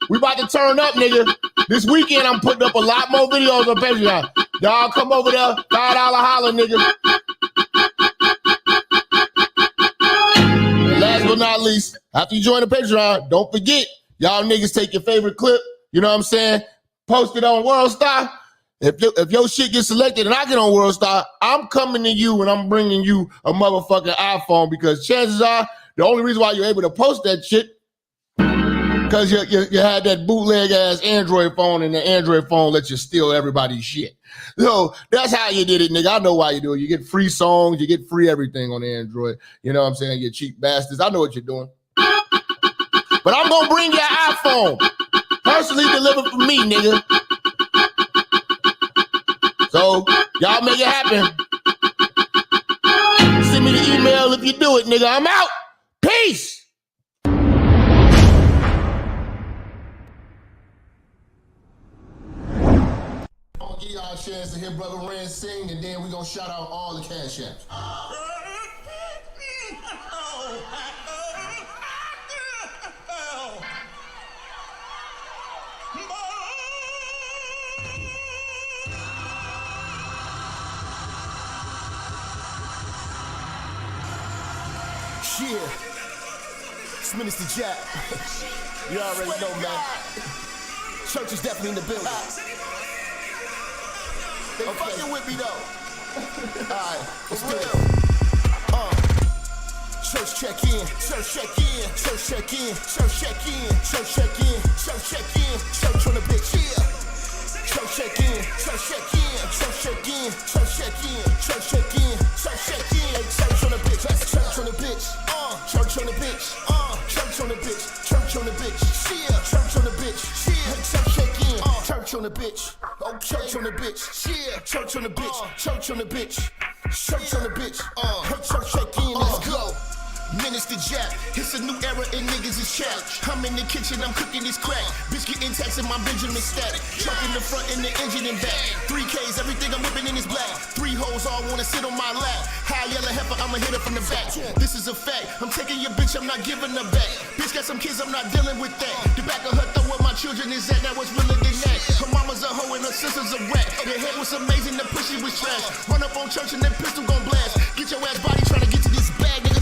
We about to turn up, nigga. This weekend, I'm putting up a lot more videos on Patreon. Y'all come over there, $5 holla, nigga. And last but not least, after you join the Patreon, don't forget, y'all niggas take your favorite clip, you know what I'm saying? Post it on WorldStar. If your shit gets selected and I get on WorldStar, I'm coming to you and I'm bringing you a motherfucking iPhone because chances are, the only reason why you're able to post that shit because you had that bootleg ass Android phone and the Android phone lets you steal everybody's shit. So that's how you did it, nigga. I know why you do it. You get free songs, you get free everything on Android. You know what I'm saying? You cheap bastards. I know what you're doing. But I'm gonna bring your iPhone. Personally delivered for me, nigga. So y'all make it happen. Send me the email if you do it, nigga. I'm out. Peace. I'm gonna give y'all a chance to hear Brother Ren sing, and then we're gonna shout out all the cash apps. Yeah, it's Minister Jap. You already know, man. Church is definitely in the building. They fucking with me, though. Alright, let's do it. Church check in, church check in, church check in, church check in, church check in, church check in, church on the bitch, yeah. Church check in, church check in, church check in, church check in, church check in, church check in, hey, church on the bitch, that's church on the bitch, church on the bitch, church on the bitch, church on the bitch, yeah, church on the bitch, yeah, hey, church check in, church on the bitch, oh, church on the bitch, yeah, church on the bitch, church on the bitch, church on the bitch, hey, church check in, let's go. Minister Jap, it's a new era and niggas is chapped. I'm in the kitchen, I'm cooking this crack. Bitch getting taxed in my Benjamin stack. Truck in the front and the engine in back. 3Ks, everything I'm whipping in is black. 3 hoes all wanna sit on my lap. High yellow heifer, I'ma hit her from the back. This is a fact, I'm taking your bitch, I'm not giving her back. Bitch got some kids, I'm not dealing with that. The back of her throat where my children is at, that was realer than that. Her mama's a hoe and her sister's a rat. The head was amazing, the pussy was trash. Run up on church and that pistol gon' blast. Get your ass body trying to get to this bag, nigga.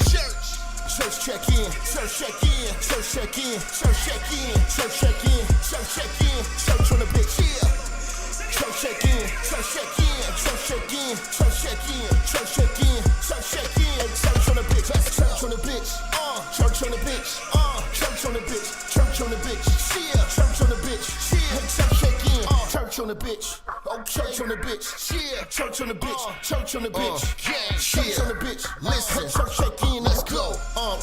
Church check in, church check in, church check in, church check in, church check in, church check in, church on the bitch, yeah. Church check in, church check in, church check in, church check in, church check in, church check in, church on the bitch, church on the bitch, church on the bitch, church on the bitch, church on the bitch, yeah. Church on the bitch, yeah. Church check in, church on the bitch, church on the bitch, yeah. Church on the bitch, church on the bitch, yeah. Church on the bitch, listen, church check in, let's go.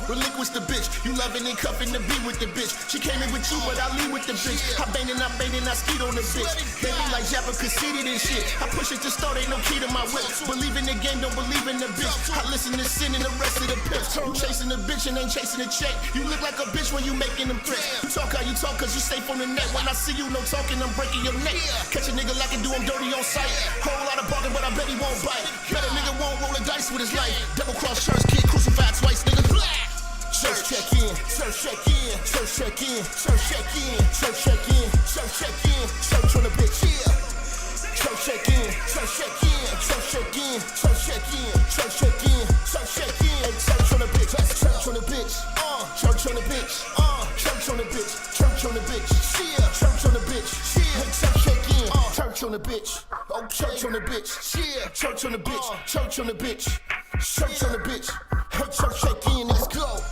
Relinquish the bitch, you loving and cuffing to be with the bitch. She came in with you, but I leave with the bitch. I bangin', I skeet on the bitch. Baby like Jap conceited and shit. I push it to start, ain't no key to my whip. Believe in the game, don't believe in the bitch. I listen to sin and the rest of the pimps. You chasing the bitch and ain't chasing the check. You look like a bitch when you making them threats. You talk how you talk cause you safe on the net. When I see you, no talking, I'm breaking your neck. Catch a nigga like I do, I'm dirty on sight. Whole lot of bargain, but I bet he won't bite. Bet a nigga won't roll the dice with his life. Double cross church kid, crucified twice, nigga. Church check in, church check in, church check in, church check in, church check in, church check in, church on the bitch, yeah. Church check in, church check in, church check in, church check in, church check in, church check in, church on the bitch, church on the bitch, church on the bitch, church on the bitch, church on the bitch, yeah. Church on the bitch, yeah. Church check in, church on the bitch, church on the bitch, yeah. Church on the bitch, church on the bitch, church on the bitch, church check in, let's go.